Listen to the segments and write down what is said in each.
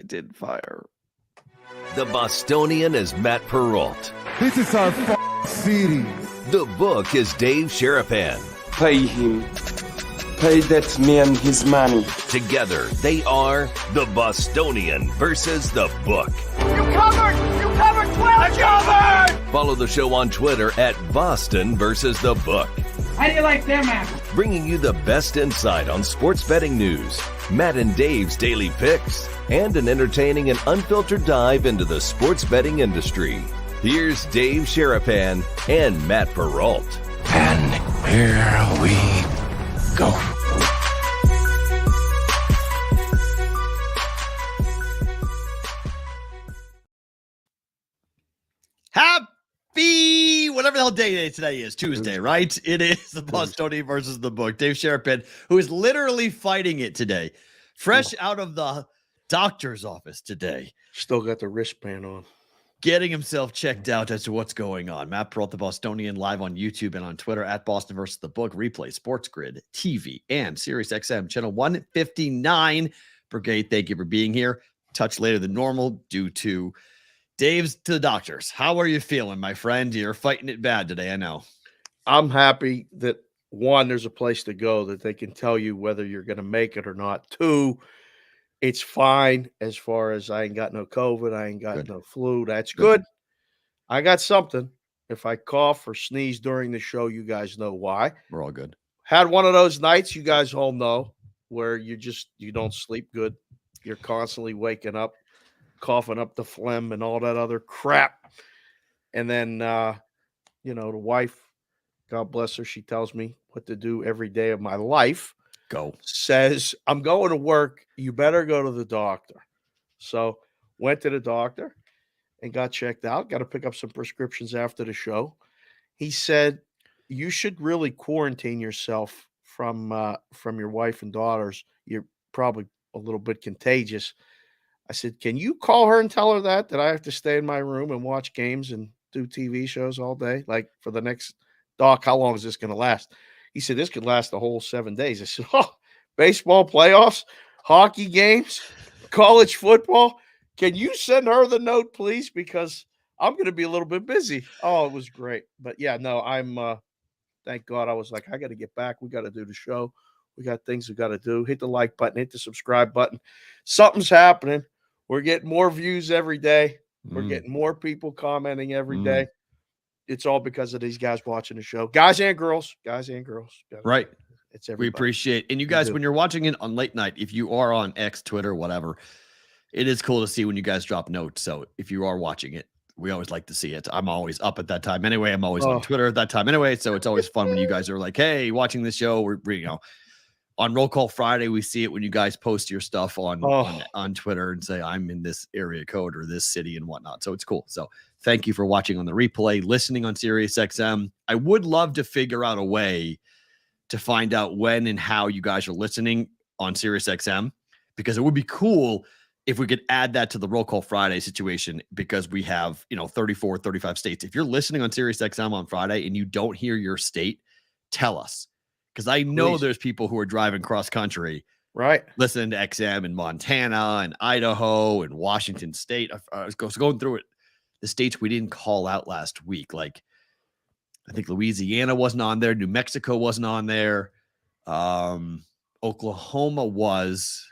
Washington Fire. The Bostonian is Matt Perrault. This is our city. The Book is Dave Sharapan. Pay him. Pay that man his money. Together, they are the Bostonian versus the Book. You covered 12. I covered. Follow the show on Twitter at Boston versus the Book. How do you like them apples? Bringing you the best insight on sports betting news, Matt and Dave's daily picks, and an entertaining and unfiltered dive into the sports betting industry. Here's Dave Sharapan and Matt Perrault. And here we go. Happy whatever the hell day today is, Tuesday, right? It is the Bostonian versus the Book. Dave Sharapan, who is literally fighting it today, fresh out of the doctor's office today. Still got the wristband on. Getting himself checked out as to what's going on. Matt Perrault, the Bostonian, live on YouTube and on Twitter at Boston versus the Book, replay, Sports Grid, TV, and Sirius XM, channel 159. Brigade, thank you for being here. Touch later than normal due to Dave's to the doctors. How are you feeling, my friend? You're fighting it bad today, I know. I'm happy that, one, there's a place to go that they can tell you whether you're going to make it or not. Two, it's fine as far as I ain't got no COVID. I ain't got no flu. That's good. I got something. If I cough or sneeze during the show, you guys know why. We're all good. Had one of those nights, you guys all know, where you don't sleep good. You're constantly waking up, coughing up the phlegm and all that other crap. And then, the wife, God bless her, she tells me what to do every day of my life. Go. Says, I'm going to work. You better go to the doctor. So went to the doctor and got checked out. Got to pick up some prescriptions after the show. He said, you should really quarantine yourself from your wife and daughters. You're probably a little bit contagious. I said, can you call her and tell her that I have to stay in my room and watch games and do TV shows all day? Like for the next, Doc, how long is this going to last? He said, this could last the whole 7 days. I said, baseball playoffs, hockey games, college football. Can you send her the note, please? Because I'm going to be a little bit busy. Oh, it was great. But yeah, no, thank God. I was like, I got to get back. We got to do the show. We got things we got to do. Hit the like button, hit the subscribe button. Something's happening. We're getting more views every day. We're getting more people commenting every day. It's all because of these guys watching the show. Guys and girls. Right. It's everybody. We appreciate it. And you guys, when you're watching it on late night, if you are on X, Twitter, whatever, it is cool to see when you guys drop notes. So if you are watching it, we always like to see it. I'm always up at that time anyway. I'm always on Twitter at that time anyway. So it's always fun when you guys are like, hey, watching this show. We're on Roll Call Friday, we see it when you guys post your stuff on Twitter and say, I'm in this area code or this city and whatnot. So it's cool. So thank you for watching on the replay, listening on Sirius XM. I would love to figure out a way to find out when and how you guys are listening on Sirius XM, because it would be cool if we could add that to the Roll Call Friday situation, because we have, 34, 35 states. If you're listening on Sirius XM on Friday and you don't hear your state, tell us. Because I know there's people who are driving cross country, right, listening to XM in Montana and Idaho and Washington State. I was going through it, the states we didn't call out last week. Like, I think Louisiana wasn't on there. New Mexico wasn't on there. Oklahoma was.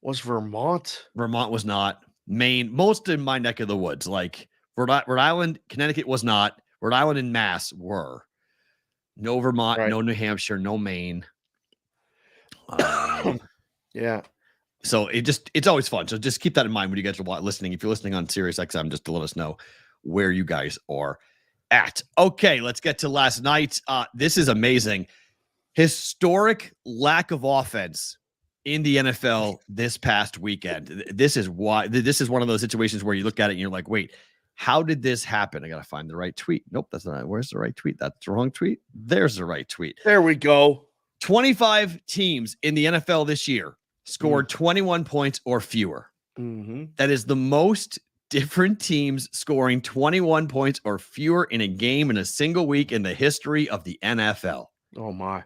Was Vermont? Vermont was not. Maine, most in my neck of the woods. Like Rhode Island, Connecticut was not. Rhode Island and Mass were. No Vermont, no New Hampshire, no Maine. Yeah. So it's always fun. So just keep that in mind when you guys are listening. If you're listening on Sirius XM, just to let us know where you guys are at. Okay, let's get to last night. This is amazing. Historic lack of offense in the NFL this past weekend. This is one of those situations where you look at it and you're like, wait, how did this happen? I got to find the right tweet. Nope, that's not. Where's the right tweet? That's the wrong tweet. There's the right tweet. There we go. 25 teams in the NFL this year scored 21 points or fewer. That is the most different teams scoring 21 points or fewer in a game in a single week in the history of the NFL. Oh, my.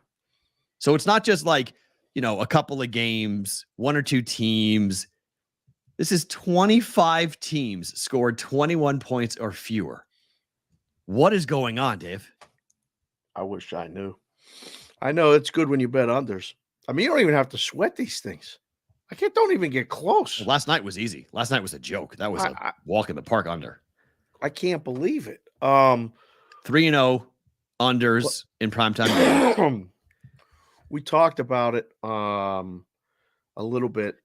So it's not just like, a couple of games, one or two teams This is 25 teams scored 21 points or fewer. What is going on, Dave? I wish I knew. I know it's good when you bet unders. I mean, you don't even have to sweat these things. Don't even get close. Well, last night was easy. Last night was a joke. That was a walk in the park under. I can't believe it. 3-0 unders in primetime games. We talked about it a little bit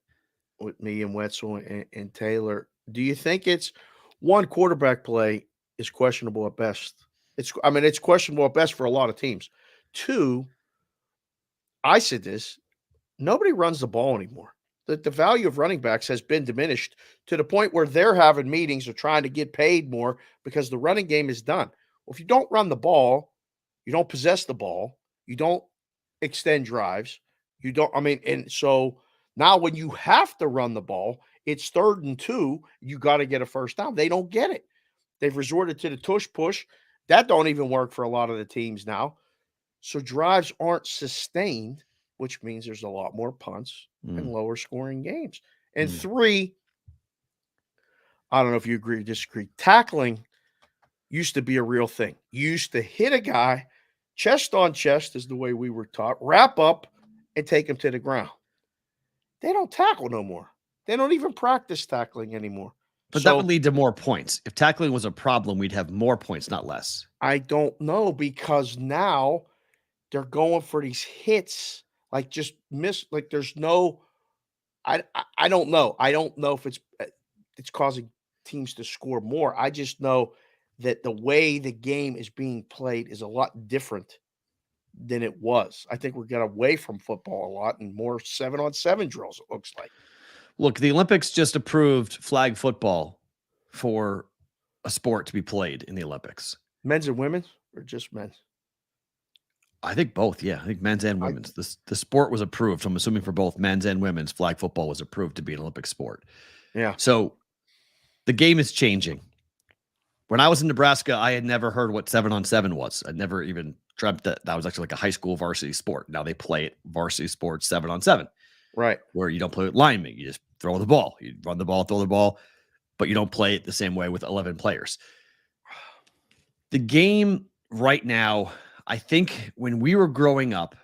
with me and Wetzel and Taylor. Do you think it's one, quarterback play is questionable at best? It's questionable at best for a lot of teams. Two, I said this, nobody runs the ball anymore. The value of running backs has been diminished to the point where they're having meetings or trying to get paid more because the running game is done. Well, if you don't run the ball, you don't possess the ball, you don't extend drives, and so now when you have to run the ball, it's 3rd and 2, you got to get a first down. They don't get it. They've resorted to the tush push. That don't even work for a lot of the teams now. So drives aren't sustained, which means there's a lot more punts and lower scoring games. And 3, I don't know if you agree or disagree, tackling used to be a real thing. You used to hit a guy, chest on chest is the way we were taught, wrap up and take him to the ground. They don't tackle no more. They don't even practice tackling anymore. But that would lead to more points. If tackling was a problem, we'd have more points, not less. I don't know, because now they're going for these hits, like just miss. Like there's no, I don't know. I don't know if it's causing teams to score more. I just know that the way the game is being played is a lot different than it was. I think we got away from football a lot and more 7-on-7 drills, it looks like. Look, the Olympics just approved flag football for a sport to be played in the Olympics. Men's and women's, or just men's? I think both, yeah. I think men's and women's. The sport was approved. So I'm assuming for both men's and women's, flag football was approved to be an Olympic sport. Yeah. So the game is changing. When I was in Nebraska, I had never heard what 7-on-7 was. I'd never even dreamt that was actually like a high school varsity sport. Now they play it varsity sports 7-on-7. Right. Where you don't play with linemen. You just throw the ball. You run the ball, throw the ball, but you don't play it the same way with 11 players. The game right now, I think when we were growing up,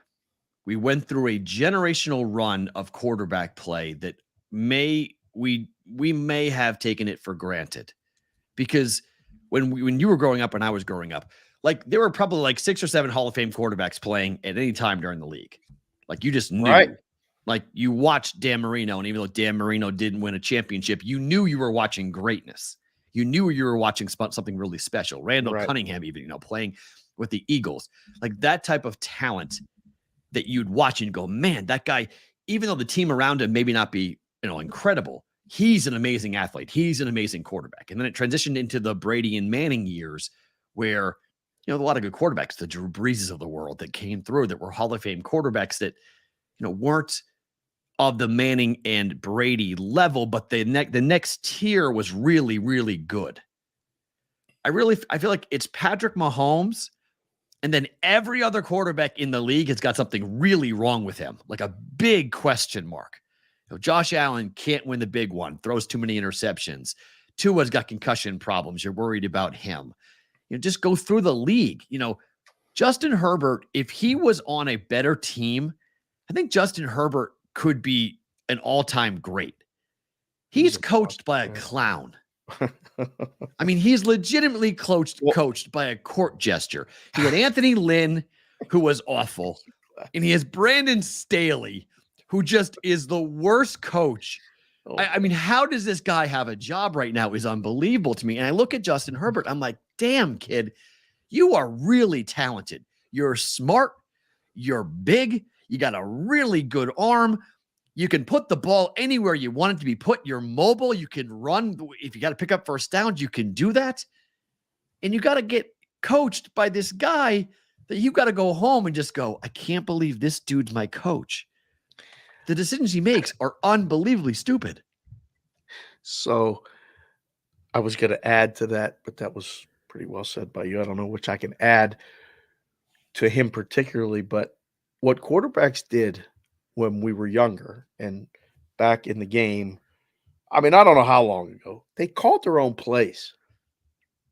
we went through a generational run of quarterback play that we may have taken it for granted. Because when you were growing up and I was growing up, like there were probably like 6 or 7 Hall of Fame quarterbacks playing at any time during the league. Like you just knew. Right. Like you watched Dan Marino, and even though Dan Marino didn't win a championship, you knew you were watching greatness. You knew you were watching something really special. Randall Cunningham, even, playing with the Eagles, like that type of talent that you'd watch and go, man, that guy, even though the team around him maybe not be, incredible, he's an amazing athlete. He's an amazing quarterback. And then it transitioned into the Brady and Manning years where, a lot of good quarterbacks, the Drew Breeses of the world that came through that were Hall of Fame quarterbacks that, weren't of the Manning and Brady level, but the next tier was really, really good. I feel like it's Patrick Mahomes, and then every other quarterback in the league has got something really wrong with him, like a big question mark. Josh Allen can't win the big one, throws too many interceptions. Tua's got concussion problems. You're worried about him. Just go through the league. Justin Herbert, if he was on a better team, I think Justin Herbert could be an all-time great. He's coached by a clown. I mean, he's legitimately coached by a court gesture. He had Anthony Lynn, who was awful, and he has Brandon Staley, who just is the worst coach. I mean, how does this guy have a job right now is unbelievable to me. And I look at Justin Herbert, I'm like, damn, kid, you are really talented. You're smart. You're big. You got a really good arm. You can put the ball anywhere you want it to be put. You're mobile. You can run. If you got to pick up first downs, you can do that. And you got to get coached by this guy that you got to go home and just go, I can't believe this dude's my coach. The decisions he makes are unbelievably stupid. So I was going to add to that, but that was pretty well said by you. I don't know which I can add to him particularly, but what quarterbacks did when we were younger and back in the game I mean, I don't know how long ago, they called their own plays.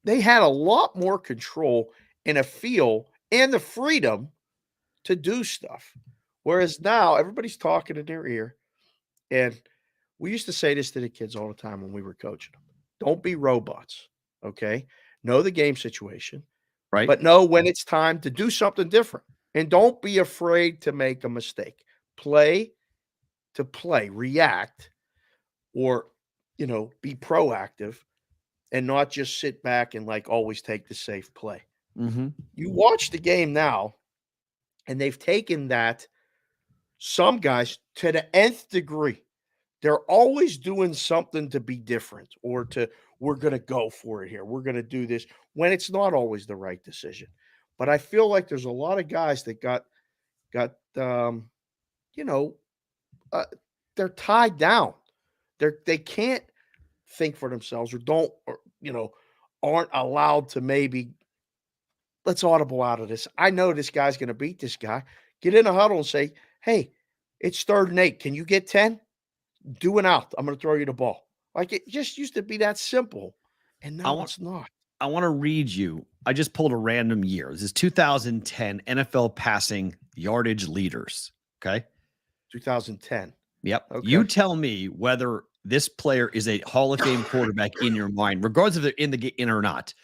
They had a lot more control and a feel and the freedom to do stuff. Whereas now everybody's talking in their ear. And we used to say this to the kids all the time when we were coaching them. Don't be robots. Okay. Know the game situation, Right. but know when it's time to do something different. And don't be afraid to make a mistake. Play to play, react, or, be proactive and not just sit back and like always take the safe play. Mm-hmm. You watch the game now, and they've taken that, some guys, to the nth degree. They're always doing something to be different or we're going to go for it here. We're going to do this when it's not always the right decision. But I feel like there's a lot of guys that got, you know, they're tied down. They can't think for themselves aren't allowed to maybe, let's audible out of this. I know this guy's going to beat this guy. Get in a huddle and say, hey, it's 3rd and 8. Can you get 10? Do an out. I'm going to throw you the ball. Like, it just used to be that simple. And now it's not. I want to read you. I just pulled a random year. This is 2010 NFL passing yardage leaders. Okay. 2010. Yep. Okay. You tell me whether this player is a Hall of Fame quarterback in your mind, regardless if they're in the game or not.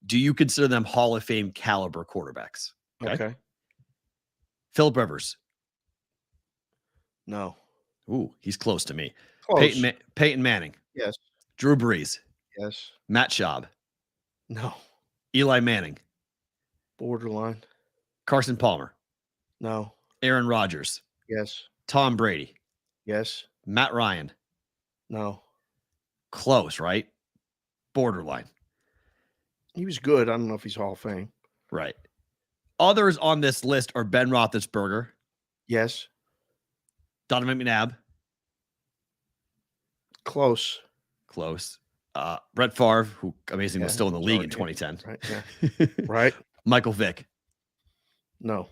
Do you consider them Hall of Fame caliber quarterbacks? Okay. Philip Rivers. No. Ooh, he's close to me. Close. Peyton Manning. Yes. Drew Brees. Yes. Matt Schaub. No. Eli Manning. Borderline. Carson Palmer. No. Aaron Rodgers. Yes. Tom Brady. Yes. Matt Ryan. No. Close, right? Borderline. He was good. I don't know if he's Hall of Fame. Right. Others on this list are Ben Roethlisberger. Yes. Donovan McNabb. Close. Brett Favre, who amazingly was still in the league in sorry, 2010. Right. Yeah. Right. Michael Vick. No.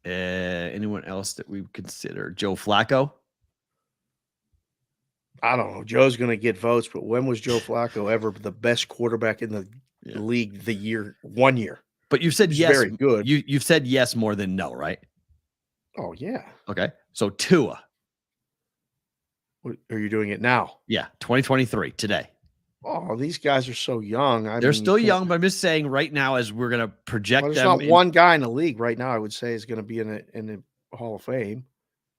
Anyone else that we consider? Joe Flacco. I don't know. Joe's going to get votes, but when was Joe Flacco ever the best quarterback in the league? 1 year. But you've said yes. Very good. You've said yes more than no, right? Oh yeah. Okay. So Tua. What, are you doing it now? Yeah, 2023 today. Oh, these guys are so young. They're still young, but I'm just saying right now, as we're going to project there's them. not one guy in the league right now I would say is going to be in the Hall of Fame,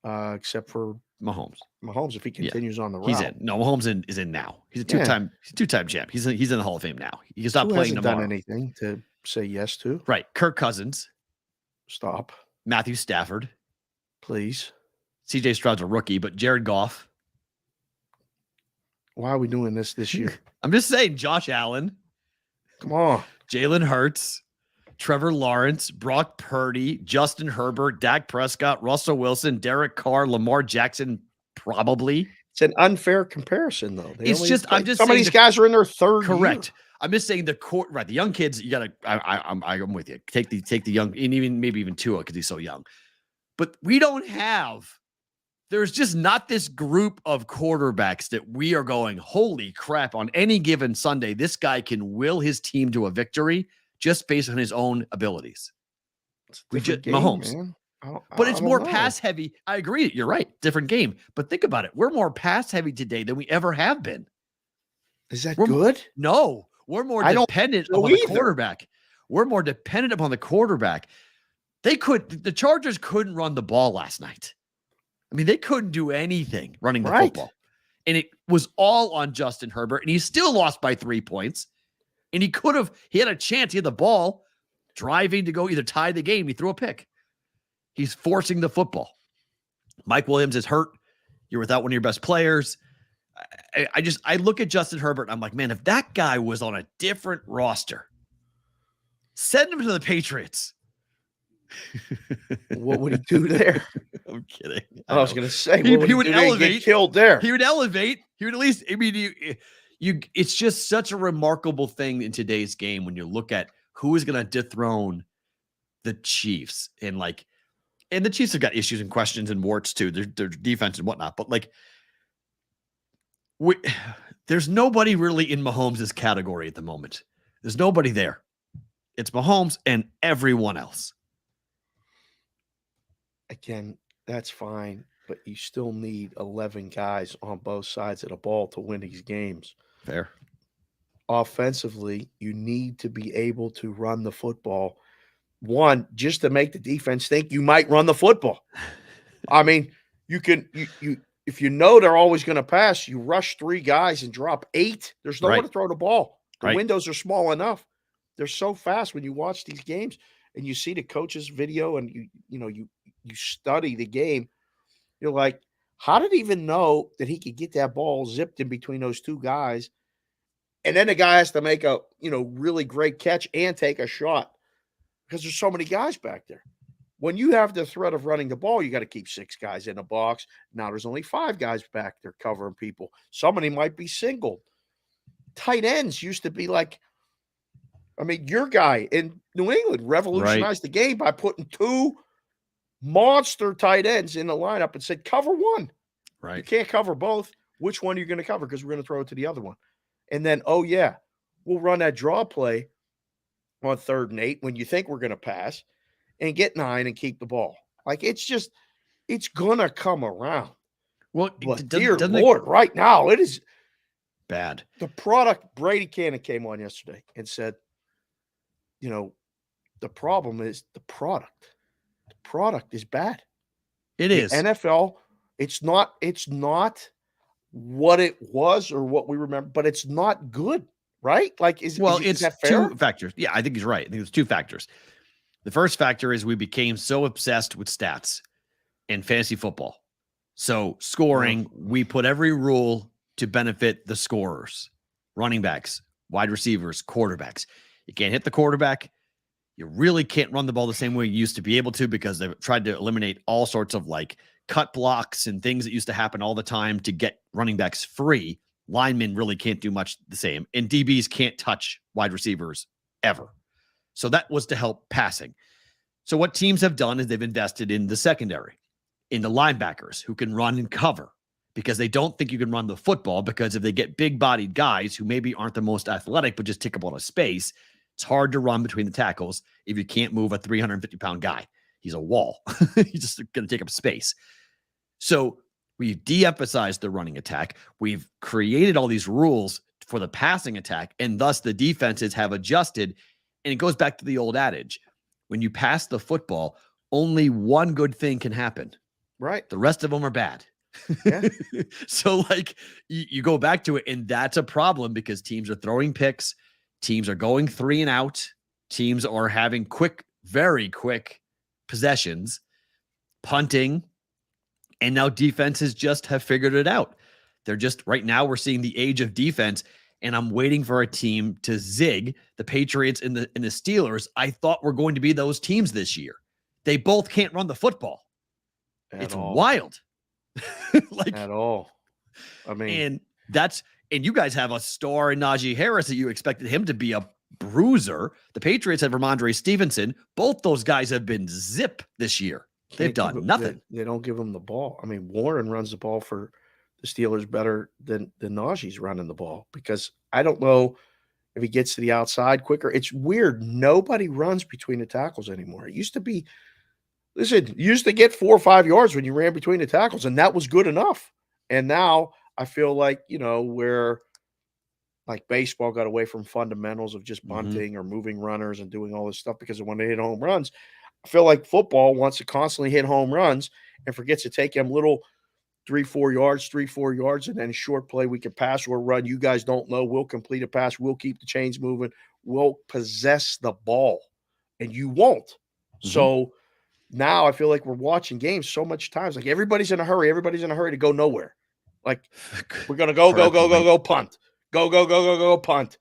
except for Mahomes. Mahomes, if he continues on the route. He's in. No, Mahomes is in now. He's a two-time champ. He's in the Hall of Fame now. He can stop Who playing hasn't tomorrow. done anything to say yes to? Right. Kirk Cousins. Stop. Matthew Stafford. Please. CJ Stroud's a rookie, but Jared Goff. Why are we doing this year? I'm just saying, Josh Allen. Come on. Jalen Hurts. Trevor Lawrence, Brock Purdy, Justin Herbert, Dak Prescott, Russell Wilson, Derek Carr, Lamar Jackson, probably. It's an unfair comparison, though. I'm just some saying of these guys are in their 3rd correct. year. I'm just saying the young kids, you gotta. I'm with you. Take the young, and maybe even Tua because he's so young. But we don't have. There's just not this group of quarterbacks that we are going, holy crap, on any given Sunday, this guy can will his team to a victory just based on his own abilities. Mahomes. But it's more pass heavy. I agree. You're right. Different game. But think about it. We're more pass heavy today than we ever have been. Is that good? No. We're more dependent on the quarterback. We're more dependent upon the quarterback. The Chargers couldn't run the ball last night. I mean, they couldn't do anything running the football. And it was all on Justin Herbert. And he still lost by 3 points. And he had a chance. He had the ball driving to go either tie the game. He threw a pick. He's forcing the football. Mike Williams is hurt. You're without one of your best players. I look at Justin Herbert and I'm like, man, if that guy was on a different roster, send him to the Patriots. What would he do there? I'm kidding. I was going to say he would elevate. Get killed there. He would elevate. He would at least. I mean, it's just such a remarkable thing in today's game when you look at who is going to dethrone the Chiefs and the Chiefs have got issues and questions and warts too. Their defense and whatnot, but There's nobody really in Mahomes' category at the moment. There's nobody there. It's Mahomes and everyone else. Again, that's fine, but you still need 11 guys on both sides of the ball to win these games. Fair. Offensively, you need to be able to run the football. One, just to make the defense think you might run the football. I mean, you if you know they're always going to pass, you rush 3 guys and drop 8. There's nowhere to throw the ball. The windows are small enough. They're so fast when you watch these games and you see the coach's video and you study the game. You're like, how did he even know that he could get that ball zipped in between those 2 guys? And then the guy has to make a really great catch and take a shot because there's so many guys back there. When you have the threat of running the ball, you got to keep 6 guys in the box. Now there's only 5 guys back there covering people. Somebody might be singled. Tight ends used to be like, your guy in New England revolutionized the game by putting 2 monster tight ends in the lineup and said, cover one. Right. You can't cover both. Which one are you going to cover? Because we're going to throw it to the other one. And then, we'll run that draw play on 3rd and 8 when you think we're going to pass and get 9 and keep the ball. Like, it's going to come around. Well, but dear Lord, right now, it is bad. The product, Brady Cannon came on yesterday and said, the problem is the product. The product is bad. It is. NFL, it's not what it was or what we remember, but it's not good, right? Like, is that fair? 2 factors. Yeah, I think he's right. I think there's 2 factors. The first factor is we became so obsessed with stats in fantasy football. So scoring, we put every rule to benefit the scorers, running backs, wide receivers, quarterbacks. You can't hit the quarterback. You really can't run the ball the same way you used to be able to because they've tried to eliminate all sorts of like cut blocks and things that used to happen all the time to get running backs free. Linemen really can't do much the same. And DBs can't touch wide receivers ever. So that was to help passing. So what teams have done is they've invested in the secondary, in the linebackers who can run and cover because they don't think you can run the football because if they get big-bodied guys who maybe aren't the most athletic but just take up a lot of space, it's hard to run between the tackles if you can't move a 350-pound guy. He's a wall. He's just going to take up space. So we've de-emphasized the running attack. We've created all these rules for the passing attack, and thus the defenses have adjusted. And it goes back to the old adage. When you pass the football, only one good thing can happen. Right. The rest of them are bad. Yeah. So like you go back to it, and that's a problem because teams are throwing picks. Teams are going 3 and out. Teams are having very quick possessions, punting, and now defenses just have figured it out. They're just right now we're seeing the age of defense, and I'm waiting for a team to zig. The Patriots and the Steelers, I thought were going to be those teams this year. They both can't run the football. It's wild. Like at all. I mean, and you guys have a star in Najee Harris that you expected him to be a bruiser. The Patriots have Ramondre Stevenson. Both those guys have been zip this year. They've done nothing. They don't give him the ball. I mean, Warren runs the ball for the Steelers better than Najee's running the ball because I don't know if he gets to the outside quicker. It's weird. Nobody runs between the tackles anymore. It used to be, you used to get 4 or 5 yards when you ran between the tackles, and that was good enough. And now I feel like, where like baseball got away from fundamentals of just bunting or moving runners and doing all this stuff because of when they hit home runs. I feel like football wants to constantly hit home runs and forgets to take them little 3-4 yards, and then short play we can pass or run. You guys don't know. We'll complete a pass. We'll keep the chains moving. We'll possess the ball, and you won't. Mm-hmm. So now I feel like we're watching games so much times. Like everybody's in a hurry. Everybody's in a hurry to go nowhere. Like we're going to go punt. Go, punt.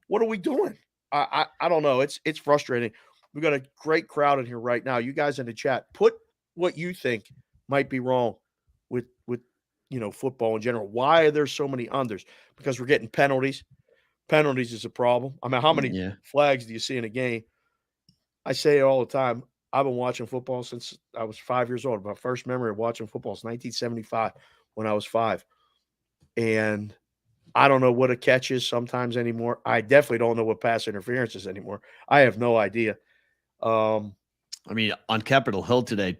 What are we doing? I don't know. It's frustrating. We've got a great crowd in here right now. You guys in the chat, put what you think might be wrong with football in general. Why are there so many unders? Because we're getting penalties. Penalties is a problem. I mean, how many flags do you see in a game? I say it all the time. I've been watching football since I was 5 years old. My first memory of watching football is 1975 when I was 5. And I don't know what a catch is sometimes anymore. I definitely don't know what pass interference is anymore. I have no idea. I mean, on Capitol Hill today,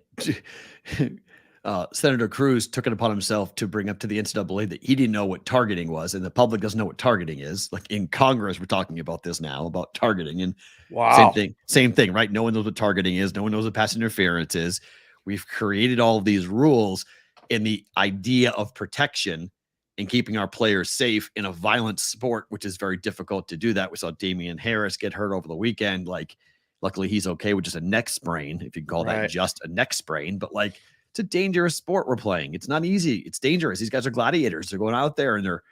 Senator Cruz took it upon himself to bring up to the NCAA that he didn't know what targeting was, and the public doesn't know what targeting is. Like in Congress, we're talking about this now, about targeting, and Wow. same thing, right? No one knows what targeting is. No one knows what pass interference is. We've created all of these rules in the idea of protection and keeping our players safe in a violent sport, which is very difficult to do that. We saw Damian Harris get hurt over the weekend. Like, luckily he's okay with just a neck sprain, if you can call that just a neck sprain. But like, it's a dangerous sport we're playing. It's not easy. It's dangerous. These guys are gladiators. They're going out there and they're,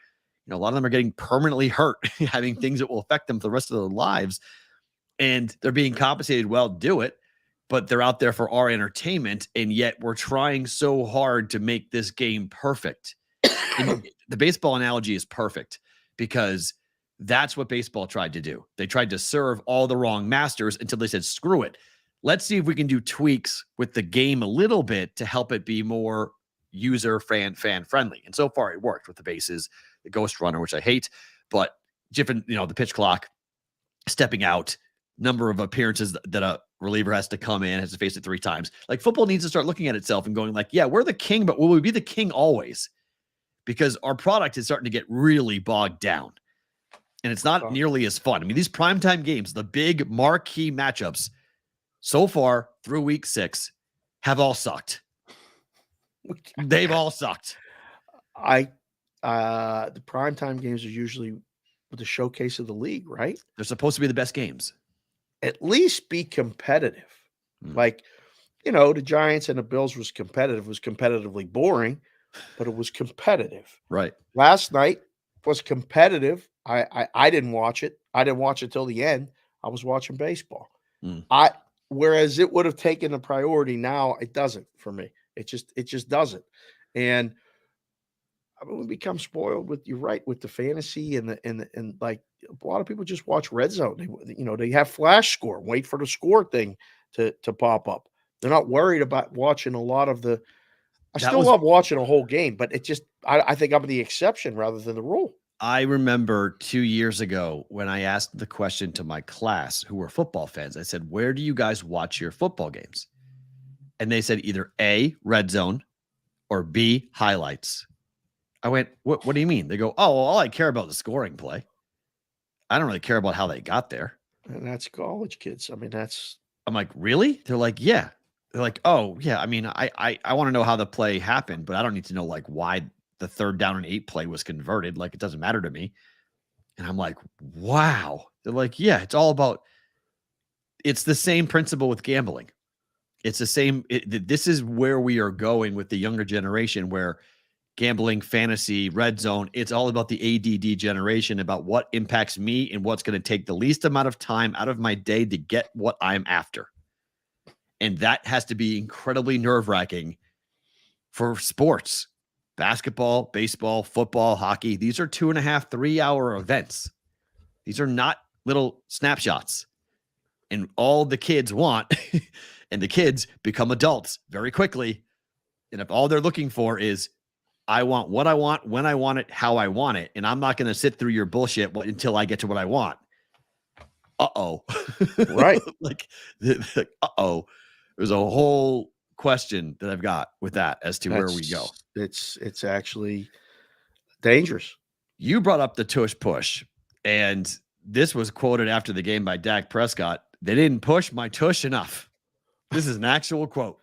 a lot of them are getting permanently hurt, having things that will affect them for the rest of their lives. And they're being compensated well to do it, but they're out there for our entertainment. And yet we're trying so hard to make this game perfect. And the baseball analogy is perfect because that's what baseball tried to do. They tried to serve all the wrong masters until they said, screw it. Let's see if we can do tweaks with the game a little bit to help it be more user fan friendly. And so far it worked with the bases, the ghost runner, which I hate, but different, the pitch clock, stepping out, number of appearances that a reliever has to come in, has to face it 3 times. Like football needs to start looking at itself and going like, yeah, we're the king, but will we be the king always? Because our product is starting to get really bogged down and it's not nearly as fun. I mean, these primetime games, the big marquee matchups so far through week 6 have all sucked. They've all sucked. The primetime games are usually the showcase of the league, right? They're supposed to be the best games. At least be competitive. Like, the Giants and the Bills was competitive, was competitively boring, but it was competitive. Right. Last night was competitive. I didn't watch it. I didn't watch it till the end. I was watching baseball. Whereas it would have taken a priority, now it doesn't for me. It just doesn't. And I mean, we become spoiled with, you're right, with the fantasy and like a lot of people just watch Red Zone. They have flash score, wait for the score thing to pop up. They're not worried about watching a lot of the. I still love watching a whole game, but it just I think I'm the exception rather than the rule. I remember 2 years ago when I asked the question to my class who were football fans. I said, where do you guys watch your football games? And they said either A, Red Zone, or B, highlights. I went, what do you mean? They go, oh, well, all I care about is the scoring play. I don't really care about how they got there. And that's college kids. I mean, I'm like, really? They're like, yeah. They're like, oh, yeah. I mean, I want to know how the play happened, but I don't need to know like why the 3rd down and 8 play was converted. Like, it doesn't matter to me. And I'm like, wow. They're like, yeah, it's the same principle with gambling. It's the same. This is where we are going with the younger generation, where gambling, fantasy, red zone, it's all about the ADD generation, about what impacts me and what's going to take the least amount of time out of my day to get what I'm after. And that has to be incredibly nerve-wracking for sports. Basketball, baseball, football, hockey. These are 2.5, 3 hour events. These are not little snapshots. And all the kids want, and the kids become adults very quickly. And if all they're looking for is, I want what I want, when I want it, how I want it, and I'm not going to sit through your bullshit until I get to what I want. Uh-oh. Right. Like, uh-oh. There's a whole question that I've got with that as to where we go. It's actually dangerous. You brought up the tush push, and this was quoted after the game by Dak Prescott. They didn't push my tush enough. This is an actual quote.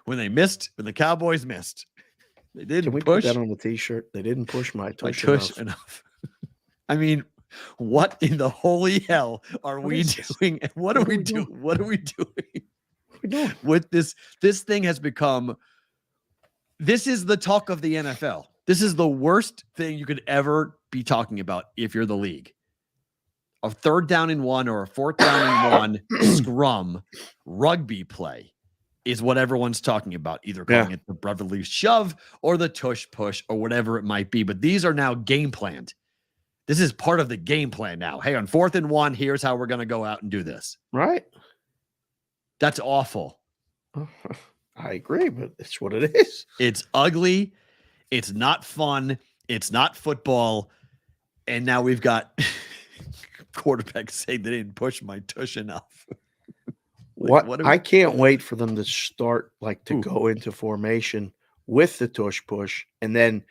When the Cowboys missed, they didn't push. Put that on the t-shirt? They didn't push my tush enough. I mean, what in the holy hell are we doing? What are we doing? What are we doing? With this thing has become, this is the talk of the NFL. This is the worst thing you could ever be talking about if you're the league. A 3rd down and 1 or a 4th down and 1 scrum rugby play is what everyone's talking about, either calling it the brotherly shove or the tush push or whatever it might be. But these are now game planned. This is part of the game plan now. Hey, on 4th and 1, here's how we're going to go out and do this. Right. That's awful. I agree, but it's what it is. It's ugly. It's not fun. It's not football. And now we've got quarterbacks saying they didn't push my tush enough. I can't wait for them to start to go into formation with the tush push and then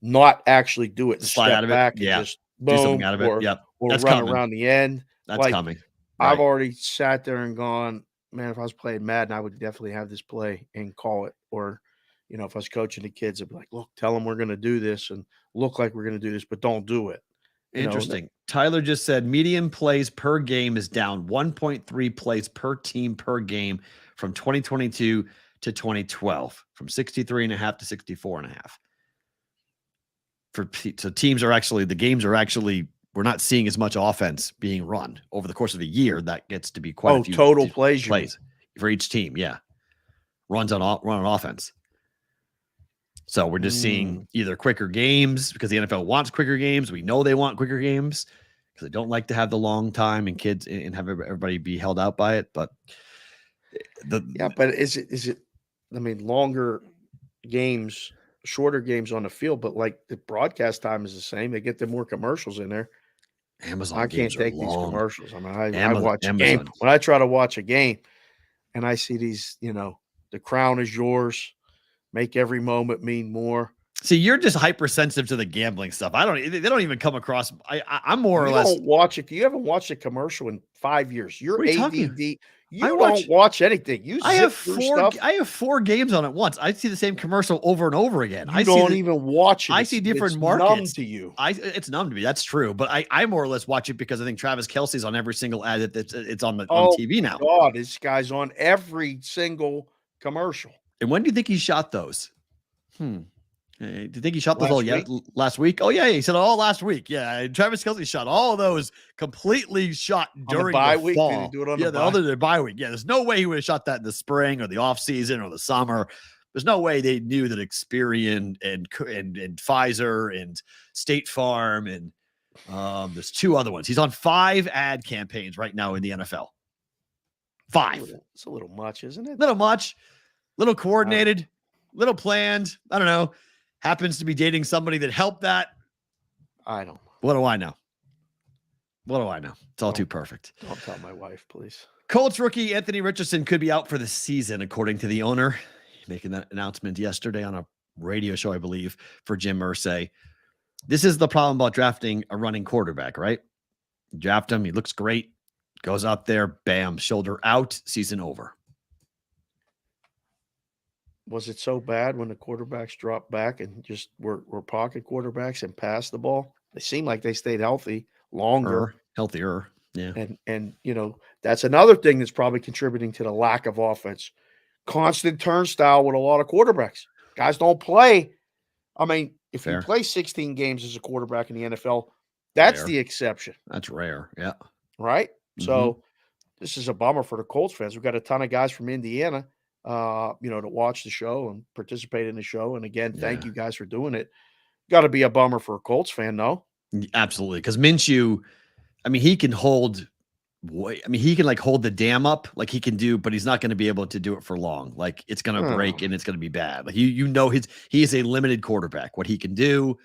not actually do it and slide step out of back it. and Yeah. just Do something boom, out of it. Yep. or That's run coming. around the end. That's coming. I've already sat there and gone, man, if I was playing Madden, I would definitely have this play and call it. Or, if I was coaching the kids, I'd be like, look, tell them we're going to do this and look like we're going to do this, but don't do it. Interesting. Tyler just said median plays per game is down 1.3 plays per team per game from 2022 to 2012, from 63.5 to 64.5. So teams are actually, the games are actually, we're not seeing as much offense being run over the course of the year. That gets to be quite a few total plays for each team. Yeah. Run on offense. So we're just seeing either quicker games because the NFL wants quicker games. We know they want quicker games because they don't like to have the long time and kids and have everybody be held out by it. But but is it? I mean, longer games, shorter games on the field, but the broadcast time is the same. They get more commercials in there. Amazon, I can't take these commercials. I mean, I watch a game when I try to watch a game, and I see these. The crown is yours. Make every moment mean more. See, you're just hypersensitive to the gambling stuff. They don't even come across. I'm more or less. You don't watch it. You haven't watched a commercial in 5 years. You're ADD. You don't watch anything. I have 4 games on at once. I see the same commercial over and over again. I don't even watch it. I see different markets. Numb to you. It's numb to me. That's true. But I more or less watch it because I think Travis Kelce's on every single ad it's on TV now. God, this guy's on every single commercial. And when do you think he shot those? Do you think he shot those last week? Oh, yeah. He said last week. Yeah. Travis Kelce shot all of those completely shot during the bye week. Did he do it on the bye week. Yeah. There's no way he would have shot that in the spring or the off season or the summer. There's no way they knew that Experian and Pfizer and State Farm and there's 2 other ones. He's on 5 ad campaigns right now in the NFL. 5. It's a little much, isn't it? Little much. Little coordinated, little planned. I don't know. Happens to be dating somebody that helped that. I don't know. What do I know? It's all too perfect. Don't tell my wife, please. Colts rookie Anthony Richardson could be out for the season, according to the owner. Making that announcement yesterday on a radio show, I believe, for Jim Irsay. This is the problem about drafting a running quarterback, right? You draft him. He looks great. Goes out there. Bam. Shoulder out. Season over. Was it so bad when the quarterbacks dropped back and just were pocket quarterbacks and passed the ball? They seemed like they stayed healthy longer. Healthier. Yeah. And that's another thing that's probably contributing to the lack of offense. Constant turnstile with a lot of quarterbacks. Guys don't play. I mean, if you play 16 games as a quarterback in the NFL, that's the exception. That's rare. Yeah. Right? Mm-hmm. So this is a bummer for the Colts fans. We've got a ton of guys from Indiana to watch the show and participate in the show. And again, thank you guys for doing it. Got to be a bummer for a Colts fan, no? Absolutely. Because Minshew, I mean, he can hold the dam up like he can do, but he's not going to be able to do it for long. Like it's going to break and it's going to be bad. Like he is a limited quarterback. What he can do,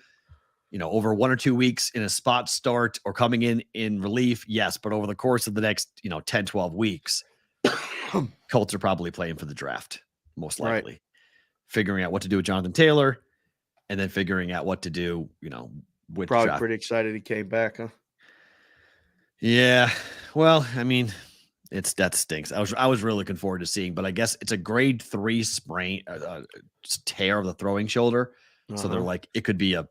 over 1 or 2 weeks in a spot start or coming in relief, yes, but over the course of the next, 10, 12 weeks, Colts are probably playing for the draft, most likely. Right. Figuring out what to do with Jonathan Taylor and then figuring out what to do, with probably draft. Pretty excited he came back, huh? Yeah. Well, I mean, that stinks. I was really looking forward to seeing, but I guess it's a grade 3 sprain, tear of the throwing shoulder. So they're like, it could be a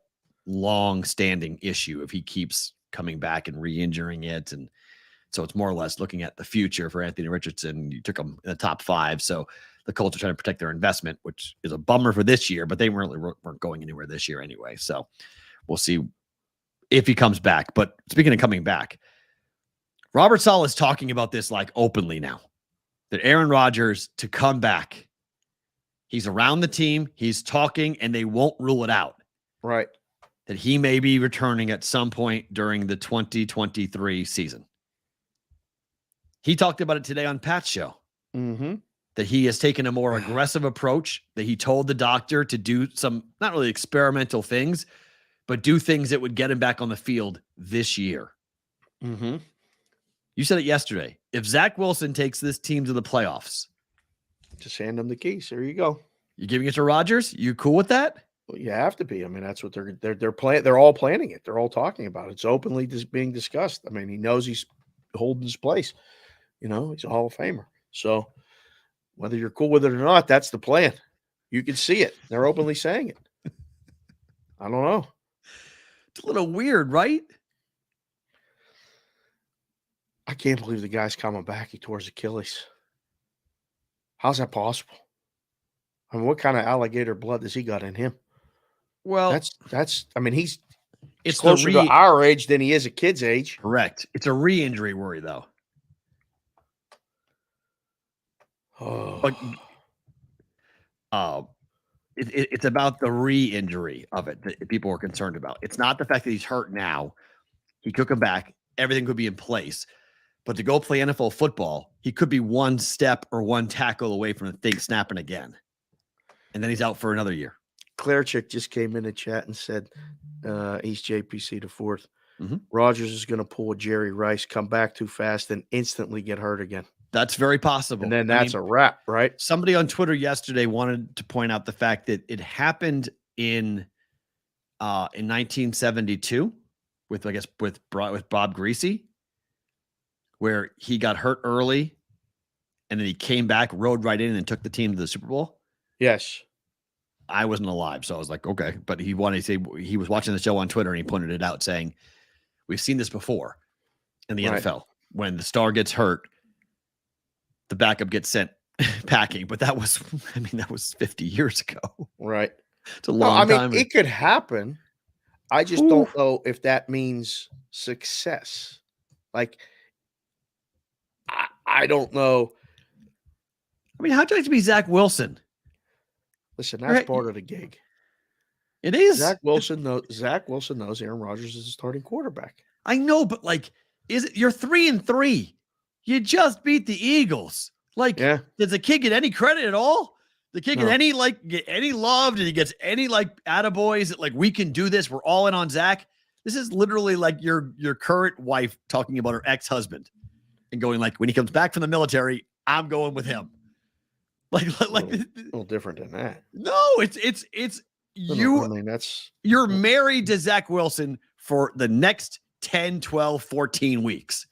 long-standing issue if he keeps coming back and re-injuring it. And so it's more or less looking at the future for Anthony Richardson. You took him in the top 5. So the Colts are trying to protect their investment, which is a bummer for this year, but they really weren't going anywhere this year anyway. So we'll see if he comes back. But speaking of coming back, Robert Saleh is talking about this openly now, that Aaron Rodgers to come back. He's around the team. He's talking and they won't rule it out. Right. That he may be returning at some point during the 2023 season. He talked about it today on Pat's show. Mm-hmm. That he has taken a more aggressive approach, that he told the doctor to do some, not really experimental things, but do things that would get him back on the field this year. Mm-hmm. You said it yesterday. If Zach Wilson takes this team to the playoffs, just hand them the keys. There you go. You giving it to Rodgers? You cool with that? Well, you have to be. I mean, that's what they're playing. They're all planning it. They're all talking about it. It's openly being discussed. I mean, he knows he's holding his place. You know, he's a Hall of Famer. So whether you're cool with it or not, that's the plan. You can see it. They're openly saying it. I don't know. It's a little weird, right? I can't believe the guy's coming back. He tore his Achilles. How's that possible? I mean, what kind of alligator blood does he got in him? Well, that's. I mean, he's it's closer to our age than he is a kid's age. Correct. It's a re-injury worry, though. Oh. But, it's about the re-injury of it that people are concerned about. It's not the fact that he's hurt now. He could come back. Everything could be in place. But to go play NFL football, he could be one step or one tackle away from the thing snapping again. And then he's out for another year. Claire Chick just came in the chat and said he's JPC the fourth. Mm-hmm. Rodgers is going to pull a Jerry Rice, come back too fast, and instantly get hurt again. That's very possible. And then that's a wrap, right? Somebody on Twitter yesterday wanted to point out the fact that it happened in 1972 with Bob Greasy, where he got hurt early and then he came back, rode right in and took the team to the Super Bowl. Yes. I wasn't alive, so I was like, okay. But he wanted to say he was watching the show on Twitter and he pointed it out saying, we've seen this before in the NFL. When the star gets hurt, the backup gets sent packing. But that was 50 years ago. Right. It's a long time. It could happen. I just don't know if that means success. Like, I don't know. I mean, how'd you like to be Zach Wilson? Listen, that's part of the gig. It is. Zach Wilson knows Aaron Rodgers is a starting quarterback. I know, but you're 3-3. You just beat the Eagles. Does the kid get any credit at all? The kid get any love? Did he get any attaboys that we can do this? We're all in on Zach. This is literally like your current wife talking about her ex-husband and going when he comes back from the military, I'm going with him. A little different than that. No, it's you. I mean, you're married to Zach Wilson for the next 10, 12, 14 weeks.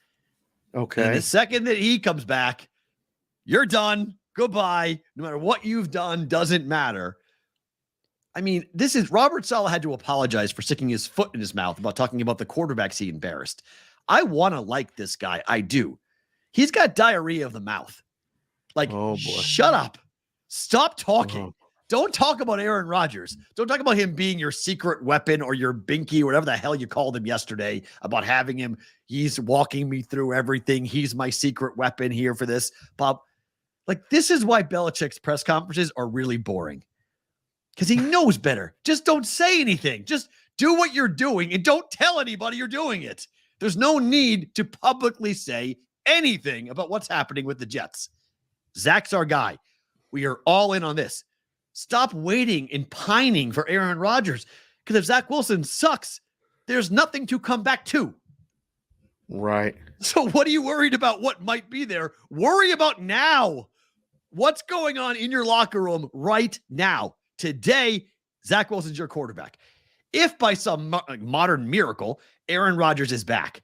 Okay. And the second that he comes back, you're done. Goodbye. No matter what you've done, doesn't matter. I mean, Robert Saleh had to apologize for sticking his foot in his mouth about talking about the quarterbacks he embarrassed. I want to like this guy. I do. He's got diarrhea of the mouth. Oh boy. Shut up. Stop talking. Don't talk about Aaron Rodgers. Don't talk about him being your secret weapon or your binky, or whatever the hell you called him yesterday, about having him. He's walking me through everything. He's my secret weapon here for this. Bob, this is why Belichick's press conferences are really boring. Because he knows better. Just don't say anything. Just do what you're doing and don't tell anybody you're doing it. There's no need to publicly say anything about what's happening with the Jets. Zach's our guy. We are all in on this. Stop waiting and pining for Aaron Rodgers. Because if Zach Wilson sucks, there's nothing to come back to. Right. So what are you worried about what might be there? Worry about now. What's going on in your locker room right now? Today, Zach Wilson's your quarterback. If by some modern miracle, Aaron Rodgers is back,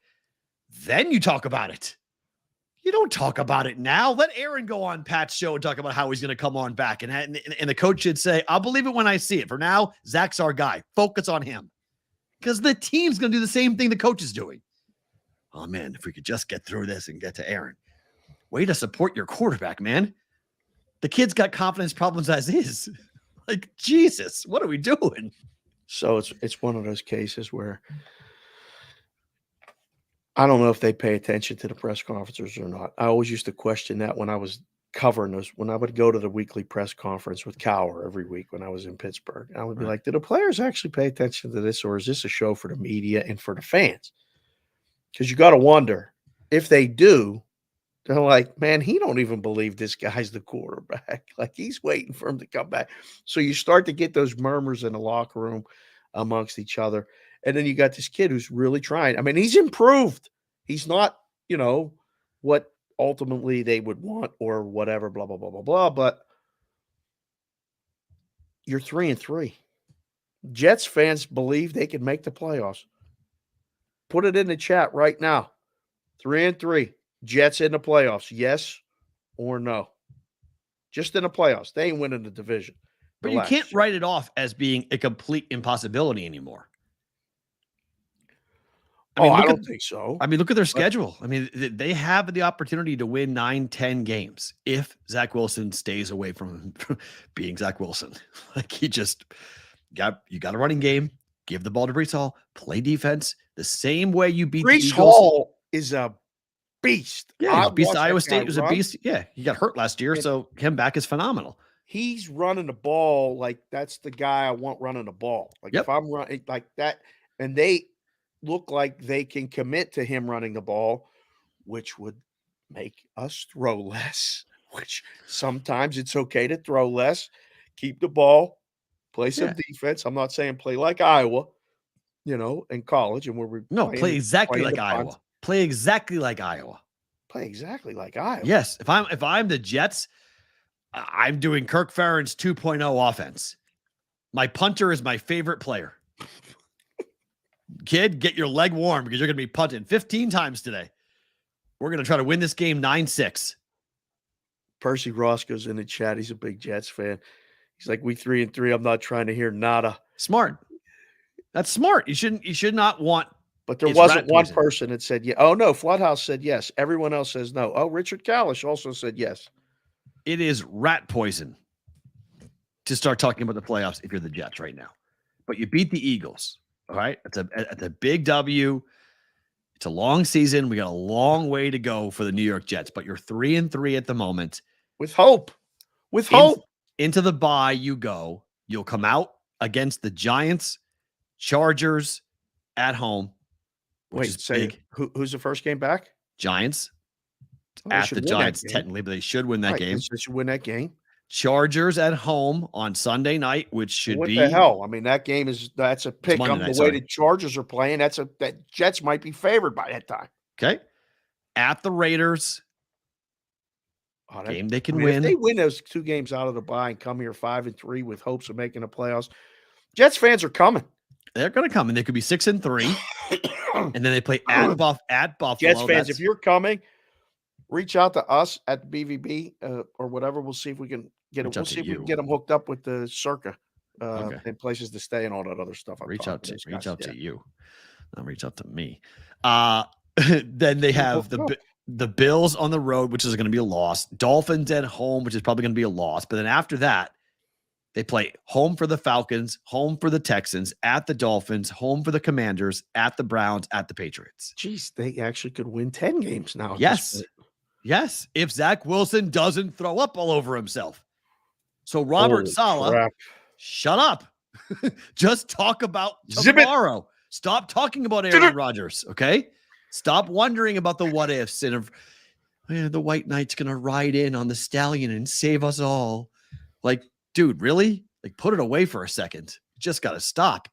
then you talk about it. You don't talk about it now. Let Aaron go on Pat's show and talk about how he's going to come on back. And the coach should say, I'll believe it when I see it. For now, Zach's our guy. Focus on him. Because the team's going to do the same thing the coach is doing. Oh, man, if we could just get through this and get to Aaron. Way to support your quarterback, man. The kid's got confidence problems as is. Jesus, what are we doing? So it's one of those cases where I don't know if they pay attention to the press conferences or not. I always used to question that when I was covering those, when I would go to the weekly press conference with Cower every week when I was in Pittsburgh. I would be like, do the players actually pay attention to this, or is this a show for the media and for the fans? Because you got to wonder, if they do, they're like, man, he don't even believe this guy's the quarterback. He's waiting for him to come back. So you start to get those murmurs in the locker room amongst each other. And then you got this kid who's really trying. I mean, he's improved. He's not, what ultimately they would want or whatever, blah, blah, blah, blah, blah. But you're 3-3. Jets fans believe they can make the playoffs. Put it in the chat right now. 3-3. Jets in the playoffs. Yes or no? Just in the playoffs. They ain't winning the division. But you can't write it off as being a complete impossibility anymore. I don't think so. I mean, look at their schedule. I mean, they have the opportunity to win 9-10 games if Zach Wilson stays away from being Zach Wilson. Like you got a running game, give the ball to Breece Hall, play defense the same way you beat Breece the Eagles. Hall is a beast. Yeah, beast Iowa State was a beast. Yeah, he got hurt last year, so him back is phenomenal. He's running the ball like that's the guy I want running the ball. Like if I'm running like that, and they look like they can commit to him running the ball, which would make us throw less, which sometimes it's okay to throw less, keep the ball, play some defense. I'm not saying play like Iowa, in college. And play exactly like Iowa. Play exactly like Iowa. Play exactly like Iowa. Yes. If I'm the Jets, I'm doing Kirk Ferentz 2.0 offense. My punter is my favorite player. Kid, get your leg warm because you're going to be punting 15 times today. We're going to try to win this game 9-6. Percy Roscoe's in the chat. He's a big Jets fan. He's like, we 3-3. I'm not trying to hear nada. Smart. That's smart. You should not want. But there wasn't one person that said, yeah. Oh, no. Floodhouse said yes. Everyone else says no. Oh, Richard Kalish also said yes. It is rat poison to start talking about the playoffs if you're the Jets right now. But you beat the Eagles. All right. It's a big W. It's a long season. We got a long way to go for the New York Jets, but you're 3-3 at the moment. With hope. Into the bye you go. You'll come out against the Giants, Chargers at home. Wait, big. Who's the first game back? Giants. At the Giants, technically, but they should win that game. They should win that game. Chargers at home on Sunday night, which should be. What the hell? I mean, that's a pick on the way the Chargers are playing. That Jets might be favored by that time. Okay. At the Raiders. Game they can win. If they win those 2 games out of the bye and come here 5-3 with hopes of making the playoffs, Jets fans are coming. They're going to come, and they could be 6-3. And then they play at Buffalo. Jets fans, if you're coming, reach out to us at the BVB or whatever. We'll see if we can get them. We'll see if we can get them hooked up with the Circa and places to stay and all that other stuff. Reach out to you. I'll reach out to me. Then they have the Bills on the road, which is going to be a loss. Dolphins at home, which is probably going to be a loss. But then after that, they play home for the Falcons, home for the Texans, at the Dolphins, home for the Commanders, at the Browns, at the Patriots. Jeez, they actually could win 10 games now. Yes. Yes. If Zach Wilson doesn't throw up all over himself. So Robert Saleh, shut up. Just talk about tomorrow. Stop talking about Aaron Rodgers. Okay. Stop wondering about the what ifs and the White Knight's going to ride in on the stallion and save us all. Like, dude, really? Like, put it away for a second. You just got to stop.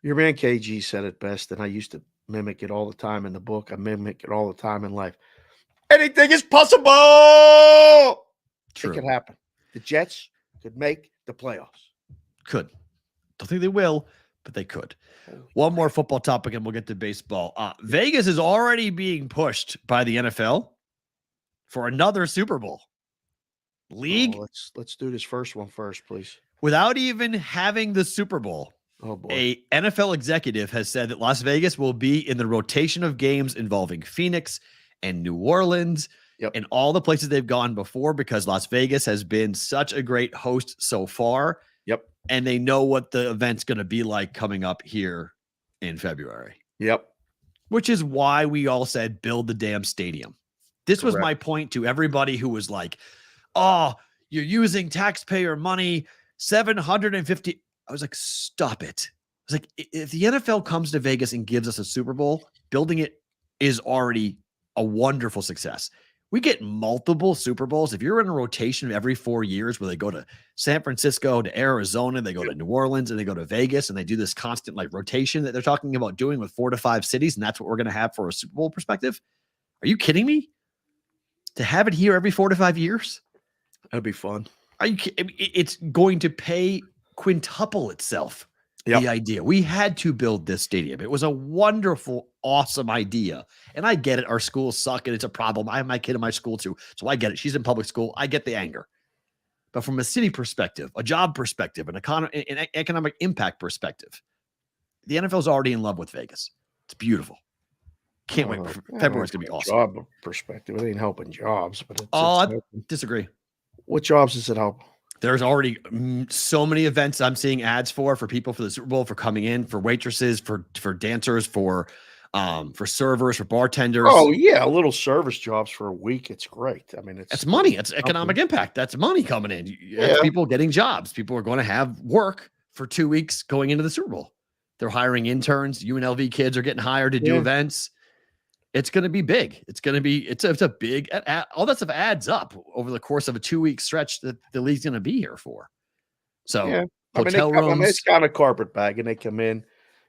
Your man KG said it best, and I used to mimic it all the time in the book. I mimic it all the time in life. Anything is possible. True. It could happen. The Jets could make the playoffs. Could. Don't think they will, but they could. One more football topic, and we'll get to baseball. Vegas is already being pushed by the NFL for another Super Bowl. League. Let's do this first one first, please. Without even having the Super Bowl, a NFL executive has said that Las Vegas will be in the rotation of games involving Phoenix and New Orleans and all the places they've gone before because Las Vegas has been such a great host so far. Yep. And they know what the event's going to be like coming up here in February. Yep. Which is why we all said build the damn stadium. This was my point to everybody who was like, oh, you're using taxpayer money, $750. I was like, stop it. I was like, if the NFL comes to Vegas and gives us a Super Bowl, building it is already a wonderful success. We get multiple Super Bowls. If you're in a rotation every 4 years where they go to San Francisco, to Arizona, they go to New Orleans, and they go to Vegas, and they do this constant like rotation that they're talking about doing with 4 to 5 cities, and that's what we're going to have for a Super Bowl perspective. Are you kidding me? To have it here every 4 to 5 years? That'd be fun. Are you kidding? It's going to pay quintuple itself. Yep. The idea. We had to build this stadium. It was a wonderful, awesome idea. And I get it. Our schools suck and it's a problem. I have my kid in my school too. So I get it. She's in public school. I get the anger. But from a city perspective, a job perspective, an economic impact perspective, the NFL is already in love with Vegas. It's beautiful. Can't wait. February's going to be awesome. Job perspective. It ain't helping jobs. But I disagree. What jobs does it help? There's already so many events I'm seeing ads for people for the Super Bowl, for coming in, for waitresses, for dancers, for servers, for bartenders. Oh yeah, little service jobs for a week. It's great. I mean, it's money. It's economic impact. That's money coming in. That's people getting jobs. People are going to have work for 2 weeks going into the Super Bowl. They're hiring interns. UNLV kids are getting hired to do events. It's going to be big. It's a big, all that stuff adds up over the course of a 2-week stretch that the league's going to be here for. So hotel rooms. It's kind of carpetbag, and they come in,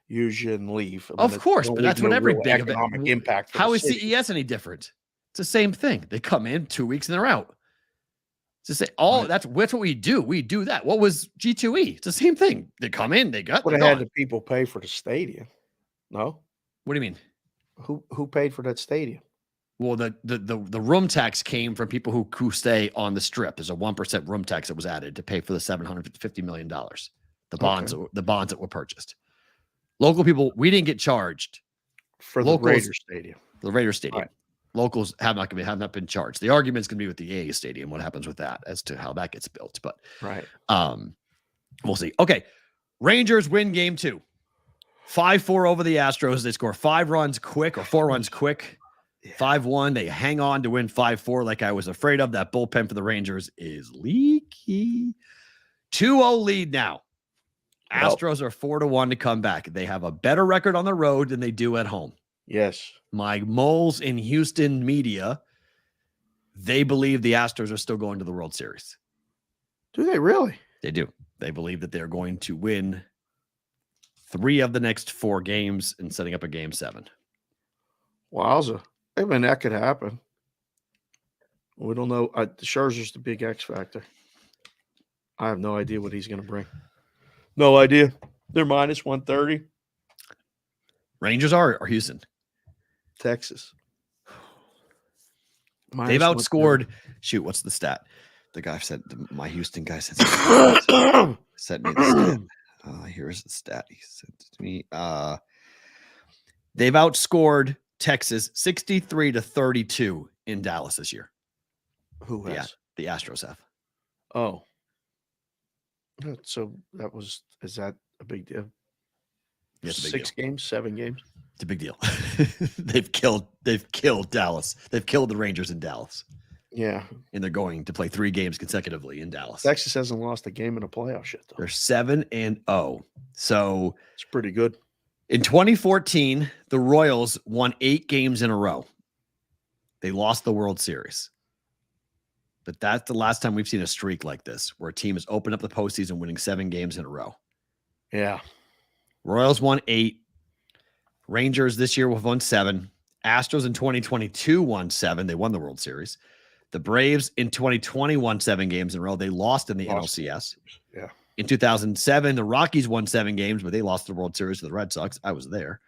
use you, and leave. Of course, but that's what every big economic impact. How is CES any different? It's the same thing. They come in 2 weeks and they're out. It's the same. That's what we do. We do that. What was G2E? It's the same thing. They come in, they got. Would have had the people pay for the stadium. No. What do you mean? Who paid for that stadium? Well, the room tax came from people who stay on the strip. There's a 1% room tax that was added to pay for the $750 million. The bonds that were purchased. Local people, we didn't get charged for the Raiders stadium. The Raiders stadium. Right. Locals have not been charged. The argument is going to be with the AA stadium. What happens with that as to how that gets built? But we'll see. Okay, Rangers win game 2. 5-4 over the Astros. They score 4 runs quick. 5-1. They hang on to win 5-4 like I was afraid of. That bullpen for the Rangers is leaky. 2-0 lead now. Astros are 4-1 to come back. They have a better record on the road than they do at home. Yes. My moles in Houston media, they believe the Astros are still going to the World Series. Do they really? They do. They believe that they're going to win 3 of the next 4 games and setting up a game 7. Wowza. I mean, that could happen. We don't know. Scherzer's the big X factor. I have no idea what he's going to bring. No idea. They're minus 130. Rangers are or Houston? Texas. They've outscored. Shoot, what's the stat? The guy said, my Houston guy said, sent me the stat. Here's the stat he sent to me. They've outscored Texas 63-32 in Dallas this year. Who has? The Astros have. Oh. So is that a big deal? Yeah, it's a big 6 deal. games, 7 games? It's a big deal. They've killed Dallas. They've killed the Rangers in Dallas. Yeah. And they're going to play 3 games consecutively in Dallas. Texas hasn't lost a game in a playoff yet, though. They're 7-0. So it's pretty good. In 2014, the Royals won 8 games in a row. They lost the World Series. But that's the last time we've seen a streak like this, where a team has opened up the postseason winning 7 games in a row. Yeah. Royals won 8. Rangers this year have won 7. Astros in 2022 won 7. They won the World Series. The Braves in 2020 won 7 games in a row. They lost in the NLCS. Yeah. In 2007, the Rockies won 7 games, but they lost the World Series to the Red Sox. I was there.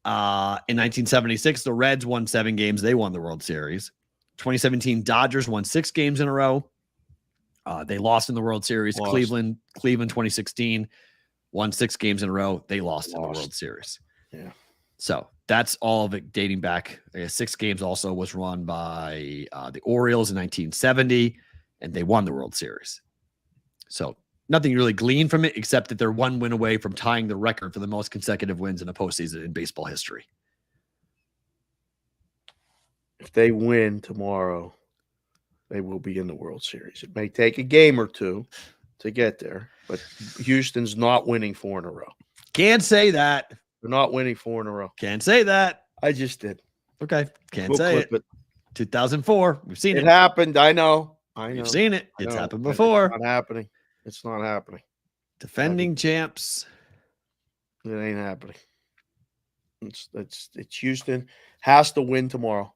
In 1976, the Reds won 7 games. They won the World Series. 2017, Dodgers won 6 games in a row. They lost in the World Series. Cleveland 2016 won 6 games in a row. They lost in the World Series. Yeah. So that's all of it dating back. 6 games also was run by the Orioles in 1970, and they won the World Series. So nothing really gleaned from it except that they're 1 win away from tying the record for the most consecutive wins in a postseason in baseball history. If they win tomorrow, they will be in the World Series. It may take a game or 2 to get there, but Houston's not winning 4 in a row. Can't say that. They're not winning 4 in a row. Can't say that. I just did. Okay. Can't say it. 2004. We've seen It it. happened. I know. We've seen it. I It's know, happened but before. It's not happening. It's not happening. Defending champs. It ain't happening. It's Houston has to win tomorrow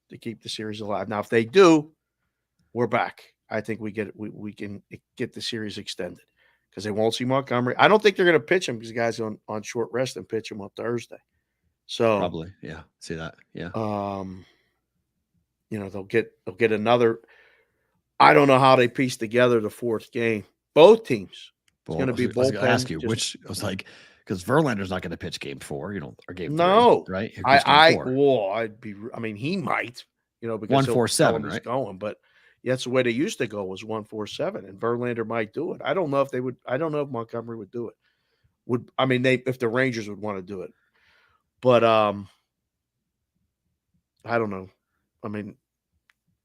to keep the series alive. Now, if they do, we're back. I think we can get the series extended because they won't see Montgomery. I don't think they're going to pitch him because the guy's on short rest and pitch him on Thursday. So Probably, yeah. See that, yeah. They'll get another. I don't know how they piece together the fourth game. Both teams. It's going to be bullpen. I was going to ask you which. I was like, because Verlander's not going to pitch game 4, or game 3, no, right? He might, because 1-4-7, right? Going, but that's the way they used to go was 1-4-7, and Verlander might do it. I don't know if they would. I don't know if Montgomery would do it. If the Rangers would want to do it, but I don't know.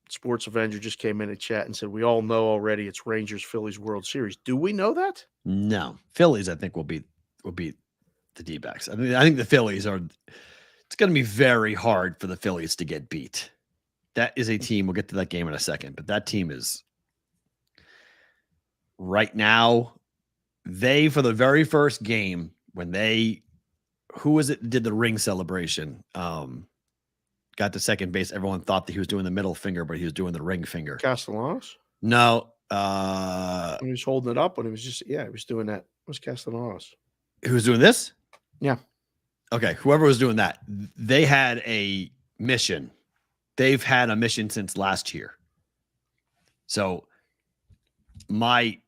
Sports Avenger just came in and chat and said, we all know already it's Rangers Phillies World Series. Do we know that? No. Phillies, I think, will be the D-backs. I think the Phillies it's going to be very hard for the Phillies to get beat. That is a team. We'll get to that game in a second, but that team is right now. For the very first game, when who was it did the ring celebration? Got to second base. Everyone thought that he was doing the middle finger, but he was doing the ring finger. Castellanos? No. When he was holding it up, when he was he was doing that. It was Castellanos. Who was doing this? Yeah. Okay. Whoever was doing that, they had a mission. They've had a mission since last year. So I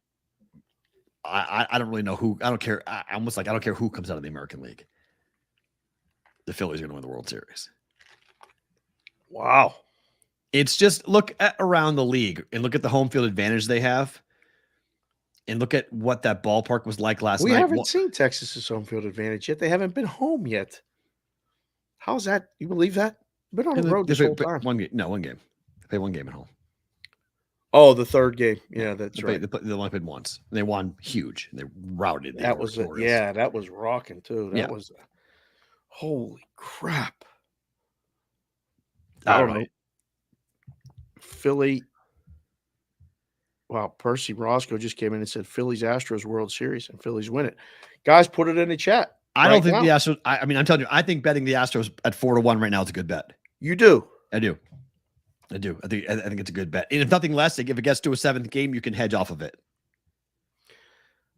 don't really know who. I don't care. I don't care who comes out of the American League. The Phillies are going to win the World Series. Wow. It's just look at around the league and look at the home field advantage they have and look at what that ballpark was like last night. We haven't seen Texas's home field advantage yet. They haven't been home yet. How's that? You believe that? Been on the road this whole time. One game. They played one game at home. Oh, the third game. Yeah, that's right. They only played once. They won huge. They routed. That was that was rocking too. That was holy crap. I don't know. Philly. Wow, Percy Roscoe just came in and said Phillies Astros World Series and Phillies win it. Guys, put it in the chat. I don't think the Astros. I'm telling you, I think betting the Astros at 4-1 right now is a good bet. You do? I do. I think it's a good bet. And if nothing less, if it gets to a 7th game, you can hedge off of it.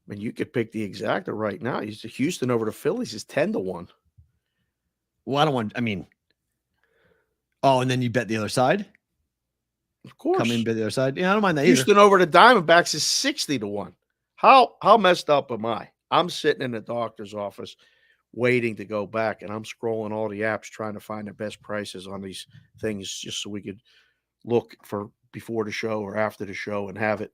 You could pick the exacta right now. Houston over the Phillies is 10-1. Well, I don't want. Oh, and then you bet the other side? Of course. Come in, bet the other side. Yeah, I don't mind that Houston either. over the Diamondbacks is 60-1. How messed up am I? I'm sitting in the doctor's office waiting to go back, and I'm scrolling all the apps trying to find the best prices on these things just so we could look for before the show or after the show and have it.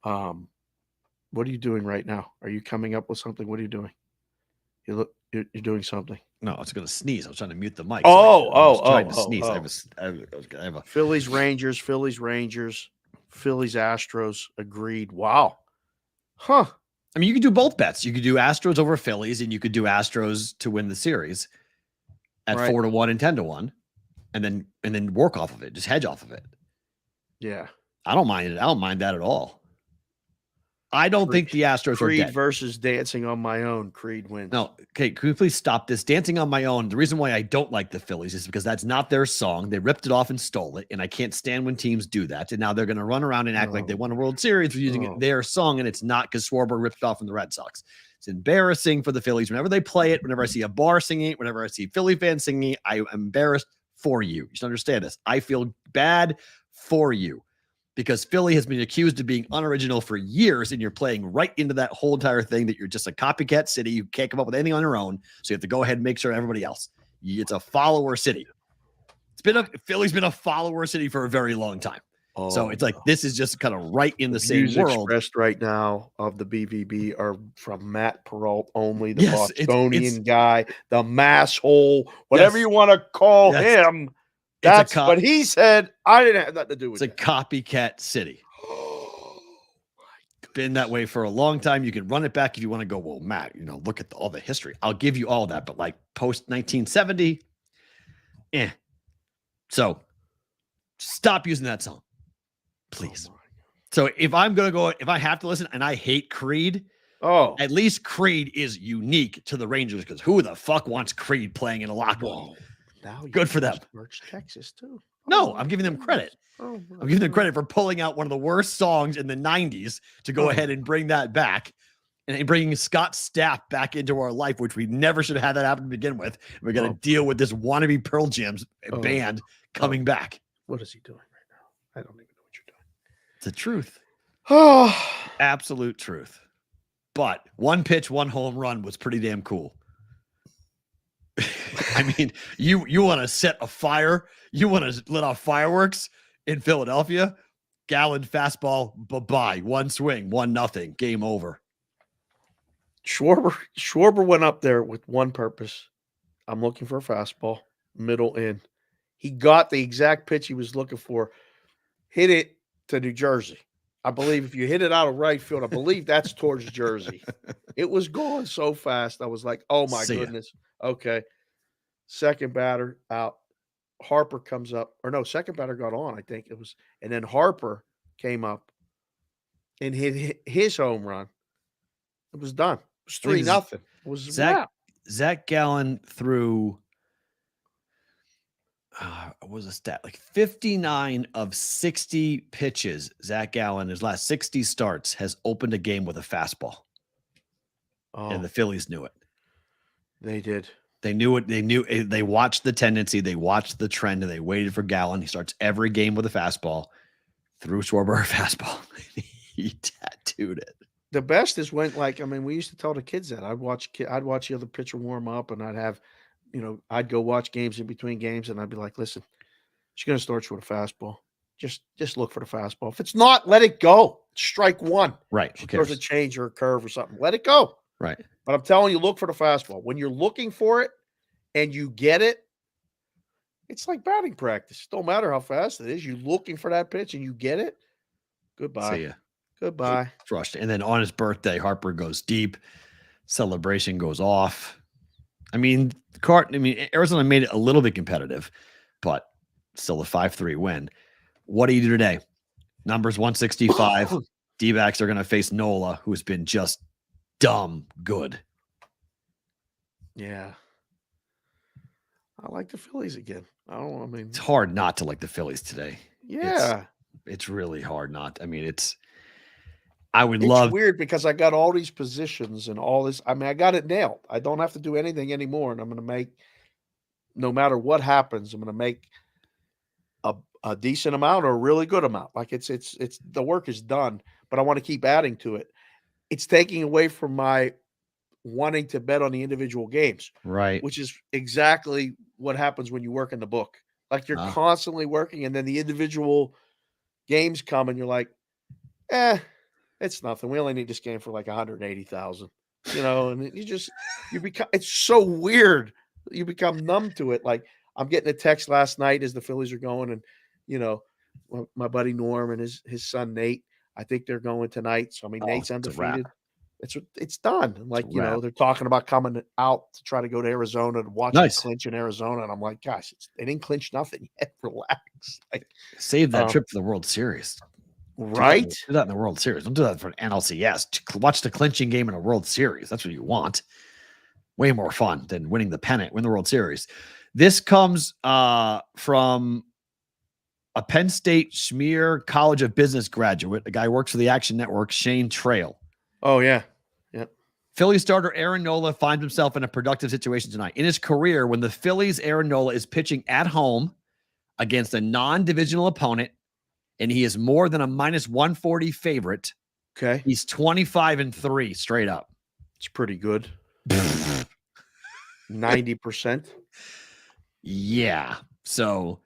What are you doing right now? Are you coming up with something? What are you doing? You're doing something. No, I was going to sneeze. I was trying to mute the mic. I was trying to sneeze. I have a Phillies Rangers, Phillies Astros. Agreed. Wow. Huh. you could do both bets. You could do Astros over Phillies, and you could do Astros to win the series at 4-1 and 10-1, and then work off of it. Just hedge off of it. Yeah. I don't mind it. I don't mind that at all. I don't think the Astros are dead. Creed versus Dancing on My Own. Creed wins. No. Okay. Can we please stop this? Dancing on My Own. The reason why I don't like the Phillies is because that's not their song. They ripped it off and stole it. And I can't stand when teams do that. And now they're going to run around and act like they won a World Series for using their song. And it's not because Schwarber ripped it off from the Red Sox. It's embarrassing for the Phillies. Whenever they play it, whenever I see a bar singing it, whenever I see Philly fans singing it, I am embarrassed for you. You should understand this. I feel bad for you. Because Philly has been accused of being unoriginal for years, and you're playing right into that whole entire thing that you're just a copycat city. You can't come up with anything on your own, so you have to go ahead and make sure everybody else. It's a follower city. Philly's been a follower city for a very long time. So it's like this is just kind of right in the same world. Expressed right now of the BVB are from Matt Perrault only, the Bostonian guy, the masshole, whatever you want to call him. That's what he said. I didn't have nothing to do with it. It's a copycat city. Been that way for a long time. You can run it back if you want to go, well, Matt, look at all the history. I'll give you all that. But like post 1970, So Stop using that song, please. So if I have to listen, and I hate Creed, at least Creed is unique to the Rangers, because who the fuck wants Creed playing in a locker room? Now good for them. Merch Texas too. No, I'm giving them credit. I'm giving them credit for pulling out one of the worst songs in the 90s to go ahead and bring that back, and bringing Scott Stapp back into our life, which we never should have had that happen to begin with. We're going to deal with this wannabe Pearl Jam's band coming back. What is he doing right now? I don't even know what you're doing. It's the truth. Oh, absolute truth. But one pitch, one home run was pretty damn cool. I mean, you want to set a fire, you want to let off fireworks in Philadelphia. Gallen fastball, bye-bye. One swing, 1-0, game over. Schwarber went up there with one purpose. I'm looking for a fastball, middle in. He got the exact pitch he was looking for. Hit it to New Jersey. I believe if you hit it out of right field, I believe that's towards Jersey. It was going so fast. I was like, oh my goodness. Okay. Second batter out. Harper comes up. Or no, second batter got on, I think it was. And then Harper came up and hit his home run. It was done. It was 3-0. It was Zach Gallen threw what was a stat? Like 59 of 60 pitches. Zach Gallen, his last 60 starts, has opened a game with a fastball. And the Phillies knew it. They did. They knew it. They watched the tendency. They watched the trend, and they waited for Gallen. He starts every game with a fastball. Threw Schwarber a fastball. He tattooed it. The best is when, we used to tell the kids that I'd watch the other pitcher warm up, and I'd have, I'd go watch games in between games, and I'd be like, listen, she's going to start you with a fastball. Just look for the fastball. If it's not, let it go. Strike one. Right. She throws a change or a curve or something. Let it go. Right. But I'm telling you, look for the fastball. When you're looking for it and you get it, it's like batting practice. Don't matter how fast it is. You're looking for that pitch and you get it. Goodbye. See ya. Goodbye. Crushed. And then on his birthday, Harper goes deep. Celebration goes off. Arizona made it a little bit competitive, but still a 5-3 win. What do you do today? Numbers 165. D-backs are going to face Nola, who's been just dumb good. Yeah. I like the Phillies again. It's hard not to like the Phillies today. Yeah. It's really hard not. It's weird because I got all these positions and all this. I got it nailed. I don't have to do anything anymore. And I'm going to make, no matter what happens, I'm going to make a decent amount or a really good amount. Like it's the work is done, but I want to keep adding to it. It's taking away from my wanting to bet on the individual games. Right. Which is exactly what happens when you work in the book. Like you're constantly working, and then the individual games come and you're like, it's nothing. We only need this game for like 180,000, and you become, it's so weird. You become numb to it. Like I'm getting a text last night as the Phillies are going, and my buddy Norm and his son Nate, I think they're going tonight. So Nate's undefeated. It's done. Like, they're talking about coming out to try to go to Arizona to watch them clinch in Arizona. And I'm like, gosh, they didn't clinch nothing yet. Relax. Like, save that trip for the World Series. Right? Do that in the World Series. Don't do that for an NLCS. Watch the clinching game in a World Series. That's what you want. Way more fun than winning the pennant, win the World Series. This comes from a Penn State Schmier College of Business graduate, a guy who works for the Action Network, Shane Trail. Oh, yeah. Yep. Philly starter Aaron Nola finds himself in a productive situation tonight. In his career, when the Phillies' Aaron Nola is pitching at home against a non-divisional opponent, and he is more than a -140 favorite, okay, he's 25-3 straight up. It's pretty good. 90%. Yeah. So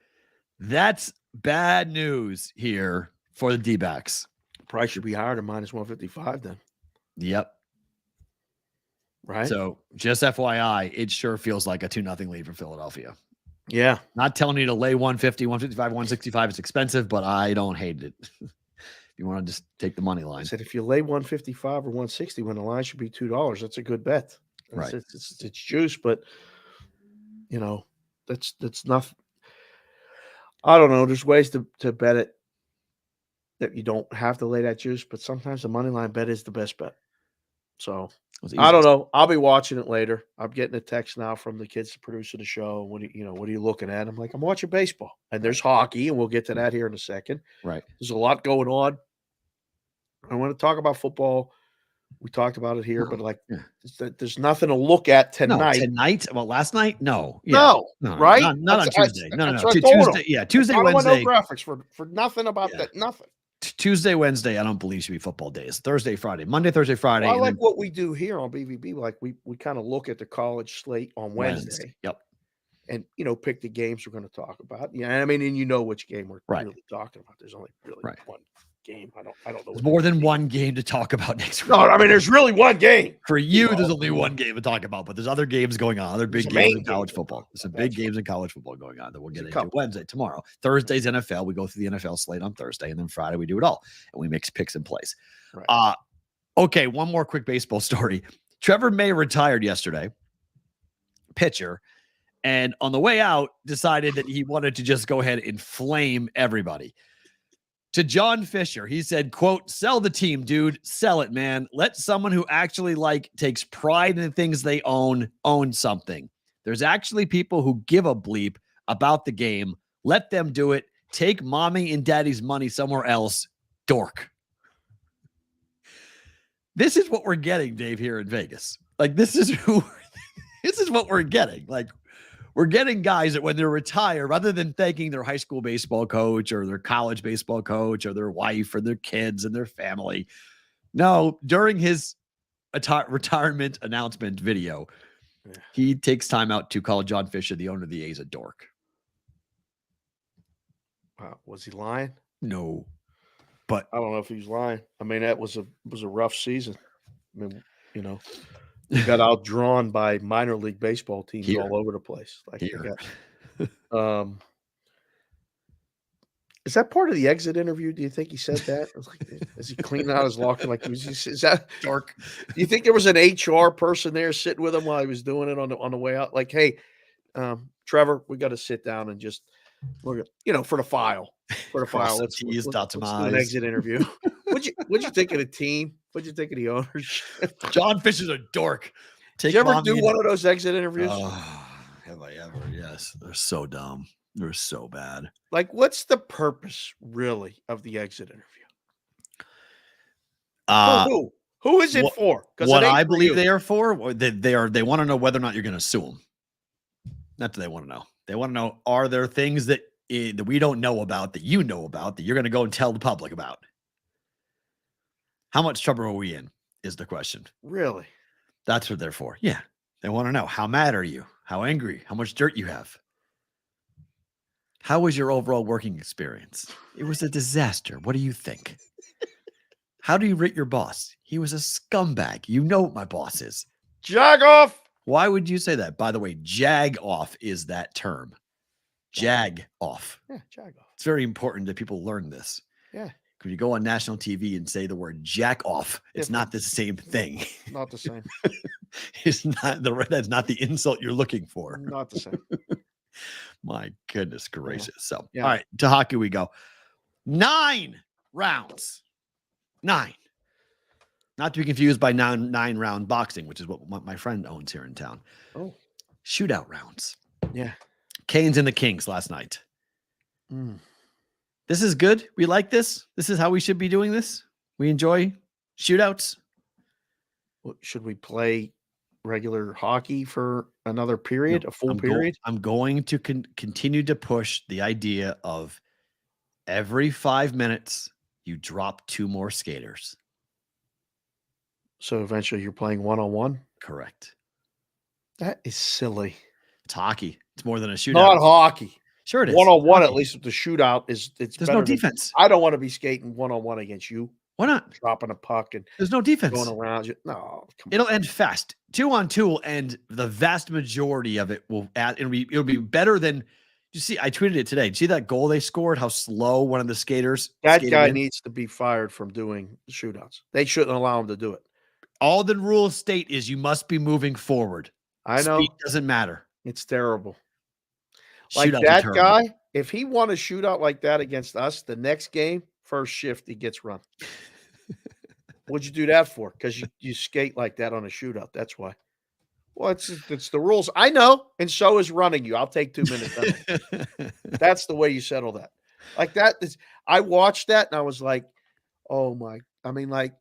that's bad news here for the D-backs. Price should be higher than -155 then. Yep. Right. So just FYI, it sure feels like a 2-0 lead for Philadelphia. Yeah. Not telling you to lay 150, 155, 165. It's expensive, but I don't hate it. If you want to just take the money line. I said if you lay 155 or 160 when the line should be $2, that's a good bet. Right. It's juice, but that's nothing. I don't know. There's ways to bet it that you don't have to lay that juice, but sometimes the money line bet is the best bet. So I don't know. I'll be watching it later. I'm getting a text now from the kids producing the show. What are you looking at? I'm like, I'm watching baseball, and there's hockey, and we'll get to that here in a second. Right. There's a lot going on. I want to talk about football. We talked about it here, but there's nothing to look at tonight. No, tonight? Well, last night? No. Yeah. No, right? Not on Tuesday. No. Tuesday. Yeah, Tuesday, I Wednesday. No graphics for nothing about that. Nothing. Tuesday, Wednesday, I don't believe should be football days. Thursday, Friday, Monday, Thursday, Friday. Well, I like what we do here on BVB. Like we kind of look at the college slate on Wednesday. Yep. And pick the games we're going to talk about. Yeah, I mean, and which game we're really talking about. There's only really one game. I don't know. There's more than one game to talk about next week. No, I mean, there's really one game. For you, there's only one game to talk about, but there's other games going on, other big games in college football. There's some big games in college football going on that we'll get into Wednesday, tomorrow. Thursday's NFL. We go through the NFL slate on Thursday, and then Friday we do it all, and we mix picks and plays. Right. Okay, one more quick baseball story. Trevor May retired yesterday, pitcher, and on the way out decided that he wanted to just go ahead and flame everybody. To John Fisher, he said, quote, "Sell the team, dude. Sell it, man. Let someone who actually takes pride in the things they own something. There's actually people who give a bleep about the game. Let them do it. Take mommy and daddy's money somewhere else. Dork." This is what we're getting, Dave, here in Vegas. This is what we're getting. We're getting guys that when they're retired, rather than thanking their high school baseball coach or their college baseball coach or their wife or their kids and their family. No, during his retirement announcement video, he takes time out to call John Fisher, the owner of the A's, a dork. Was he lying? No, but I don't know if he was lying. I mean, that was a rough season. I mean, you got outdrawn by minor league baseball teams all over the place. Is that part of the exit interview? Do you think he said that? Is he cleaning out his locker? Is that dark? Do you think there was an HR person there sitting with him while he was doing it on the way out? Like, hey, Trevor, we got to sit down and just for the file. Let's do an exit interview. What'd you think of the team? What'd you think of the ownership? John Fisher's a dork. Did you ever do one of those exit interviews? Have I ever? Yes. They're so dumb. They're so bad. What's the purpose really of the exit interview? Who is it for? What I believe they are for, they want to know whether or not you're going to sue them. That's what they want to know. They want to know, are there things that we don't know about, that you know about, that you're going to go and tell the public about? How much trouble are we in is the question. Really? That's what they're for. Yeah. They want to know, how mad are you? How angry? How much dirt you have? How was your overall working experience? It was a disaster. What do you think? How do you rate your boss? He was a scumbag. You know what my boss is. Jag off. Why would you say that? By the way, jag off is that term. Jag off. Yeah, jag off. It's very important that people learn this. Yeah. When you go on national TV and say the word jack off, it's not the same thing. Not the same. It's not that's not the insult you're looking for. Not the same. My goodness gracious. So, all right, to hockey we go. 9 rounds. 9. Not to be confused by 9-round boxing, which is what my friend owns here in town. Oh. Shootout rounds. Yeah. Canes and the Kings last night. This is good. We like this. This is how we should be doing this. We enjoy shootouts. Should we play regular hockey for another period, a full period? I'm going to continue to push the idea of every 5 minutes, you drop 2 more skaters. So eventually you're playing one-on-one? Correct. That is silly. It's hockey. It's more than a shootout. Not hockey. Sure it is. One-on-one, at least with the shootout, there's better no defense. I don't want to be skating one-on-one against you. Why not? Dropping a puck and there's no defense going around you. No, it'll end fast. 2-on-2 will end. The vast majority of it will add. It'll be better than. You see, I tweeted it today. Did you see that goal they scored? How slow one of the skaters. That guy needs to be fired from doing shootouts. They shouldn't allow him to do it. All the rules state is you must be moving forward. I know. Speed doesn't matter. It's terrible. Like that guy, if he won a shootout like that against us, the next game, first shift, he gets run. What'd you do that for? Because you skate like that on a shootout. That's why. Well, it's the rules. I know, and so is running you. I'll take 2 minutes. That's the way you settle that. Like that is. I watched that and I was like, oh my. I mean, like,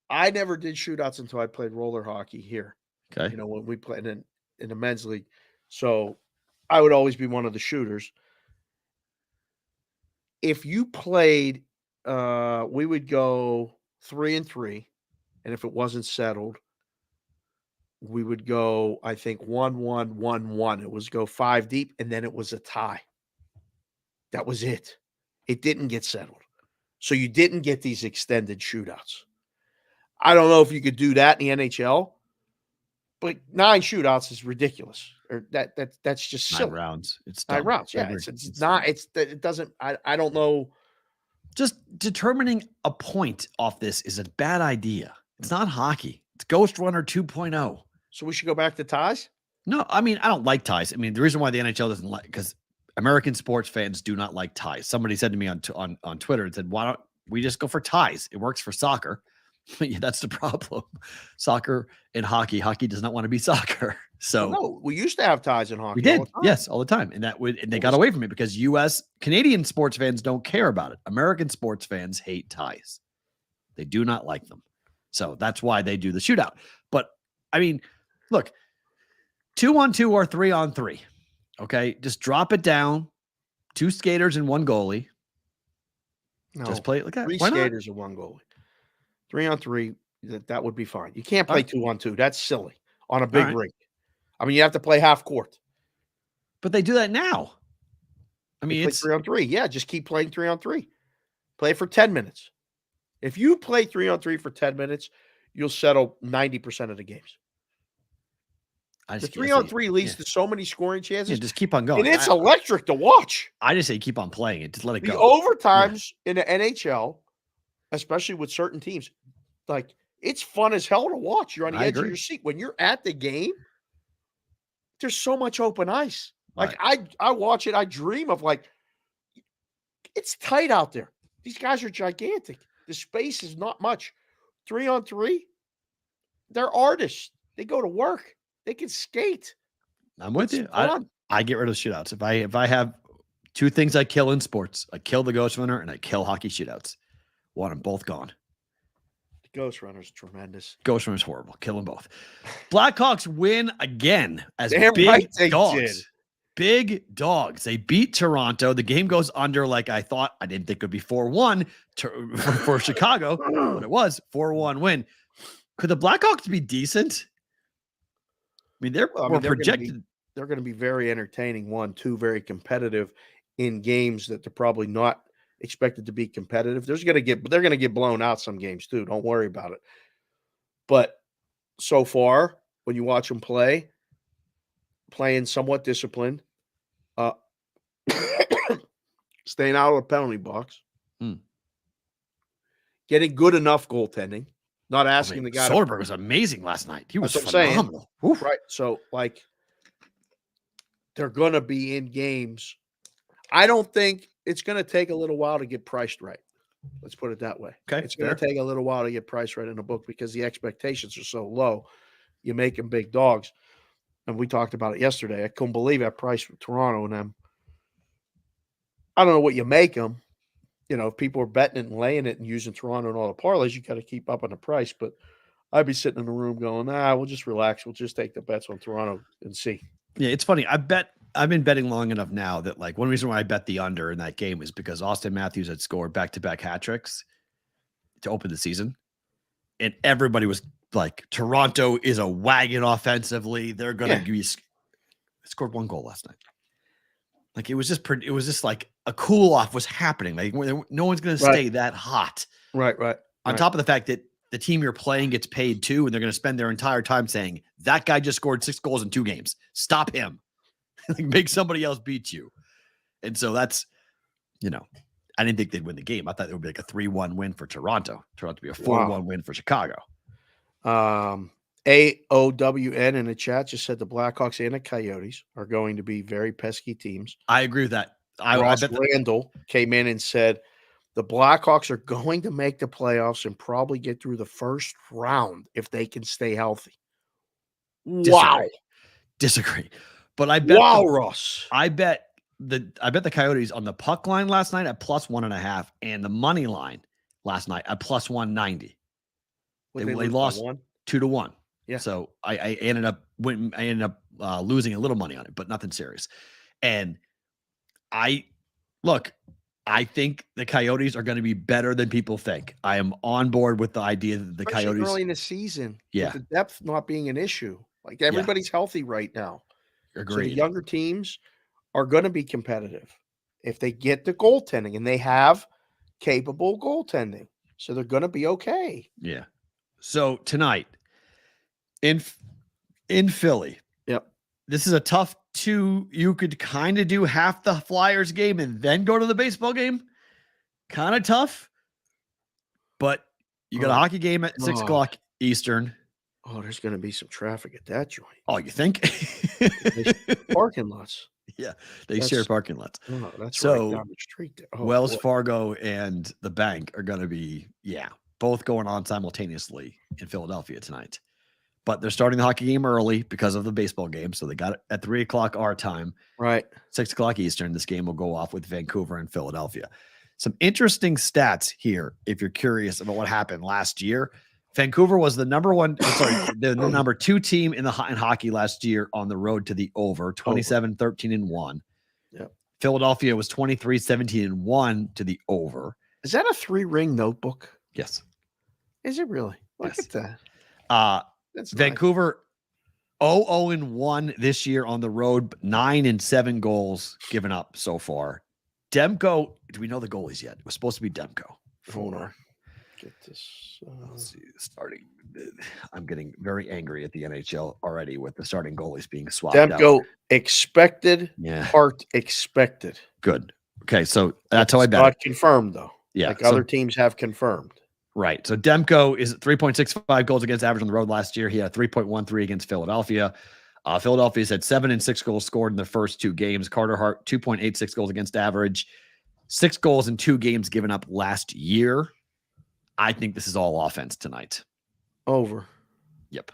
I never did shootouts until I played roller hockey here. Okay. You know, when we played in the men's league. So I would always be one of the shooters. If you played, we would go 3-3, and if it wasn't settled, we would go, I think, 1-1, 1-1. It was go 5 deep, and then it was a tie. That was it. It didn't get settled. So you didn't get these extended shootouts. I don't know if you could do that in the NHL, but 9 shootouts is ridiculous. Or that's just silly. 9 rounds. It's 9 dumb. rounds. Yeah, it's not. It doesn't. I don't know. Just determining a point off this is a bad idea. It's not hockey. It's Ghost Runner 2.0. So we should go back to ties? No, I mean, I don't like ties. I mean, the reason why the NHL doesn't like, because American sports fans do not like ties. Somebody said to me on Twitter and said, why don't we just go for ties? It works for soccer. Yeah, that's the problem. Soccer and hockey. Hockey does not want to be soccer. So no, we used to have ties in hockey. we did, yes, all the time. And they got away from it because Canadian sports fans don't care about it. American sports fans hate ties. They do not like them. So that's why they do the shootout. But I mean, look, 2-on-2 or 3-on-3. Okay, just drop it down. 2 skaters and 1 goalie. No, just play it like that. 3 Why not? skaters and 1 goalie. 3-on-3. That would be fine. You can't play 2-on-2. That's silly on a big rink. I mean, you have to play half court. But they do that now. I mean, it's 3-on-3. Yeah, just keep playing 3-on-3. Play for 10 minutes. If you play 3-on-3 for 10 minutes, you'll settle 90% of the games. The 3-on-3 leads to so many scoring chances. Yeah, just keep on going. And it's electric to watch. I just say keep on playing it. Just let it go. The overtimes in the NHL, especially with certain teams, like, it's fun as hell to watch. You're on the edge of your seat. When you're at the game, there's so much open ice. Like, I watch it. I dream of, like, it's tight out there. These guys are gigantic. The space is not much. 3-on-3, they're artists. They go to work. They can skate. I'm with you. I get rid of shootouts. If I have 2 things I kill in sports, I kill the Ghost Runner and I kill hockey shootouts. Want them both gone. The Ghost Runner's tremendous. Ghost Runner's horrible. Kill them both. Blackhawks win again as Damn big right they dogs. did. Big dogs. They beat Toronto. The game goes under like I thought. I didn't think it would be 4-1 for Chicago, but it was 4-1 win. Could the Blackhawks be decent? I mean, they're projected. They're going to be very entertaining. 1, 2, very competitive in games that they're probably not expected to be competitive. They're going to get blown out some games too. Don't worry about it. But so far, when you watch them playing somewhat disciplined, staying out of the penalty box, getting good enough goaltending, not asking the guy. Soderbergh was amazing last night. He was phenomenal. Right. So, like, they're going to be in games. I don't think it's going to take a little while to get priced right. Let's put it that way. Okay. It's going to take a little while to get priced right in the book because the expectations are so low. You make them big dogs. And we talked about it yesterday. I couldn't believe that price for Toronto and them. I don't know what you make them. You know, if people are betting it and laying it and using Toronto and all the parlays, you got to keep up on the price. But I'd be sitting in the room going, we'll just relax. We'll just take the bets on Toronto and see. Yeah, it's funny. I've been betting long enough now that, like, one reason why I bet the under in that game is because Austin Matthews had scored back-to-back hat tricks to open the season. And everybody was like, Toronto is a wagon offensively. They're going to scored 1 goal last night. Like, it was just like a cool off was happening. Like, no one's going to stay that hot. Right. On top of the fact that the team you're playing gets paid too, and they're going to spend their entire time saying, that guy just scored 6 goals in 2 games. Stop him. Like, make somebody else beat you. And so that's, I didn't think they'd win the game. I thought it would be like a 3-1 win for Toronto. Turned out to be a 4-1 win for Chicago. AOWN in the chat just said the Blackhawks and the Coyotes are going to be very pesky teams. I agree with that. I Ross bet Randall came in and said the Blackhawks are going to make the playoffs and probably get through the first round if they can stay healthy. Wow. Disagree. But I bet Ross. I bet the Coyotes on the puck line last night at +1.5 and the money line last night at +190. They lost 2-1. Yeah. So I ended up losing a little money on it, but nothing serious. And I think the Coyotes are going to be better than people think. I am on board with the idea that the Coyotes early in the season, with the depth not being an issue. Like everybody's healthy right now. Agreed. So the younger teams are going to be competitive if they get the goaltending, and they have capable goaltending. So they're going to be okay. Yeah. So tonight in Philly. Yep. This is a tough two. You could kind of do half the Flyers game and then go to the baseball game. Kind of tough. But you got a hockey game at 6 o'clock Eastern. Oh, there's going to be some traffic at that joint. Oh, you think? Parking lots. Yeah, they share parking lots. Oh, that's so right down the street there. Oh, Wells Fargo and the bank are going to be, both going on simultaneously in Philadelphia tonight. But they're starting the hockey game early because of the baseball game. So they got it at 3 o'clock our time. Right. 6 o'clock Eastern. This game will go off with Vancouver and Philadelphia. Some interesting stats here, if you're curious about what happened last year. Vancouver was the number 2 team in hockey last year on the road to the over, 27-13-1. Yep. Philadelphia was 23-17-1 to the over. Is that a 3-ring notebook? Yes. Is it really? Look at that. That's Vancouver 0-1 this year on the road, 9-7 goals given up so far. Demko, do we know the goalies yet? It was supposed to be Demko. Get this. Let's see, starting. I'm getting very angry at the NHL already with the starting goalies being swapped out. Demko expected. Hart expected. Good. Okay, so that's how I bet. Not confirmed though. Yeah, like other teams have confirmed. Right. So Demko is 3.65 goals against average on the road last year. He had 3.13 against Philadelphia. Philadelphia's had 7 and 6 goals scored in the first 2 games. Carter Hart, 2.86 goals against average. 6 goals in 2 games given up last year. I think this is all offense tonight. Over. Yep.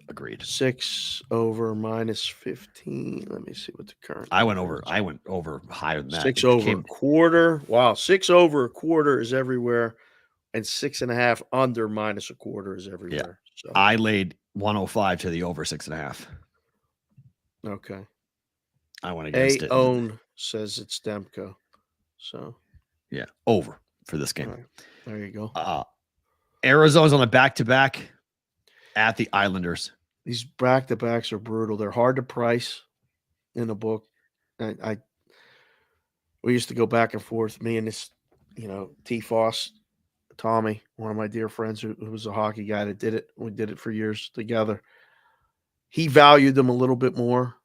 Agreed. 6 over -15. Let me see what the current. I went over higher than that. 6 over a quarter. Wow. 6 over a quarter is everywhere. And 6.5 under -1/4 is everywhere. Yeah. So I laid 105 to the over 6.5. Okay. I went against it. Own says it's Demko. So yeah, over for this game. Right. There you go. Arizona's on a back-to-back at the Islanders. These back-to-backs are brutal. They're hard to price in a book. We used to go back and forth. Me and this, T. Foss, Tommy, one of my dear friends who was a hockey guy that did it. We did it for years together. He valued them a little bit more.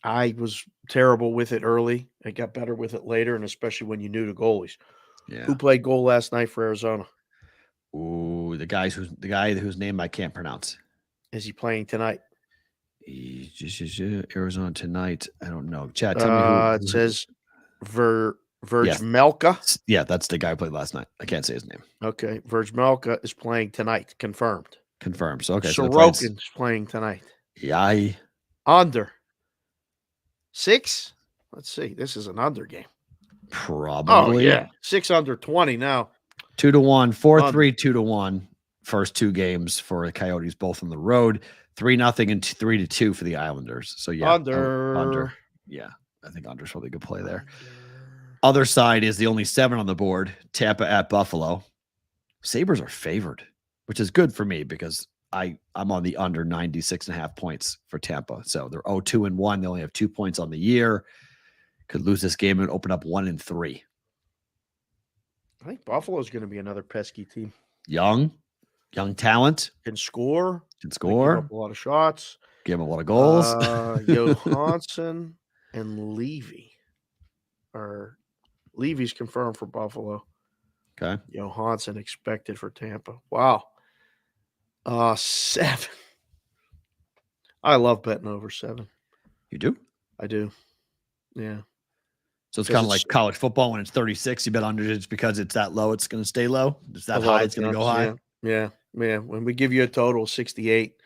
I was terrible with it early. I got better with it later, and especially when you knew the goalies. Yeah. Who played goal last night for Arizona? Ooh, the guy whose name I can't pronounce. Is he playing tonight? Arizona tonight. I don't know. Chad, tell me who. It says Verjmelka. Yeah, that's the guy who played last night. I can't say his name. Okay. Verjmelka is playing tonight. Confirmed. Confirmed. So, okay. Sorokin's playing tonight. Yeah. Under. 6? Let's see. This is an under game. Probably. Oh, yeah. 6 under 20 now. 2-1, 4-3, 2-1. First 2 games for the Coyotes, both on the road. 3-0 and 3-2 for the Islanders. So yeah, under. Yeah, I think under's probably a good play there. Other side is the only 7 on the board. Tampa at Buffalo. Sabres are favored, which is good for me because I'm on the under 96.5 points for Tampa. So they're 0-2-1. They only have 2 points on the year. Could lose this game and open up 1-3. I think Buffalo's going to be another pesky team. Young talent. Can score. Give up a lot of shots. Give him a lot of goals. Johansson and Levy. Levy's confirmed for Buffalo. Okay. Johansson expected for Tampa. Wow. 7. I love betting over 7. You do? I do. Yeah. So it's 'Cause kind of like college football when it's 36. You bet under just because it's that low, it's going to stay low. It's a that lot high, of it's going to go times, high. Yeah. When we give you a total of 68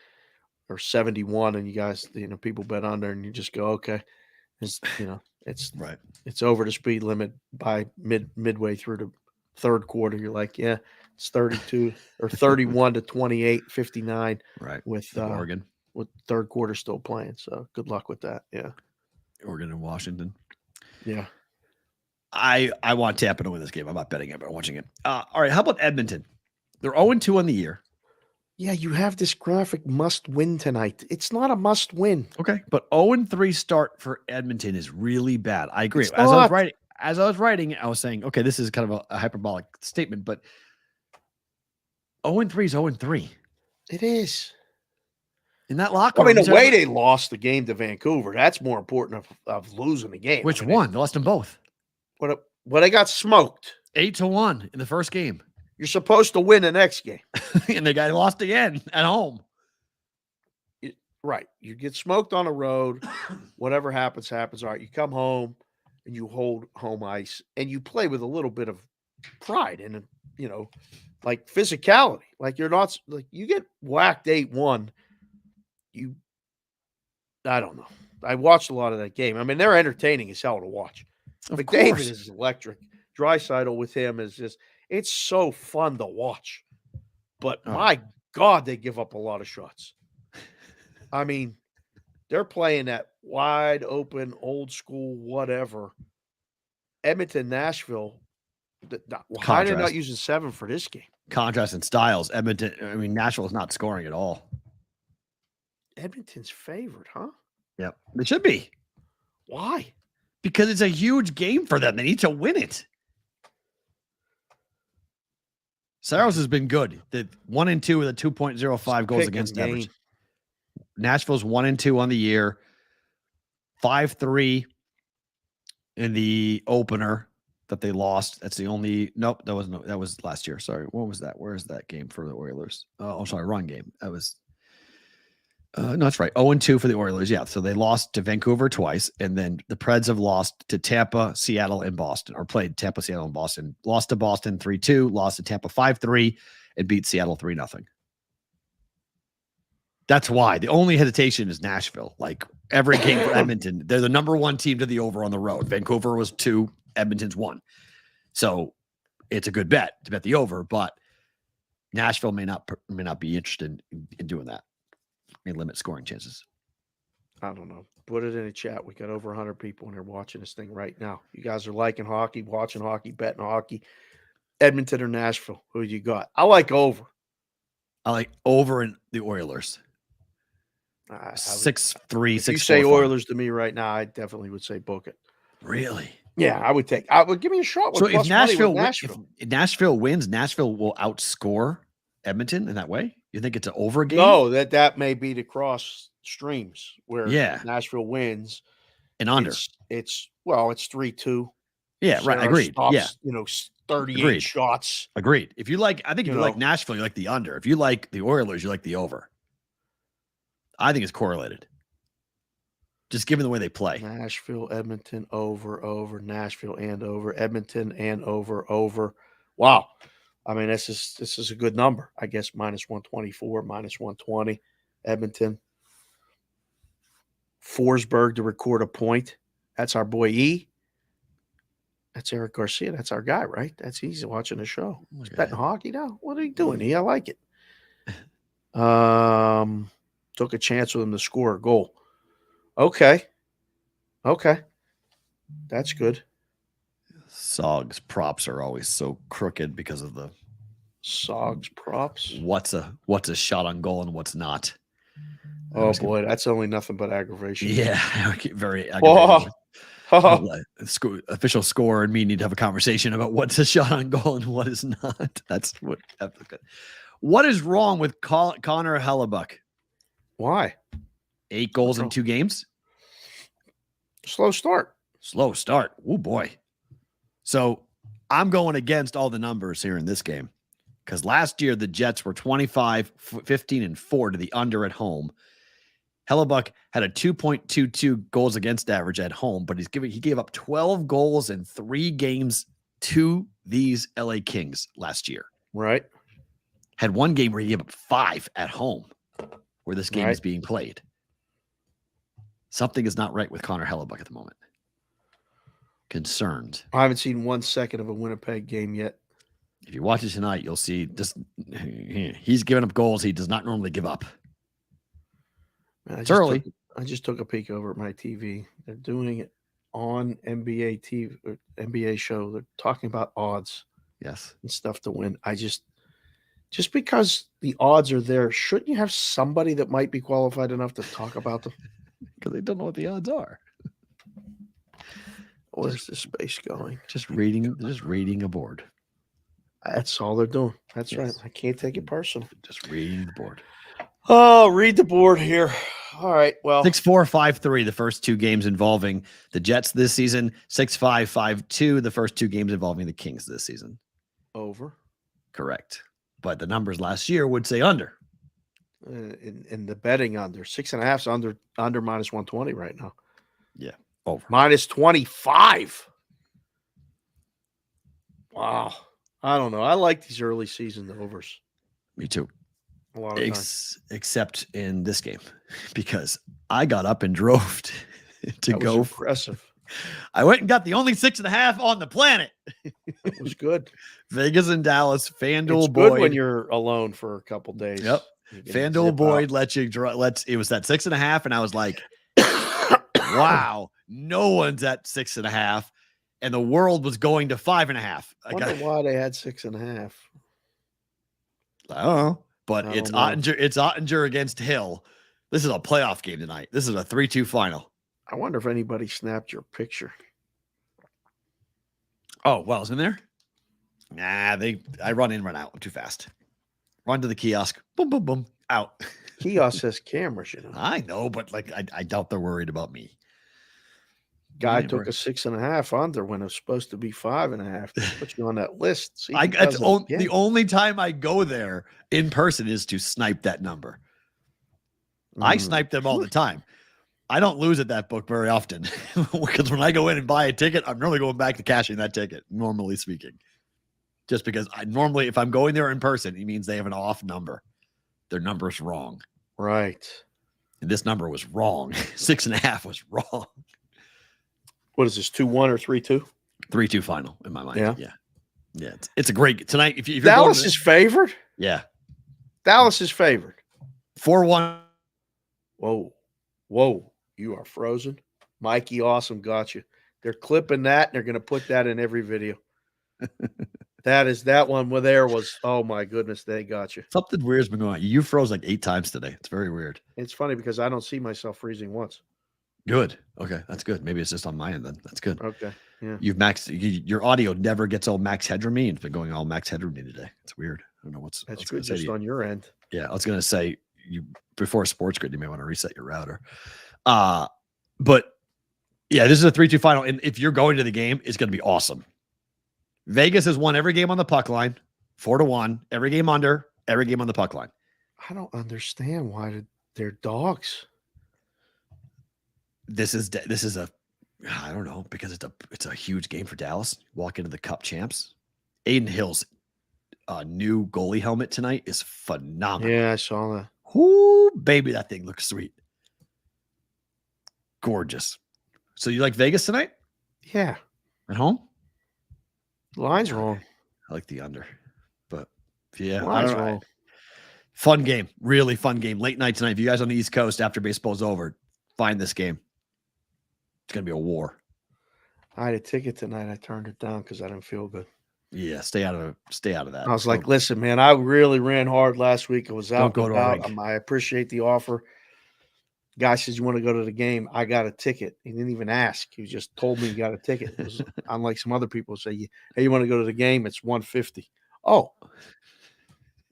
or 71, and you guys, people bet under, and you just go, okay, it's Right. it's over the speed limit by midway through the third quarter. You're like, yeah, it's 32 or 31 to 28, 59 Right. with Like Oregon. with third quarter still playing. So good luck with that. Yeah. Oregon and Washington. Yeah. I want Tampa to win this game. I'm not betting it, but I'm watching it. All right. How about Edmonton? They're 0-2 on the year. Yeah, you have this graphic must win tonight. It's not a must win. Okay. But 0-3 start for Edmonton is really bad. I agree. It's As I not. was writing, I was saying, okay, this is kind of a hyperbolic statement, but 0-3 is 0-3. It is. In that locker I mean, room. the way they lost the game to Vancouver, that's more important of losing the game. Which one? They lost them both. Well, they got smoked. 8-1 in the first game. You're supposed to win the next game. And the guy lost again at home. Right. You get smoked on the road. Whatever happens, happens. All right. You come home and you hold home ice and you play with a little bit of pride and, like physicality. Like you're not, like you get whacked 8-1. I don't know. I watched a lot of that game. I mean, they're entertaining as hell to watch. McDavid is electric. Draisaitl with him is just, it's so fun to watch. But my God, they give up a lot of shots. I mean, they're playing that wide open, old school, whatever. Edmonton, Nashville. How are they not using 7 for this game? Contrast in styles. Edmonton, Nashville is not scoring at all. Edmonton's favored, huh? Yep. It should be. Why? Because it's a huge game for them. They need to win it. Saros has been good. The 1-2 with a 2.05 goals against average. Nashville's 1-2 on the year. 5-3 in the opener that they lost. That's the only. Nope, that was last year. Sorry, what was that? Where is that game for the Oilers? Wrong game. That was. No, that's right. 0-2 for the Oilers. Yeah, so they lost to Vancouver twice, and then the Preds have lost to Tampa, Seattle, and Boston, or played Tampa, Seattle, and Boston. Lost to Boston 3-2, lost to Tampa 5-3, and beat Seattle 3-0. That's why the only hesitation is Nashville. Like every game for Edmonton, they're the number 1 team to the over on the road. Vancouver was 2, Edmonton's 1. So it's a good bet to bet the over, but Nashville may not be interested in doing that. May limit scoring chances. I don't know. Put it in the chat. We got over 100 people in here watching this thing right now. You guys are liking hockey, watching hockey, betting hockey. Edmonton or Nashville? Who you got? I like over. I like over in the Oilers. 6-3, If 6-4. you say Oilers to me right now, I definitely would say book it. Really? Yeah, I would give me a shot. So if Nashville wins, Nashville will outscore Edmonton in that way? You think it's an over game? No, that may be the cross streams where Nashville wins and under. It's 3-2. Yeah, right. Agreed. Stops, 38 shots. Agreed. If you like Nashville, you like the under. If you like the Oilers, you like the over. I think it's correlated. Just given the way they play. Nashville, Edmonton, over, Nashville and over, Edmonton and over. Wow. I mean, this is a good number. I guess -124, -120. Edmonton. Forsberg to record a point. That's our boy E. That's Eric Garcia. That's our guy, right? He's watching the show. He's betting hockey now. What are you doing, E? I like it. Took a chance with him to score a goal. Okay. That's good. Sog's props are always so crooked because of the Sog's props. What's a shot on goal and what's not? Oh boy, that's only nothing but aggravation. Yeah, very aggravating. Official score and me need to have a conversation about what's a shot on goal and what is not. That's what. What is wrong with Connor Hellebuck? Why? 8 goals in 2 games. Slow start. Oh boy. So I'm going against all the numbers here in this game. because last year the Jets were 25, 15, and 4 to the under at home. Hellebuck had a 2.22 goals against average at home, but he gave up 12 goals in 3 games to these LA Kings last year. Right. Had one game where he gave up 5 at home where this game is being played. Something is not right with Connor Hellebuck at the moment. Concerned. I haven't seen 1 second of a Winnipeg game yet. If you watch it tonight, you'll see he's giving up goals he does not normally give up. Man, it's early. I just took a peek over at my TV. They're doing it on NBA TV, or NBA show. They're talking about odds. Yes. And stuff to win. Just because the odds are there, shouldn't you have somebody that might be qualified enough to talk about them? Because they don't know what the odds are. Where's the space going? Just reading a board. That's all they're doing. That's right. I can't take it personal. Just reading the board. Oh, read the board here. All right. Well, 6-4, 5-3, the first 2 games involving the Jets this season. 6-5, 5-2, the first 2 games involving the Kings this season. Over. Correct. But the numbers last year would say under. In the betting under 6.5 under minus 120 right now. Yeah. Over. Minus 25. Wow. I don't know. I like these early season overs. Me too. A lot of times. Except in this game, because I got up and drove to That go. was impressive. I went and got the only 6.5 on the planet. It was good. Vegas and Dallas. FanDuel It's Boyd. good when you're alone for a couple days. Yep. FanDuel Boyd lets you draw. It was that 6.5, and I was like, wow, no one's at 6.5, and the world was going to 5.5. I wonder why they had 6.5. I don't know, but it's Ottinger against Hill. This is a playoff game tonight. This is a 3-2 final. I wonder if anybody snapped your picture. Oh, Wells in there? Nah, I run in, run out. I'm too fast. Run to the kiosk. Boom, boom, boom. Out. Kiosk has cameras, you know. I know, but I doubt they're worried about me. Guy took a 6.5 under when it was supposed to be 5.5. They put you on that list. See, the only time I go there in person is to snipe that number. I snipe them all the time. I don't lose at that book very often because when I go in and buy a ticket, I'm really going back to cashing that ticket, normally speaking. Just because if I'm going there in person, it means they have an off number. Their number's wrong. Right. And this number was wrong. 6.5 was wrong. What is this, 2-1 or 3-2? 3-2 final in my mind. Yeah. Yeah. It's a great tonight. If you're Dallas is favored? Yeah. Dallas is favored. 4-1. Whoa. You are frozen. Mikey Awesome got you. They're clipping that and they're going to put that in every video. That one where there was, oh my goodness, they got you. Something weird's been going on. You froze like 8 times today. It's very weird. It's funny because I don't see myself freezing once. Good. Okay. That's good. Maybe it's just on my end then. That's good. Okay. Yeah. You've maxed your audio never gets all max headroom. It's been going all max headroom today. It's weird. I don't know what's that's good just on your end. Yeah. I was gonna say before Sports Grid, you may want to reset your router. But yeah, this is a 3-2 final. And if you're going to the game, it's gonna be awesome. Vegas has won every game on the puck line, 4-1, every game under, every game on the puck line. I don't understand why they're dogs. This is I don't know, because it's a huge game for Dallas. Walk into the Cup champs. Aiden Hill's new goalie helmet tonight is phenomenal. Yeah, I saw that. Ooh, baby, that thing looks sweet. Gorgeous. So you like Vegas tonight? Yeah. At home? The line's wrong. I like the under. But yeah, line's wrong. Fun game. Really fun game. Late night tonight. If you guys on the East Coast after baseball's over, find this game. It's going to be a war. I had a ticket tonight. I turned it down because I didn't feel good. Yeah, stay out of that. I was like, listen, man, I really ran hard last week. I was out. Don't go to a rink. I appreciate the offer. Guy says, you want to go to the game? I got a ticket. He didn't even ask. He just told me he got a ticket. It was unlike some other people say, hey, you want to go to the game? It's $150. Oh,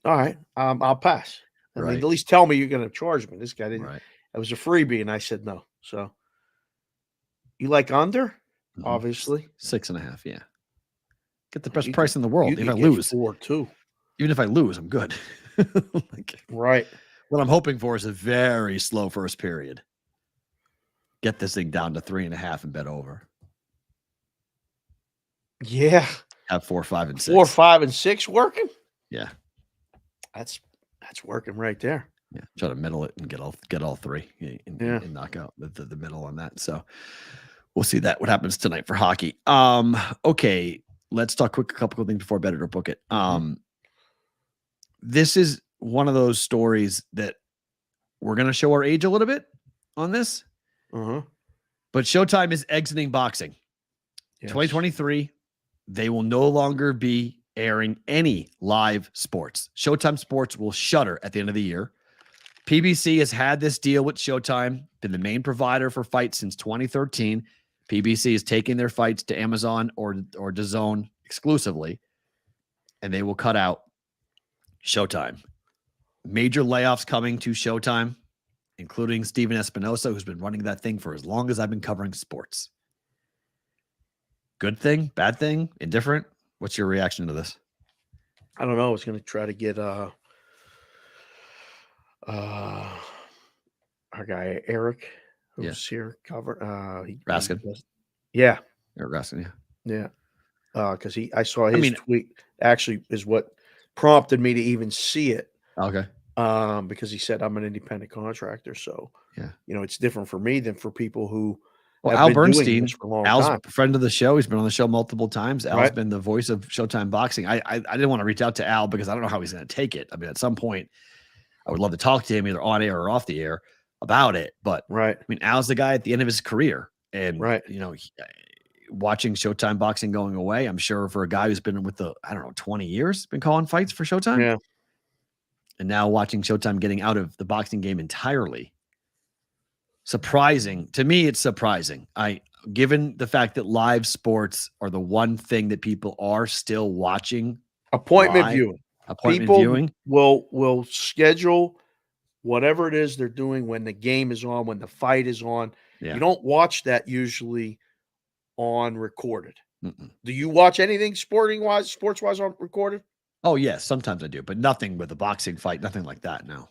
all right. I'll pass. I mean, at least tell me you're going to charge me. This guy didn't. Right. It was a freebie, and I said no. So you like under? Mm-hmm. Obviously. 6.5, yeah. Get the best price in the world. If I get lose. 4 too. Even if I lose, I'm good. Right. What I'm hoping for is a very slow first period. Get this thing down to 3.5 and bet over. Yeah. Have 4, 5, and 6. 4, 5, and 6 working. Yeah. That's working right there. Yeah. Try to middle it and get all 3 and knock out the middle on that. So we'll see what happens tonight for hockey. Okay. Let's talk a couple of things before bet it or book it. This is one of those stories that we're going to show our age a little bit on this. But Showtime is exiting boxing. Yes. 2023, they will no longer be airing any live sports. Showtime Sports will shutter at the end of the year. PBC has had this deal with Showtime, been the main provider for fights since 2013. PBC is taking their fights to Amazon or DAZN exclusively, and they will cut out Showtime. Major layoffs coming to Showtime, including Steven Espinosa, who's been running that thing for as long as I've been covering sports. Good thing, bad thing, indifferent? What's your reaction to this? I don't know. I was going to try to get our guy Eric, who's here, cover. Raskin. Yeah. Eric Raskin, yeah. Because I saw his tweet actually is what prompted me to even see it. Okay. Because he said I'm an independent contractor, so it's different for me than for people who. Well, Al Bernstein, Al's a friend of the show. He's been on the show multiple times. Al's been the voice of Showtime Boxing. I didn't want to reach out to Al because I don't know how he's going to take it. I mean, at some point, I would love to talk to him either on air or off the air about it. But I mean, Al's the guy at the end of his career, and watching Showtime Boxing going away, I'm sure for a guy who's been with 20 years, been calling fights for Showtime. Yeah. And now watching Showtime getting out of the boxing game entirely. Surprising. To me, it's surprising. Given the fact that live sports are the one thing that people are still watching. Appointment viewing will schedule whatever it is they're doing when the game is on, when the fight is on. Yeah. You don't watch that usually on recorded. Do you watch anything sports-wise on recorded? Oh, yes. Sometimes I do, but nothing with a boxing fight, nothing like that, no.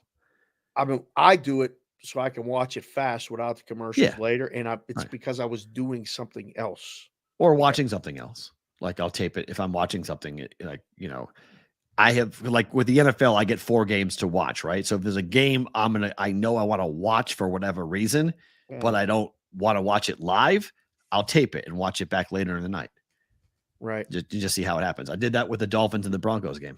I mean, I do it so I can watch it fast without the commercials later, and it's because I was doing something else. Or watching something else. Like, I'll tape it if I'm watching something, I have, like, with the NFL, I get 4 games to watch, right? So if there's a game I know I want to watch for whatever reason, but I don't want to watch it live, I'll tape it and watch it back later in the night. Right. Just see how it happens. I did that with the Dolphins and the Broncos game.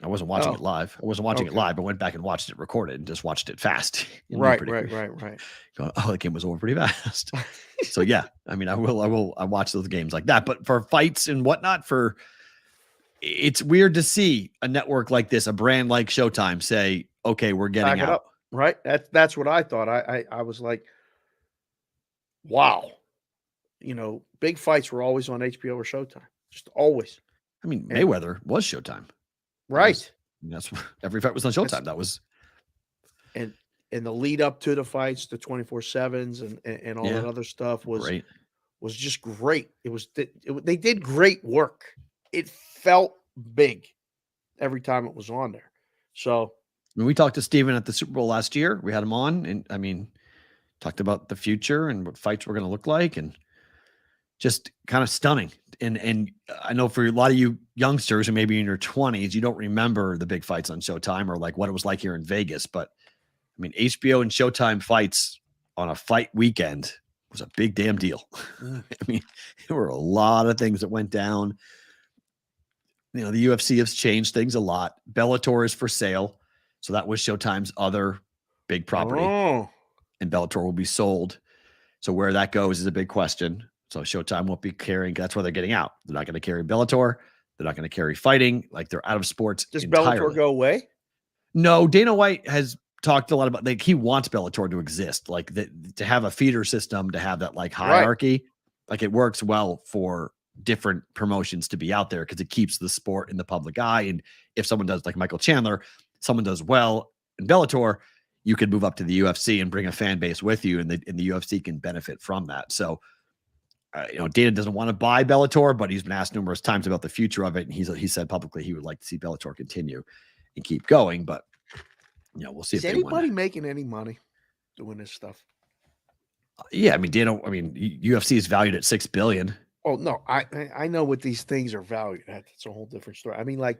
I wasn't watching it live. I wasn't watching it live. I went back and watched it recorded and just watched it fast. Right. The game was over pretty fast. So yeah, I mean, I watch those games like that. But for fights and whatnot, it's weird to see a network like this, a brand like Showtime, say, okay, we're getting out. Up, right. That's what I thought. I was like, wow. Big fights were always on HBO or Showtime. Just always. I mean, Mayweather was Showtime. Right. That's every fight was on Showtime. That was and the lead up to the fights, the 24/7s and all that other stuff was just great. They did great work. It felt big every time it was on there. So when we talked to Steven at the Super Bowl last year, we had him on, and talked about the future and what fights were going to look like, and just kind of stunning. And I know for a lot of you youngsters who maybe in your 20s, you don't remember the big fights on Showtime or like what it was like here in Vegas. But I mean, HBO and Showtime fights on a fight weekend was a big damn deal. I mean, there were a lot of things that went down. The UFC has changed things a lot. Bellator is for sale. So that was Showtime's other big property. And Bellator will be sold. So where that goes is a big question. So Showtime won't be carrying. That's why they're getting out. They're not going to carry Bellator. They're not going to carry fighting. Like, they're out of sports. Does entirely. Bellator go away? No, Dana White has talked a lot about, like, he wants Bellator to exist, like to have a feeder system, to have that like hierarchy. Like, it works well for different promotions to be out there because it keeps the sport in the public eye. And if someone does, like Michael Chandler, someone does well in Bellator, you can move up to the UFC and bring a fan base with you, and the UFC can benefit from that. So Dana doesn't want to buy Bellator, but he's been asked numerous times about the future of it. And he said publicly he would like to see Bellator continue and keep going. But, we'll see Is if they anybody win. making any money doing this stuff? Yeah. UFC is valued at $6 billion. Oh, no. I know what these things are valued at. It's a whole different story. I mean, like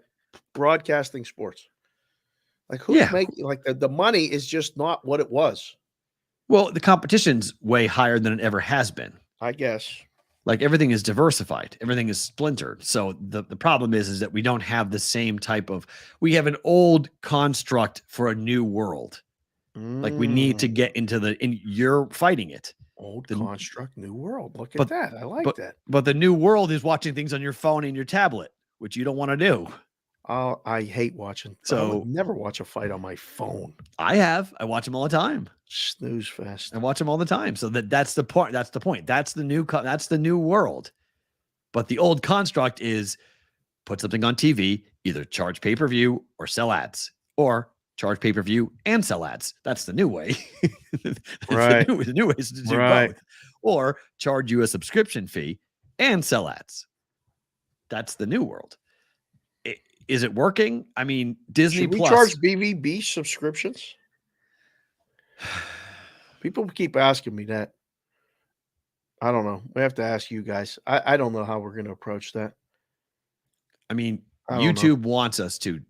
broadcasting sports. Like who's making, like the money is just not what it was. Well, the competition's way higher than it ever has been. I guess. Like everything is diversified. Everything is splintered. So the problem is that we don't have the same type of, we have an old construct for a new world. Like we need to get into and you're fighting it. Old construct, new world. Look at that. I like that. But the new world is watching things on your phone and your tablet, which you don't want to do. Oh, I hate watching. So I would never watch a fight on my phone. I watch them all the time. Snooze fest. I watch them all the time. So that's the point. That's the point. That's the new world. But the old construct is put something on TV, either charge pay-per-view or sell ads, or charge pay-per-view and sell ads. That's the new way. Right. The new way is to do both. Or charge you a subscription fee and sell ads. That's the new world. Is it working? I mean, Disney Should we Plus charge BVB subscriptions? People keep asking me that. I don't know. We have to ask you guys. I don't know how we're going to approach that. I mean, YouTube wants us to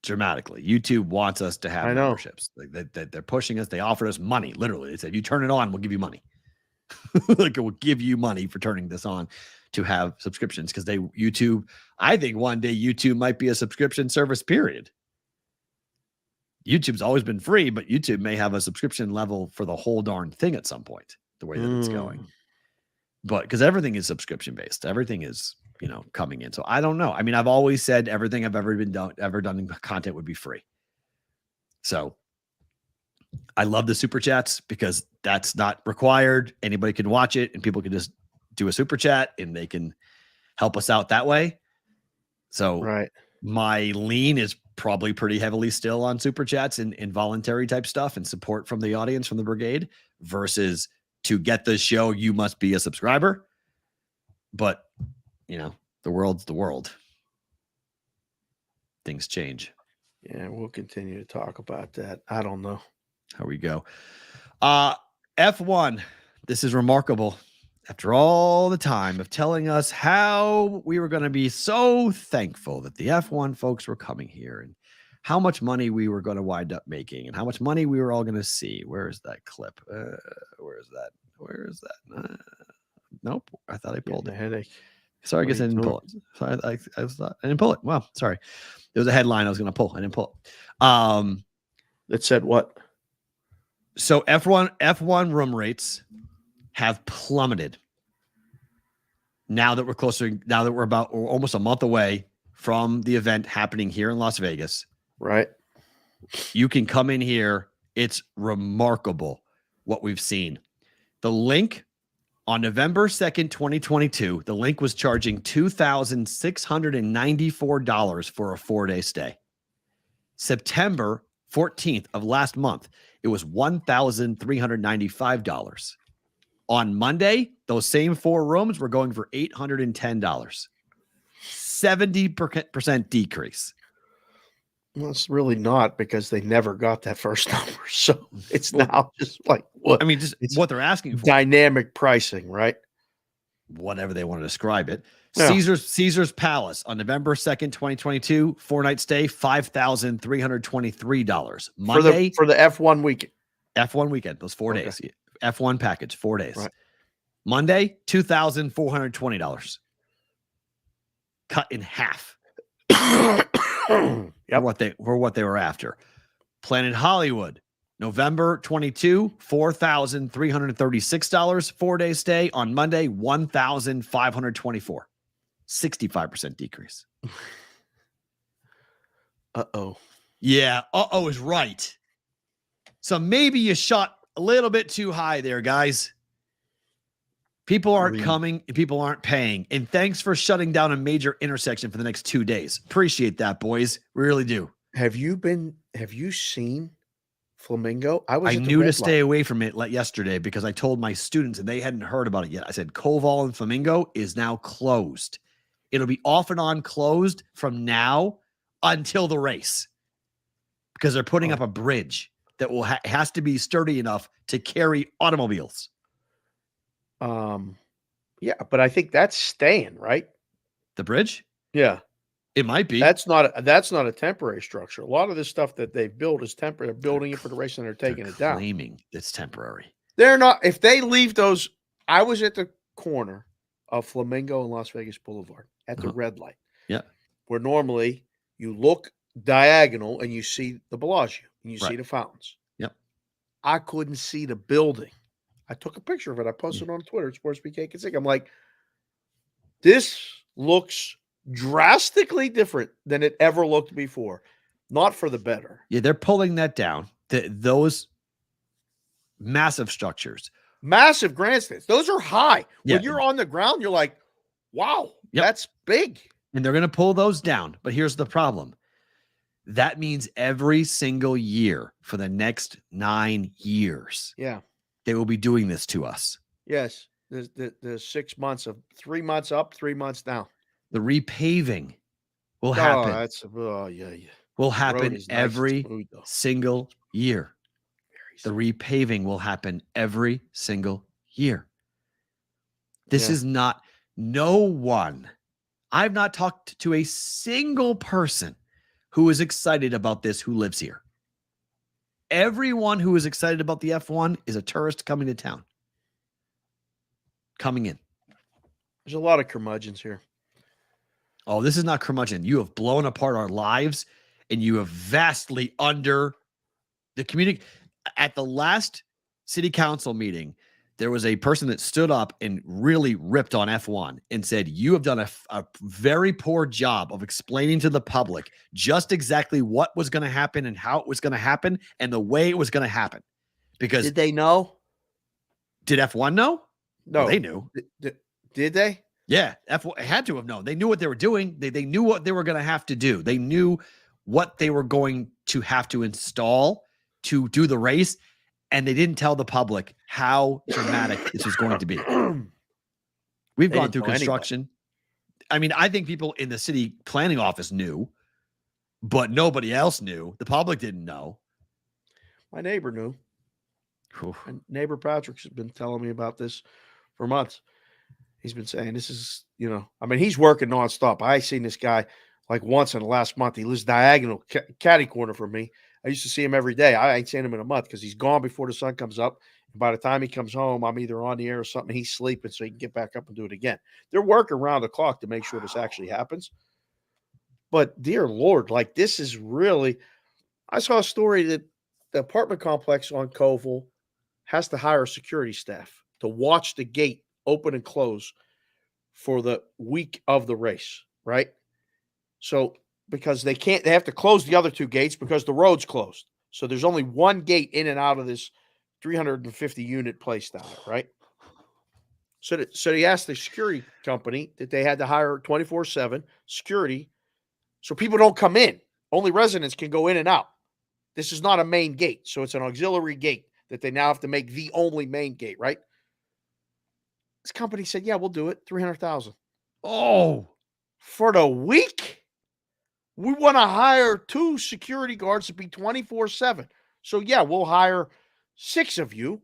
dramatically. YouTube wants us to have memberships. Like they're pushing us. They offered us money. Literally, they said, "You turn it on, we'll give you money." Like it will give you money for turning this on to have subscriptions because YouTube. I think one day YouTube might be a subscription service. Period. YouTube's always been free, but YouTube may have a subscription level for the whole darn thing at some point. The way that it's going, but because everything is subscription based, everything is coming in. So I don't know. I mean, I've always said everything I've ever done in content would be free. So I love the super chats because that's not required. Anybody can watch it and people can just do a super chat and they can help us out that way. So my lean is probably pretty heavily still on super chats and voluntary type stuff and support from the audience, from the brigade, versus to get the show, you must be a subscriber. But the world's the world. Things change. Yeah, we'll continue to talk about that. I don't know. Here we go. F1. This is remarkable. After all the time of telling us how we were going to be so thankful that the F1 folks were coming here and how much money we were going to wind up making and how much money we were all going to see. Where is that clip? Where is that? Nope. I thought I pulled it. Headache. Sorry, I guess I didn't pull it. Sorry, I thought I didn't pull it. Well, sorry. It was a headline I was going to pull. I didn't pull it. That said what? So F1 room rates have plummeted. Now that we're about almost a month away from the event happening here in Las Vegas. Right. You can come in here. It's remarkable what we've seen. The link on November 2nd, 2022, the link was charging $2,694 for a 4-day stay. September 14th of last month, it was $1,395. On Monday, those same 4 rooms were going for $810. 70% decrease. Well, it's really not because they never got that first number. So it's now just like what? I mean, just what they're asking for. Dynamic pricing, right? Whatever they want to describe it. Yeah. Caesar's Palace on November 2nd, 2022, 4-night stay, $5,323. Monday for the F1 weekend. F1 weekend, those 4 days. F1 package, 4 days. Right. Monday, $2,420. Cut in half. Yep. For what they were after. Planet Hollywood, November 22, $4,336. 4-day stay. On Monday, $1,524. 65% decrease. Uh-oh. Yeah, uh-oh is right. So maybe you shot a little bit too high there, guys. People aren't coming and people aren't paying. And thanks for shutting down a major intersection for the next 2 days. Appreciate that, boys. We really do. Have you seen Flamingo. I knew to stay away from it yesterday because I told my students and they hadn't heard about it yet. I said Koval and Flamingo is now closed. It'll be off and on closed from now until the race because they're putting up a bridge that will has to be sturdy enough to carry automobiles. Yeah, but I think that's staying, right? The bridge? Yeah. It might be. That's not a temporary structure. A lot of this stuff that they've built is temporary. They're building it for the race and they're taking it down. Claiming it's temporary. They're not. If they leave those, I was at the corner of Flamingo and Las Vegas Boulevard at the red light. Yeah. Where normally you look diagonal and you see the Bellagio and you see the fountains. Yep. I couldn't see the building. I took a picture of it. I posted it on Twitter at SportsBK. I'm like, this looks drastically different than it ever looked before. Not for the better. Yeah, they're pulling that down. Those massive structures. Massive grandstands. Those are high. Yeah. When you're on the ground, you're like, wow, that's big. And they're going to pull those down. But here's the problem. That means every single year for the next 9 years. Yeah. They will be doing this to us. Yes. The 6 months of 3 months up, 3 months down. The repaving will happen. Yeah. Will happen Nice every smooth, single year. The repaving will happen every single year. This is not, no one. I've not talked to a single person who is excited about this who lives here. Everyone who is excited about the F1 is a tourist coming to town. Coming in. There's a lot of curmudgeons here. Oh, this is not curmudgeon. You have blown apart our lives and you have vastly under the community. At the last city council meeting, there was a person that stood up and really ripped on F1 and said, you have done a very poor job of explaining to the public just exactly what was going to happen and how it was going to happen and the way it was going to happen. Because did they know? Did F1 know? No. Well, they knew. Did they? Yeah. F1 had to have known. They knew what they were doing. They knew what they were going to have to do. They knew what they were going to have to install to do the race. And they didn't tell the public how dramatic this was going to be. We've gone through construction. I mean, I think people in the city planning office knew, but nobody else knew. The public didn't know. My neighbor knew. And neighbor Patrick's been telling me about this for months. He's been saying this is, I mean, he's working nonstop. I seen this guy like once in the last month. He lives diagonal, caddy corner from me. I used to see him every day. I ain't seen him in a month because he's gone before the sun comes up. And by the time he comes home, I'm either on the air or something. He's sleeping so he can get back up and do it again. They're working around the clock to make sure this actually happens. But dear Lord, like this is really, I saw a story that the apartment complex on Koval has to hire security staff to watch the gate open and close for the week of the race, right? So because they have to close the other two gates because the road's closed. So there's only one gate in and out of this 350 unit place down there, right? So he asked the security company that they had to hire 24/7 security so people don't come in. Only residents can go in and out. This is not a main gate. So it's an auxiliary gate that they now have to make the only main gate, right? This company said, yeah, we'll do it. $300,000. Oh, for the week? We want to hire 2 security guards to be 24/7. So, yeah, we'll hire 6 of you,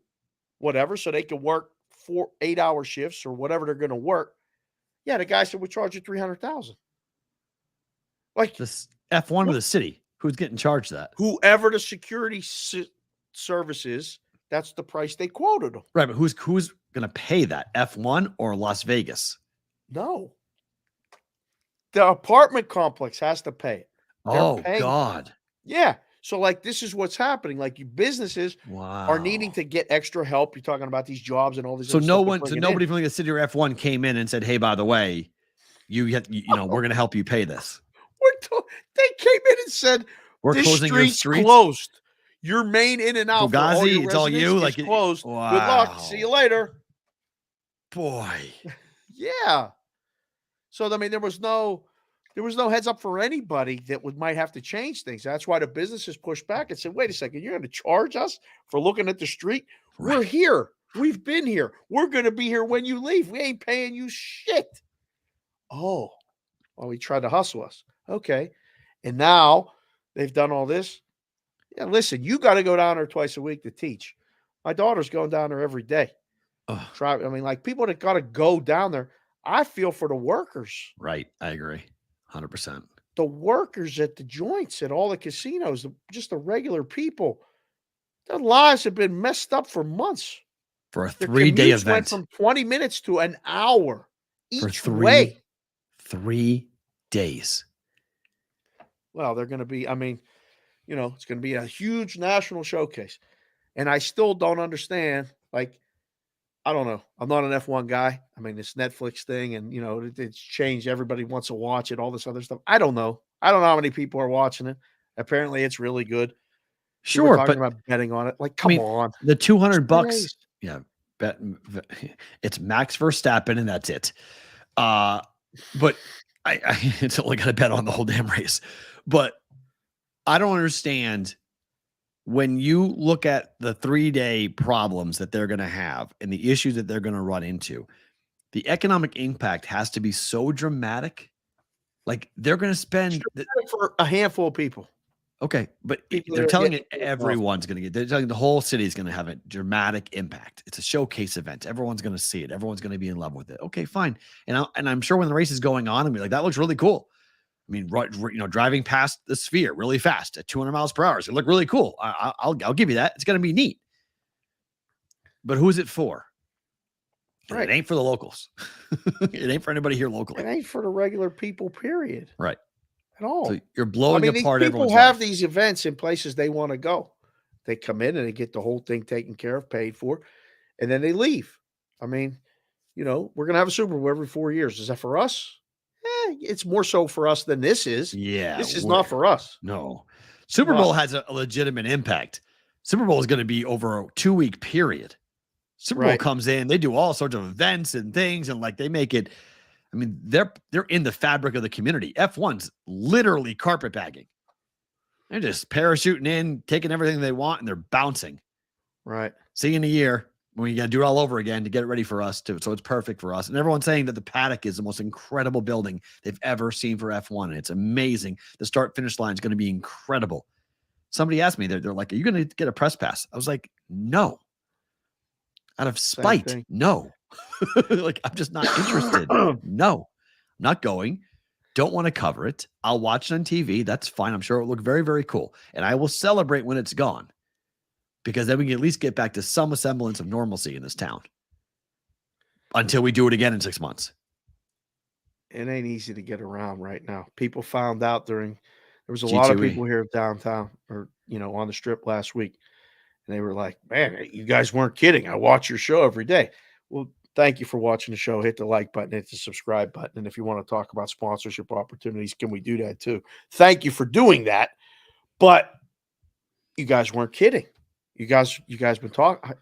whatever, so they can work 4 8-hour shifts or whatever they're going to work. Yeah, the guy said, we charge you $300,000. Like this F1 of the city. Who's getting charged that? Whoever the security service is, that's the price they quoted them. Right, but who's going to pay that? F1 or Las Vegas? No. The apartment complex has to pay it. Oh, God. Yeah. So, like, this is what's happening. Like, businesses are needing to get extra help. You're talking about these jobs and all this. So nobody from the city or F1 came in and said, "Hey, by the way, we're going to help you pay this." They came in and said, "We're this closing your streets. Closed. Your main in and out. Fugazi, it's all you. Like closed. Wow. Good luck. See you later." Boy. Yeah. So I mean, there There was no heads up for anybody that might have to change things. That's why the businesses pushed back and said, wait a second, you're going to charge us for looking at the street? Right. We're here. We've been here. We're going to be here when you leave. We ain't paying you shit. Oh, well, he tried to hustle us. Okay. And now they've done all this. Yeah, listen, you got to go down there twice a week to teach. My daughter's going down there every day. People that got to go down there. I feel for the workers. Right. I agree. 100%. The workers at the joints, at all the casinos, just the regular people. Their lives have been messed up for months. For a Their 3-day commutes event. went from 20 minutes to an hour each for way. 3 days. Well, they're going to be, it's going to be a huge national showcase. And I still don't understand. I don't know. I'm not an F1 guy. This Netflix thing and, it's changed. Everybody wants to watch it, all this other stuff. I don't know. I don't know how many people are watching it. Apparently it's really good. Sure, talking but about betting on it. Come on. The $200, It's yeah, it's Max Verstappen and that's it. But it's only got to bet on the whole damn race. But I don't understand when you look at the 3-day problems that they're going to have and the issues that they're going to run into, the economic impact has to be so dramatic. They're going to spend for a handful of people. Okay, but they're telling it everyone's going to get. They're telling the whole city is going to have a dramatic impact. It's a showcase event. Everyone's going to see it. Everyone's going to be in love with it. Okay, fine. And I'm sure when the race is going on, I'm like, that looks really cool. Driving past the sphere really fast at 200 miles per hour, it look really cool. I'll give you that. It's going to be neat. But who's it for? Right. It ain't for the locals. It ain't for anybody here locally. It ain't for the regular people. Period. Right. At all. So you're blowing apart everyone's people have life. These events in places they want to go. They come in and they get the whole thing taken care of, paid for, and then they leave. We're going to have a Super Bowl every 4 years. Is that for us? It's more so for us than this is. Yeah. This is not for us. No. Super Bowl has a legitimate impact. Super Bowl is going to be over a 2-week period. Super Bowl comes in, they do all sorts of events and things, and they make it. They're in the fabric of the community. F1's literally carpetbagging. They're just parachuting in, taking everything they want, and they're bouncing. Right. See you in a year when you got to do it all over again to get it ready for us too. So it's perfect for us. And everyone's saying that the paddock is the most incredible building they've ever seen for F1. And it's amazing. The start-finish line is going to be incredible. Somebody asked me, they're like, are you going to get a press pass? I was like, no. Out of spite, no. I'm just not interested. No, not going. Don't want to cover it. I'll watch it on TV. That's fine. I'm sure it'll look very, very cool. And I will celebrate when it's gone because then we can at least get back to some semblance of normalcy in this town until we do it again in 6 months. It ain't easy to get around right now. People found out there was a lot of people here downtown or, on the strip last week. And they were like, man, you guys weren't kidding. I watch your show every day. Well, thank you for watching the show. Hit the like button, hit the subscribe button. And if you want to talk about sponsorship opportunities, can we do that too? Thank you for doing that. But you guys weren't kidding. You guys been talking.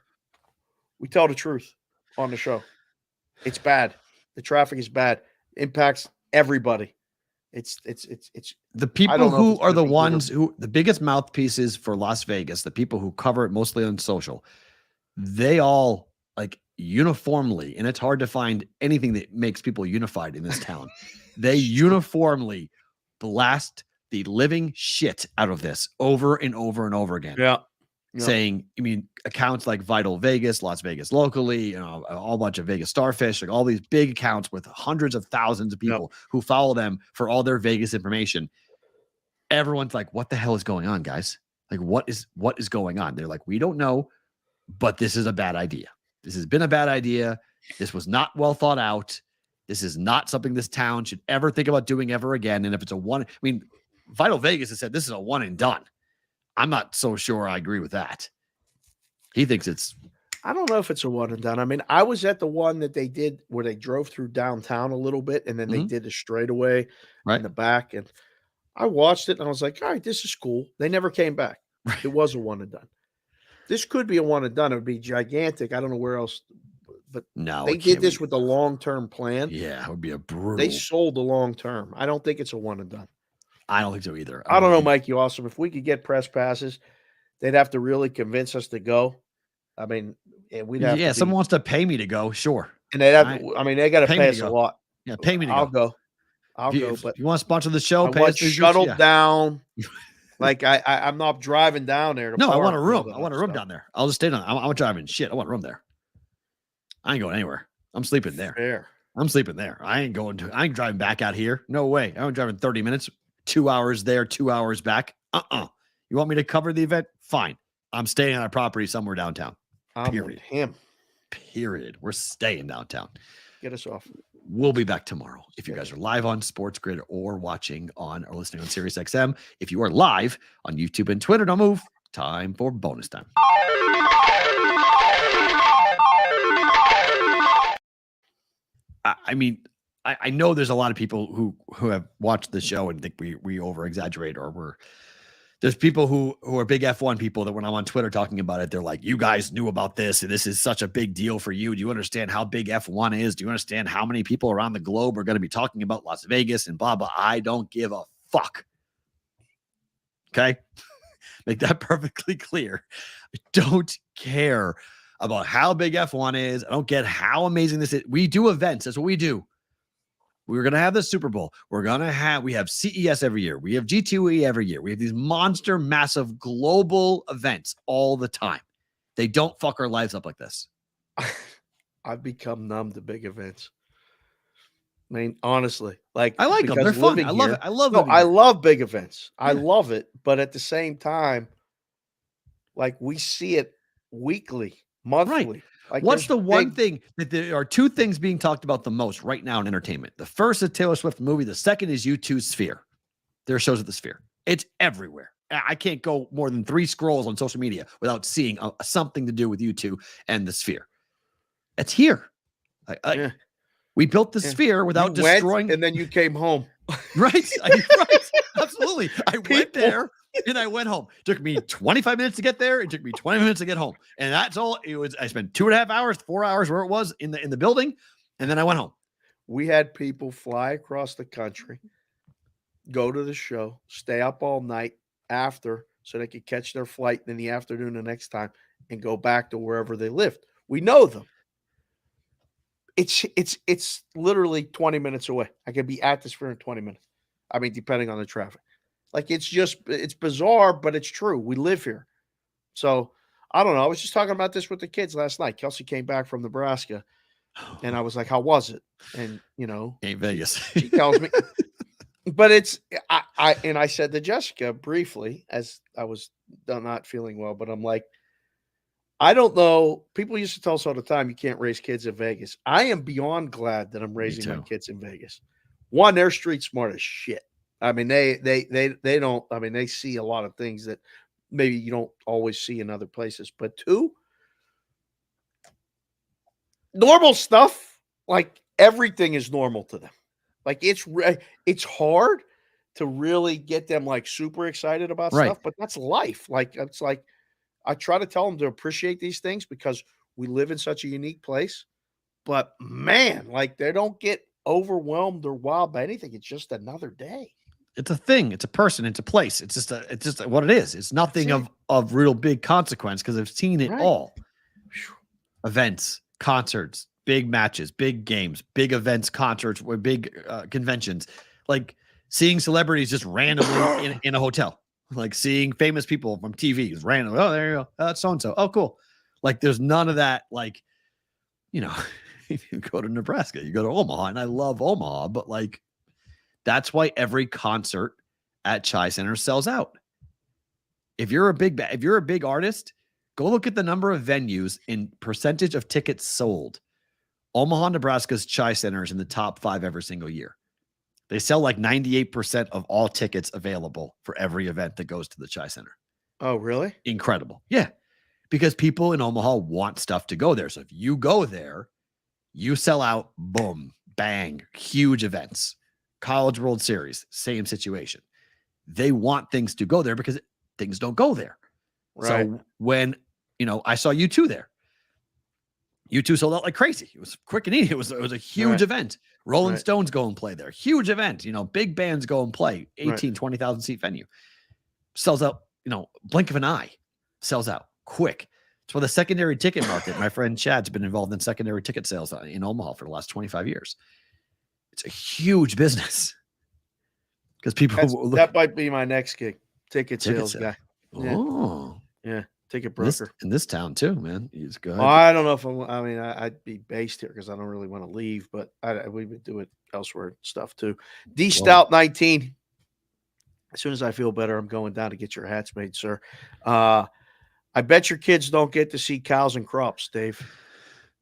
We tell the truth on the show. It's bad. The traffic is bad. Impacts everybody. It's the people who are the ones who the biggest mouthpieces for Las Vegas, the people who cover it mostly on social, they all uniformly, and it's hard to find anything that makes people unified in this town. They uniformly blast the living shit out of this over and over and over again. Yeah. Saying, accounts like Vital Vegas, Las Vegas Locally, a whole bunch of Vegas Starfish, all these big accounts with hundreds of thousands of people who follow them for all their Vegas information. Everyone's like, what the hell is going on, guys? What is going on? They're like, we don't know, but this is a bad idea. This has been a bad idea. This was not well thought out. This is not something this town should ever think about doing ever again. And if it's Vital Vegas has said this is a one and done. I'm not so sure I agree with that. He thinks I don't know if it's a one and done. I was at the one that they did where they drove through downtown a little bit and then they did a straightaway in the back. And I watched it and I was like, all right, this is cool. They never came back. It was a one and done. This could be a one and done. It would be gigantic. I don't know where else but No, they it did can't this be. with a long-term plan. Yeah, it would be a brutal. They sold the long-term. I don't think it's a one and done. I don't think so either. I don't know, think- Mikey Awesome. If we could get press passes, they'd have to really convince us to go. I mean, and we'd have Yeah, to be, someone wants to pay me to go. Sure. and they'd have. I- To, I mean, they got to pay me pay to us a go. lot. Yeah, pay me to I'll go. go. I'll If go. if But you want to sponsor the show, I pay want us. Just- shuttled yeah. down. Like I'm not driving down there. To No, I park want a and all room. that I want a other room stuff. down there. I'll just stay down. I'm driving shit. I want a room there. I ain't going anywhere. I'm sleeping there. Fair. I'm sleeping there. I ain't driving back out here. No way. I'm driving 30 minutes, 2 hours there, 2 hours back. You want me to cover the event? Fine. I'm staying on a property somewhere downtown. I'm Period. with him. Period. We're staying downtown. Get us off. We'll be back tomorrow. If you guys are live on Sports Grid or watching on or listening on Sirius XM, if you are live on YouTube and Twitter, don't move. Time for bonus time. I mean, I know there's a lot of people who have watched the show and think we over exaggerate, or there's people who are big F1 people that when I'm on Twitter talking about it, they're like, you guys knew about this, and this is such a big deal for you. Do you understand how big F1 is? Do you understand how many people around the globe are going to be talking about Las Vegas and blah, blah? I don't give a fuck. Okay? Make that perfectly clear. I don't care about how big F1 is. I don't get how amazing this is. We do events. That's what we do. We're going to have the Super Bowl. We have CES every year. We have G2E every year. We have these monster, massive global events all the time. They don't fuck our lives up like this. I've become numb to big events. I mean, honestly, like I like them. They're fun. I love it. I love it. I love big events. I love it. But at the same time, like we see it weekly, monthly. Right. Like what's the one thing that there are two things being talked about the most right now in entertainment? The first is Taylor Swift movie. The second is U2's Sphere. There are shows at the Sphere. It's everywhere. I can't go more than 3 scrolls on social media without seeing something to do with U2 and the Sphere. It's here. We built the Sphere without destroying. And then you came home. Right. Right. Absolutely. I went there. And I went home. It took me 25 minutes to get there. It took me 20 minutes to get home. And that's all it was. I spent 2.5 hours, 4 hours where it was in the building. And then I went home. We had people fly across the country, go to the show, stay up all night after so they could catch their flight in the afternoon the next time and go back to wherever they lived. We know them. It's literally 20 minutes away. I could be at the Sphere in 20 minutes. I mean, depending on the traffic. Like it's bizarre, but it's true. We live here. So I don't know. I was just talking about this with the kids last night. Kelsey came back from Nebraska and I was like, how was it? And ain't Vegas. She tells me, but I said to Jessica briefly as I was not feeling well, but I'm like, I don't know. People used to tell us all the time, you can't raise kids in Vegas. I am beyond glad that I'm raising my kids in Vegas. One, they're street smart as shit. I mean, they don't, I mean, they see a lot of things that maybe you don't always see in other places. But 2, normal stuff, like everything is normal to them. Like it's hard to really get them like super excited about stuff, but that's life. Like, it's like, I try to tell them to appreciate these things because we live in such a unique place, but man, like they don't get overwhelmed or wild by anything. It's just another day. It's a thing. It's a person. It's a place. It's just what it is. It's nothing of real big consequence because I've seen it all. Events, concerts, big matches, big games, big events, concerts, or big conventions. Like seeing celebrities just randomly in a hotel. Like seeing famous people from TV is random. Oh, there you go. That's so-and-so. Oh, cool. Like there's none of that. Like, if you go to Nebraska, you go to Omaha, and I love Omaha, but like, that's why every concert at Chi Center sells out. If you're a big artist, go look at the number of venues in percentage of tickets sold. Omaha, Nebraska's Chi Center is in the top 5 every single year. They sell like 98% of all tickets available for every event that goes to the Chi Center. Oh, really? Incredible. Yeah. Because people in Omaha want stuff to go there. So if you go there, you sell out, boom, bang, huge events. College World Series, same situation. They want things to go there because things don't go there. Right. So when, I saw U2 there, U2 sold out like crazy. It was quick and easy. It was a huge event. Rolling Stones go and play there. Huge event. Big bands go and play. 18, 20,000 seat venue. Sells out, blink of an eye. Sells out quick. It's for the secondary ticket market. My friend Chad's been involved in secondary ticket sales in Omaha for the last 25 years. It's a huge business. Because that might be my next gig. Ticket sales guy. Oh. Yeah. Ticket broker. In this town too, man. He's good. I don't know if I'd be based here because I don't really want to leave, but we would do it elsewhere and stuff too. D Stout 19. As soon as I feel better, I'm going down to get your hats made, sir. I bet your kids don't get to see cows and crops, Dave.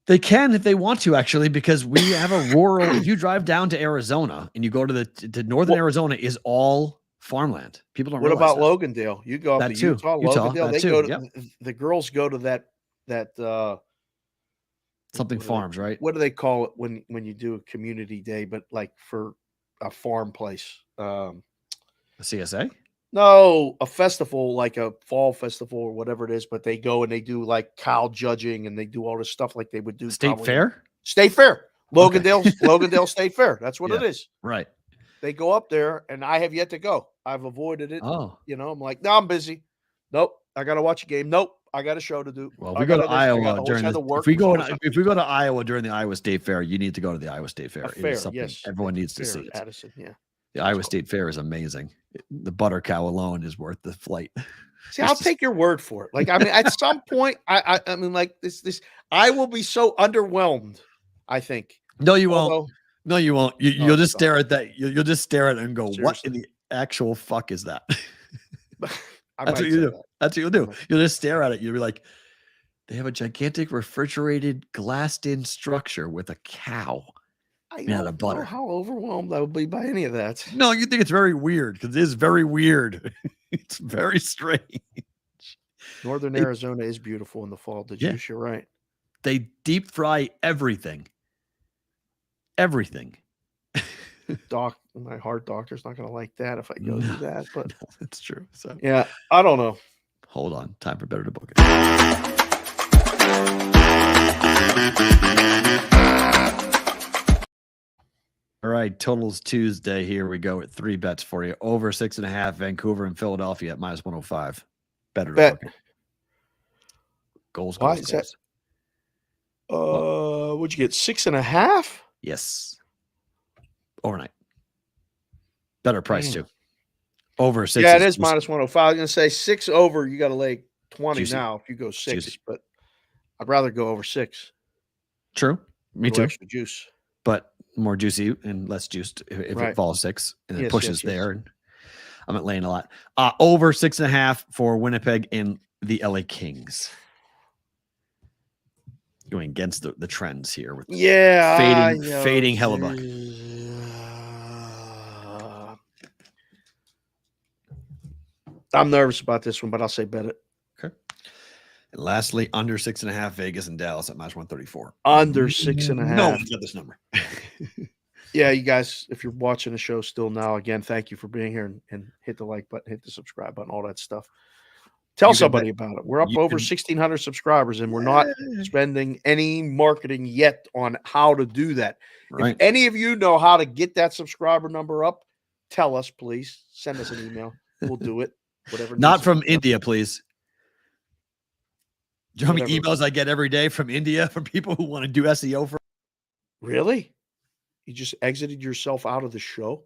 They can if they want to, actually, because we have a rural. If you drive down to Arizona and you go to northern Arizona, is all farmland. People don't. What about that. Logandale? You go up to Utah, Logandale. They go to the girls go to that something farms, right? What do they call it when you do a community day, but like for a farm place? A CSA? No, a festival, like a fall festival or whatever it is, but they go and they do like cow judging and they do all this stuff like they would do. State fair? State fair. Logandale State Fair. That's what it is. Right. They go up there and I have yet to go. I've avoided it. Oh. I'm like, no, I'm busy. Nope. I got to watch a game. Nope. I got a show to do. Well, we go to Iowa during if we go to Iowa during the Iowa State Fair, you need to go to the Iowa State Fair. It is something everyone needs to see it. Addison, yeah. The Iowa State Fair is amazing. The butter cow alone is worth the flight. See, I'll take your word for it. Like, at some point, I like this, I will be so underwhelmed. I think. No, you won't. No, you won't. You'll just stare at that. You'll just stare at it and go, seriously? What in the actual fuck is that? That's what you do. That's what you'll do. You'll just stare at it. You'll be like, they have a gigantic refrigerated glassed-in structure with a cow. I don't know how overwhelmed I would be by any of that. No, you think it's very weird because it is very weird. It's very strange. Northern Arizona is beautiful in the fall. The juice, you're right. They deep fry everything. Everything. My heart doctor's not going to like that if I go do that. But that's true. So yeah, I don't know. Hold on. Time for better to book it. All right, totals Tuesday. Here we go with 3 bets for you. Over 6.5, Vancouver and Philadelphia at -105. Better bet. Goals. Why is that? What'd you get? 6.5? Yes. Overnight. Better price too. Over 6. Yeah, it is -105. I was going to say 6 over. You got to lay 20 juicy. Now if you go 6, juicy. But I'd rather go over 6. True. Me too. Extra juice. But more juicy and less juiced if it falls 6 and it pushes there. And I'm at laying a lot. Over 6.5 for Winnipeg and the LA Kings. Going against the trends here with fading Hellebuck. I'm nervous about this one, but I'll say bet it. Okay. And lastly, under 6.5, Vegas and Dallas at -134. Under 6.5. No one's got this number. Yeah, you guys, if you're watching the show still now, again, thank you for being here and hit the like button, hit the subscribe button, all that stuff. Tell somebody about it. We're up over 1,600 subscribers, and we're not spending any marketing yet on how to do that. Right. If any of you know how to get that subscriber number up, tell us, please. Send us an email. We'll do it. Whatever. Not from India, please. Do you know how many emails I get every day from India from people who want to do SEO for? Really? You just exited yourself out of the show?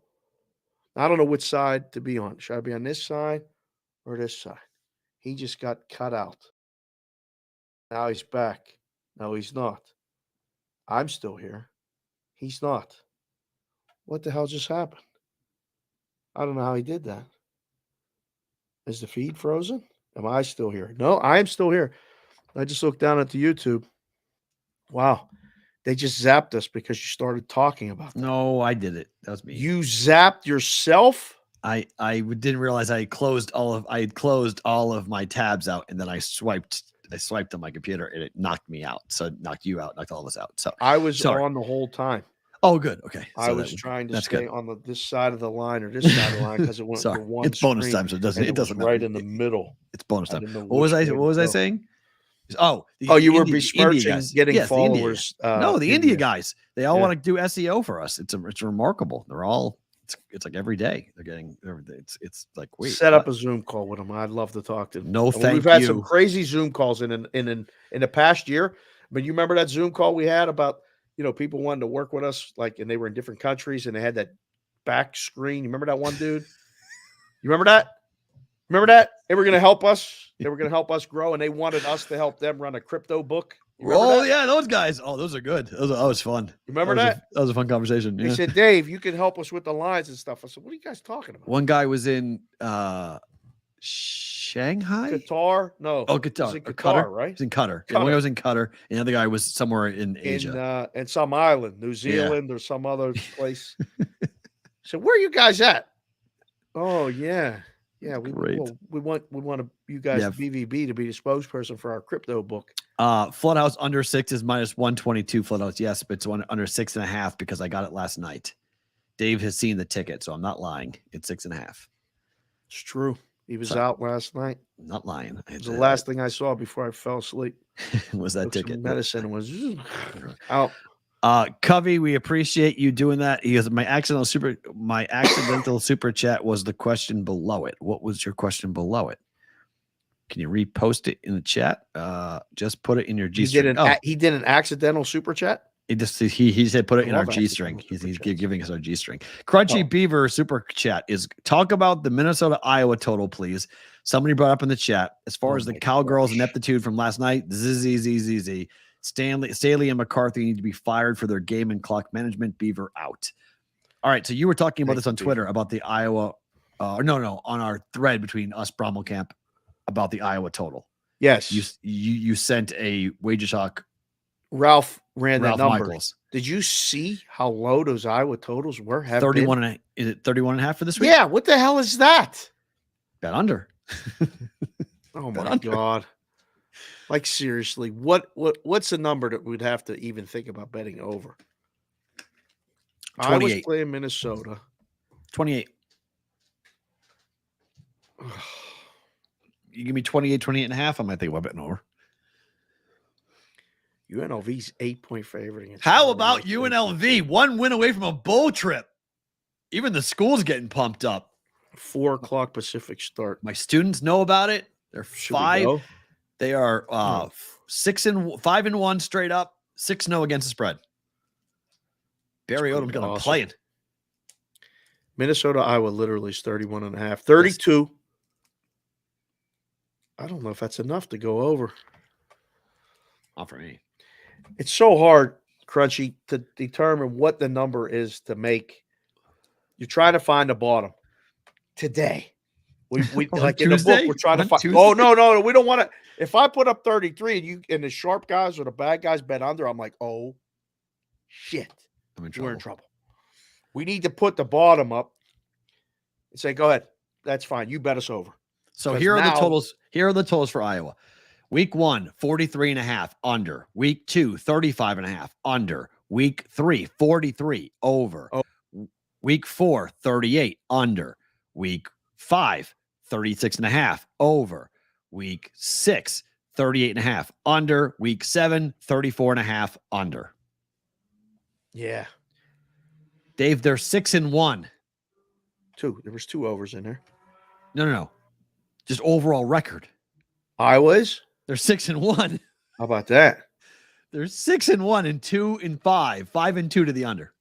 I don't know which side to be on. Should I be on this side or this side? He just got cut out. Now he's back. No, he's not. I'm still here. He's not. What the hell just happened? I don't know how he did that. Is the feed frozen? Am I still here? No, I am still here. I just looked down at the YouTube. Wow. They just zapped us because you started talking about that. No, I did it. That was me. You zapped yourself? I didn't realize I had closed all of my tabs out, and then I swiped on my computer and it knocked me out. So it knocked you out, knocked all of us out. So I was on the whole time. Oh, good. Okay. I was trying to stay on this side of the line or this side of the line because it went for one. It's bonus time, so it doesn't matter. Right in the middle. It's bonus time. What was I saying? Oh, you were India besmirching guys. getting Yes, the India followers. No, the India guys. They all Yeah. want to do SEO for us. It's remarkable. They're all. It's like every day they're getting everything. It's like wait. Set what? up a Zoom call with them. I'd love to talk to them. No, thank We've had you. some crazy Zoom calls in the past year. But you remember that Zoom call we had about people wanted to work with us, like, and they were in different countries and they had that back screen. You remember that one dude? You remember that? Remember that? They were going to help us. They were going to help us grow, and they wanted us to help them run a crypto book. Oh, yeah, those guys. Oh, those are good. That was fun. You remember that? That was a fun conversation. They said, Dave, you can help us with the lines and stuff. I said, what are you guys talking about? One guy was in Shanghai? Qatar? No. Oh, Qatar. In Qatar, Qatar, right? He's in Qatar. Yeah, one guy was in Qatar, and the other guy was somewhere in Asia. In some island, New Zealand or some other place. So where are you guys at? Oh, yeah. Yeah, we want you guys BVB to be the spokesperson for our crypto book. Floodhouse under 6 is minus 122. Floodhouse, yes, but it's under 6.5 because I got it last night. Dave has seen the ticket, so I'm not lying. It's 6.5. It's true. He was out last night. Not lying. It was the last thing I saw before I fell asleep. Was that ticket? Medicine was out. Covey, we appreciate you doing that. He goes, my accidental super chat was the question below it. What was your question below it? Can you repost it in the chat? Just put it in your G string. He did an accidental super chat. He said put it in our G string. He's giving us our G string. Crunchy Beaver super chat is talk about the Minnesota Iowa total, please. Somebody brought up in the chat as far as the Cowgirls' ineptitude from last night. ZZZZZ. Staley and McCarthy need to be fired for their game and clock management. Beaver out. All right. So you were talking about this on Twitter about the Iowa. On our thread between us, Brommel Camp, about the Iowa total. Yes. You sent a wager shock. Ralph ran that number. Michaels. Did you see how low those Iowa totals were? 31 is it 31.5 for this week? Yeah. What the hell is that? Bet under. Oh my God. Like, seriously, what's the number that we'd have to even think about betting over? 28. I was playing Minnesota. 28. You give me 28.5, I might think about betting over. UNLV's 8-point favorite. How about UNLV? 1 win away from a bowl trip. Even the school's getting pumped up. 4 o'clock Pacific start. My students know about it. They're 5. They are 5-1 straight up, 6-0 against the spread. Barry Odom's going to play it. Minnesota, Iowa literally is 31.5. 32. I don't know if that's enough to go over. Not for me. It's so hard, Crunchy, to determine what the number is to make. You're trying to find the bottom today. We like in the book, we're trying to find. Oh, no. We don't want to. If I put up 33 and the sharp guys or the bad guys bet under, I'm like, oh, shit. We're in trouble. We need to put the bottom up and say, go ahead. That's fine. You bet us over. So here are the totals. Here are the totals for Iowa. Week 1, 43.5 under. Week 2, 35.5 under. Week 3, 43 over. Oh. Week 4, 38 under. Week 5, 36.5 over. Week 6, 38.5 under. Week 7, 34.5 under. Yeah. Dave, they're 6-1. 2. There was 2 overs in there. No. Just overall record. Iowa's? They're 6-1. How about that? They're 6-1 and 2-5. 5-2 to the under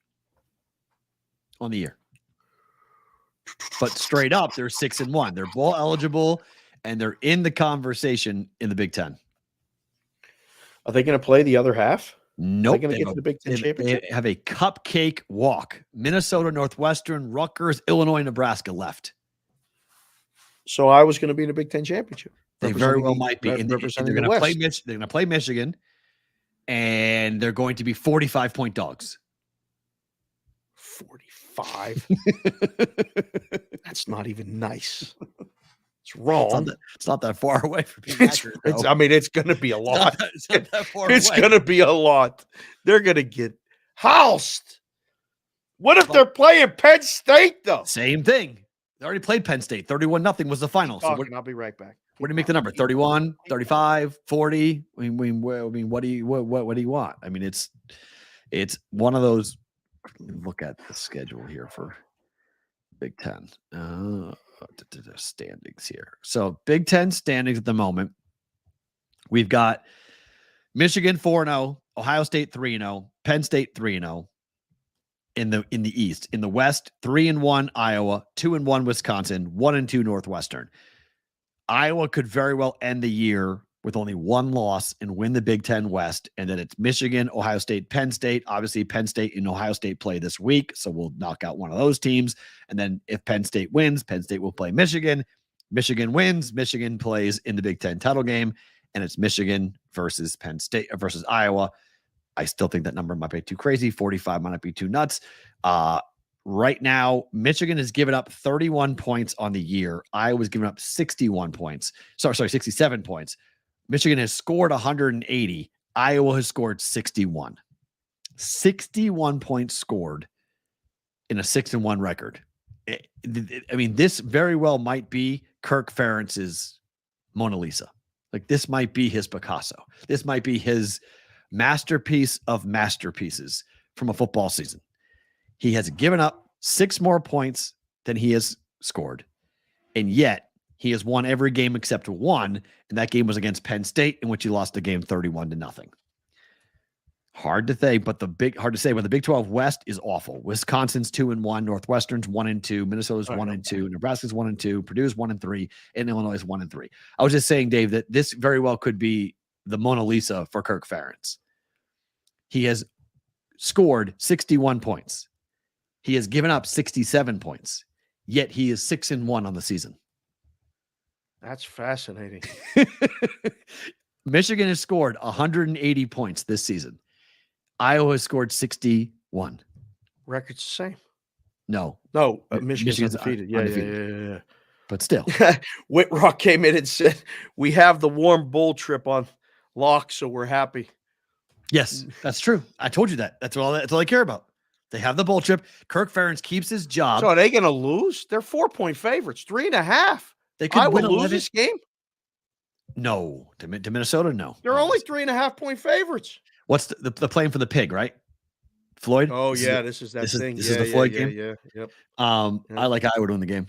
on the year. But straight up, they're 6-1. They're bowl eligible, and they're in the conversation in the Big Ten. Are they going to play the other half? Nope. Are they going to get to the Big Ten championship? They have a cupcake walk. Minnesota, Northwestern, Rutgers, Illinois, Nebraska left. So I was going to be in the Big Ten championship. They very well might be. And they're going to play They're going to play Michigan, and they're going to be 45-point dogs. 45. That's not even nice. It's wrong. It's not that far away from being accurate. I mean, it's going to be a lot. It's not that far It's away. going to be a lot. They're going to get housed. What if they're playing Penn State, though? Same thing. They already played Penn State. 31-0 was the final. So I'll be right back. What do you make the number? 31, 35, 40? I mean, what do you want? I mean, it's one of those. Look at the schedule here for Big Ten. Standings here. So Big Ten standings at the moment. We've got Michigan 4-0, Ohio State 3-0, Penn State 3-0 in the East. In the West, 3-1 Iowa, 2-1 Wisconsin, 1-2 Northwestern. Iowa could very well end the year with only one loss and win the Big Ten West. And then it's Michigan, Ohio State, Penn State. Obviously, Penn State and Ohio State play this week, so we'll knock out one of those teams. And then if Penn State wins, Penn State will play Michigan. Michigan wins, Michigan plays in the Big Ten title game, and it's Michigan versus Penn State versus Iowa. I still think that number might be too crazy. 45 might be too nuts. Right now, Michigan has given up 31 points on the year. Iowa's given up 61 points. Sorry, 67 points. Michigan has scored 180. Iowa has scored 61. 61 points scored in a 6-1 record. I mean, this very well might be Kirk Ferentz's Mona Lisa. Like, this might be his Picasso. This might be his masterpiece of masterpieces from a football season. He has given up 6 more points than he has scored. And yet he has won every game except one. And that game was against Penn State, in which he lost the game 31-0. Hard to say, but the Big 12 West is awful. Wisconsin's 2-1, Northwestern's 1-2, Minnesota's 1-2, Nebraska's 1-2, Purdue's 1-3, and Illinois is 1-3. I was just saying, Dave, that this very well could be the Mona Lisa for Kirk Ferentz. He has scored 61 points. He has given up 67 points, yet he is 6-1 on the season. That's fascinating. Michigan has scored 180 points this season. Iowa has scored 61. Record's the same. No, Michigan's undefeated. Yeah. But still, Whitrock came in and said, "We have the warm bowl trip on lock, so we're happy." Yes, that's true. I told you that. That's all I care about. They have the bowl trip. Kirk Ferentz keeps his job. So are they going to lose? They're 4-point favorites, 3.5. They could win lose this game. No, to Minnesota, no. They're only 3.5-point favorites. What's the playing for the pig, right? Floyd. Oh yeah, this is that thing. This is the Floyd game. Yeah. Yep. I like Iowa to win the game.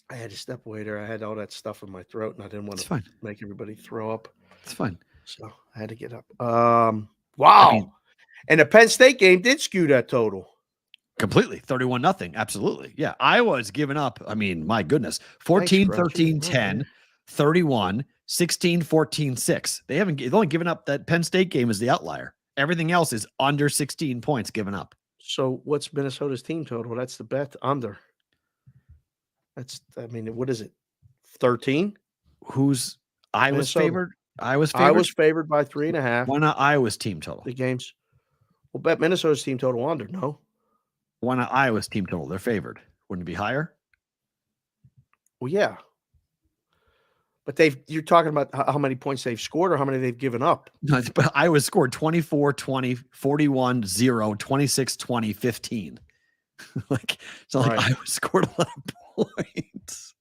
I had to step away there. I had all that stuff in my throat, and I didn't want to make everybody throw up. It's fine. So I had to get up. Wow. And the Penn State game did skew that total. Completely. 31-0. Absolutely. Yeah. Iowa has given up. I mean, my goodness. 14, 13, 10, 31, 16, 14, 6. They've only given up that Penn State game as the outlier. Everything else is under 16 points given up. So what's Minnesota's team total? That's the bet under. What is it? 13? Who's Iowa's favored? Iowa's favored by 3.5. Why not Iowa's team total? The games. We'll bet Minnesota's team total under. No. Why not Iowa's team total? They're favored. Wouldn't it be higher? Well, yeah. But you're talking about how many points they've scored or how many they've given up. No, but Iowa scored 24, 20, 41, 0, 26, 20, 15. It's not like Iowa scored a lot of points.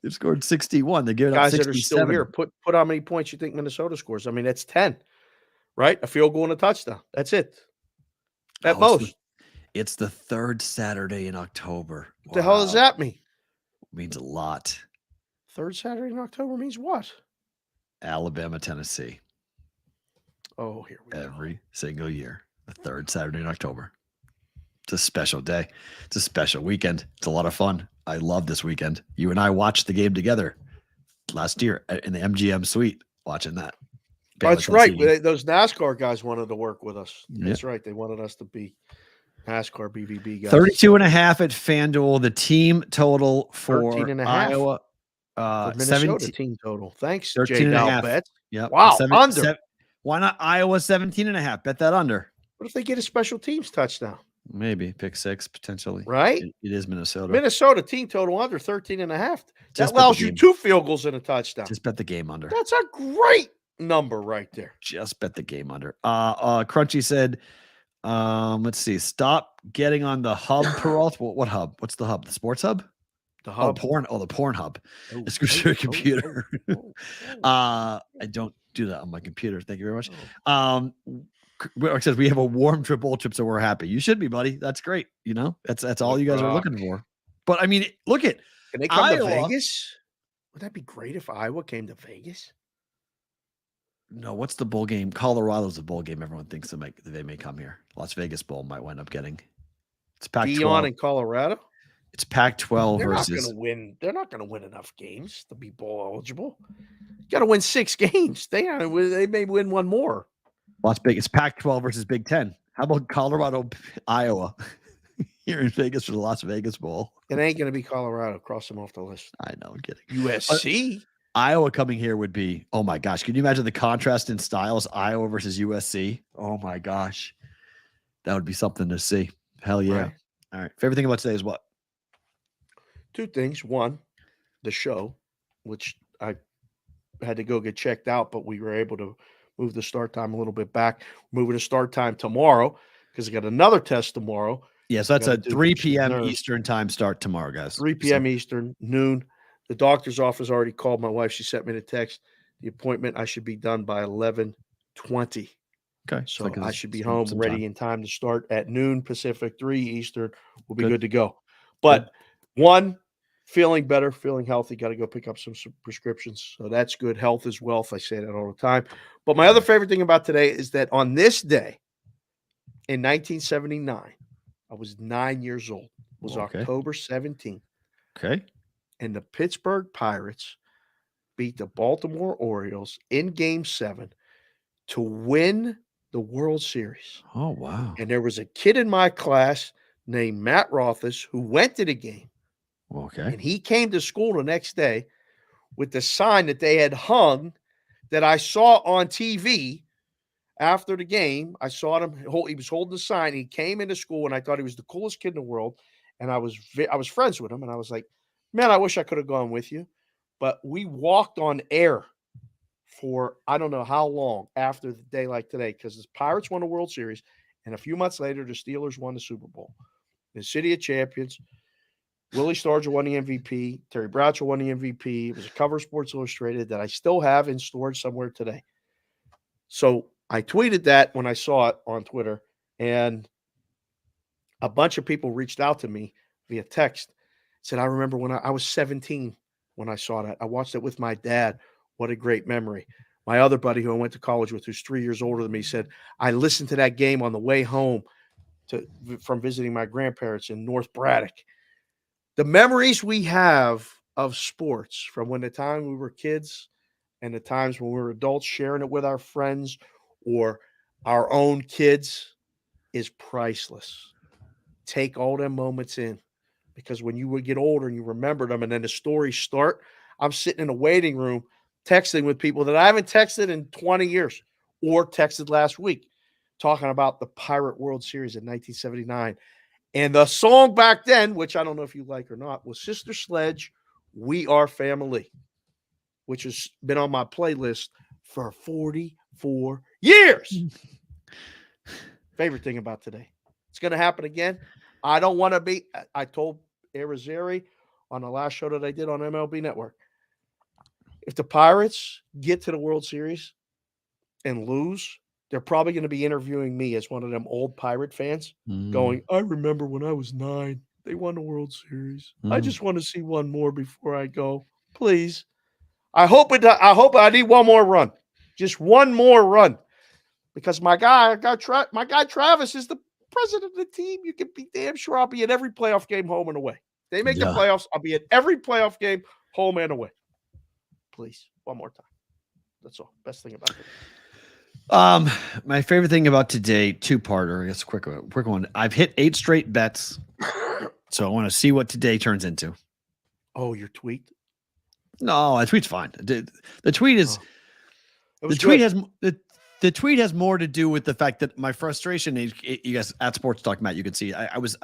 They've scored 61. They give it up 67. Guys that are still here, put how many points you think Minnesota scores. I mean, that's 10, right? A field goal and a touchdown. That's it. At most. It's the third Saturday in October. What the hell does that mean? It means a lot. Third Saturday in October means what? Alabama, Tennessee. Oh, here we go. Every single year. The third Saturday in October. It's a special day. It's a special weekend. It's a lot of fun. I love this weekend. You and I watched the game together last year in the MGM suite, watching that. That's right. Those NASCAR guys wanted to work with us. That's right. They wanted us to be NASCAR BVB guys. 32.5 at FanDuel. The team total for Iowa. Minnesota 17 team total. Thanks, 13.5. Bet. Yep. Wow, under. Why not Iowa 17.5? Bet that under. What if they get a special teams touchdown? Maybe pick 6 potentially. Right? It is Minnesota. Minnesota team total under 13.5. That allows you 2 field goals and a touchdown. Just bet the game under. That's a great number right there. Just bet the game under. Crunchy said, let's see. Stop getting on the hub, Perrault. What hub? What's the hub? The sports hub? The hub. The Pornhub. Oh, It's good to your computer. oh. I don't do that on my computer. Thank you very much. It says we have a warm trip, bowl trip, so we're happy. You should be, buddy. That's great. You know, that's all you guys are looking for. But I mean, look at Can they come Iowa. to Vegas? Would that be great if Iowa came to Vegas? No, what's the bowl game? Colorado's a bowl game. Everyone thinks they may come here. Las Vegas Bowl might wind up getting. It's Pac-12. Dion in Colorado. It's Pac-12 They're versus. not going to win. They're not going to win enough games to be bowl eligible. You got to win 6 games. They may win one more. Las Vegas. It's Pac-12 versus Big Ten. How about Colorado, Iowa? Here in Vegas for the Las Vegas Bowl. It ain't going to be Colorado. Cross them off the list. I know. I'm kidding. USC. Iowa coming here would be, oh my gosh. Can you imagine the contrast in styles? Iowa versus USC. Oh my gosh. That would be something to see. Hell yeah. Right. All right. Favorite thing about today is what? 2 things. One, the show, which I had to go get checked out, but we were able to move the start time a little bit back. Moving the start time tomorrow because I got another test tomorrow. Yeah, so that's a 3 p.m. Eastern time start tomorrow, guys. 3 p.m. Eastern, noon. The doctor's office already called my wife. She sent me the text. The appointment, I should be done by 11:20. Okay. So I should be home ready in time to start at noon Pacific, 3 Eastern. We'll be good to go. But one, feeling better, feeling healthy. Got to go pick up some prescriptions. So that's good. Health is wealth. I say that all the time. But my other favorite thing about today is that on this day in 1979, I was 9 years old. It was October 17th. Okay. And the Pittsburgh Pirates beat the Baltimore Orioles in Game 7 to win the World Series. Oh, wow. And there was a kid in my class named Matt Rothus who went to the game. Okay. And he came to school the next day with the sign that they had hung that I saw on TV after the game. I saw him. He was holding the sign. He came into school, and I thought he was the coolest kid in the world. And I was friends with him, and I was like, man, I wish I could have gone with you. But we walked on air for I don't know how long after the day like today because the Pirates won the World Series, and a few months later, the Steelers won the Super Bowl. The City of Champions. Willie Stargell won the MVP. Terry Bradshaw won the MVP. It was a cover of Sports Illustrated that I still have in storage somewhere today. So I tweeted that when I saw it on Twitter, and a bunch of people reached out to me via text. Said, I remember when I was 17 when I saw that. I watched it with my dad. What a great memory. My other buddy who I went to college with, who's 3 years older than me, said, I listened to that game on the way home from visiting my grandparents in North Braddock. The memories we have of sports from when the time we were kids and the times when we were adults sharing it with our friends or our own kids is priceless. Take all them moments in. Because when you would get older and you remember them and then the stories start, I'm sitting in a waiting room texting with people that I haven't texted in 20 years or texted last week, talking about the Pirate World Series in 1979. And the song back then, which I don't know if you like or not, was Sister Sledge, We Are Family, which has been on my playlist for 44 years. Favorite thing about today. It's going to happen again. I don't want to be. I told Arizari on the last show that I did on MLB Network, if the Pirates get to the World Series and lose, they're probably going to be interviewing me as one of them old Pirate fans going, I remember when I was 9, they won the World Series. I just want to see one more before I go. Please. I hope I need one more run. Just one more run. Because my guy Travis is the president of the team. You can be damn sure I'll be at every playoff game home and away. They make the playoffs. I'll be at every playoff game home and away. Please, one more time. That's all. Best thing about it. My favorite thing about today, 2-parter, I guess quick one. I've hit 8 straight bets. So I want to see what today turns into. Oh, your tweet? No, the tweet's fine. The tweet is the tweet has more to do with the fact that my frustration. You guys at Sports Talk, Matt, you can see. I was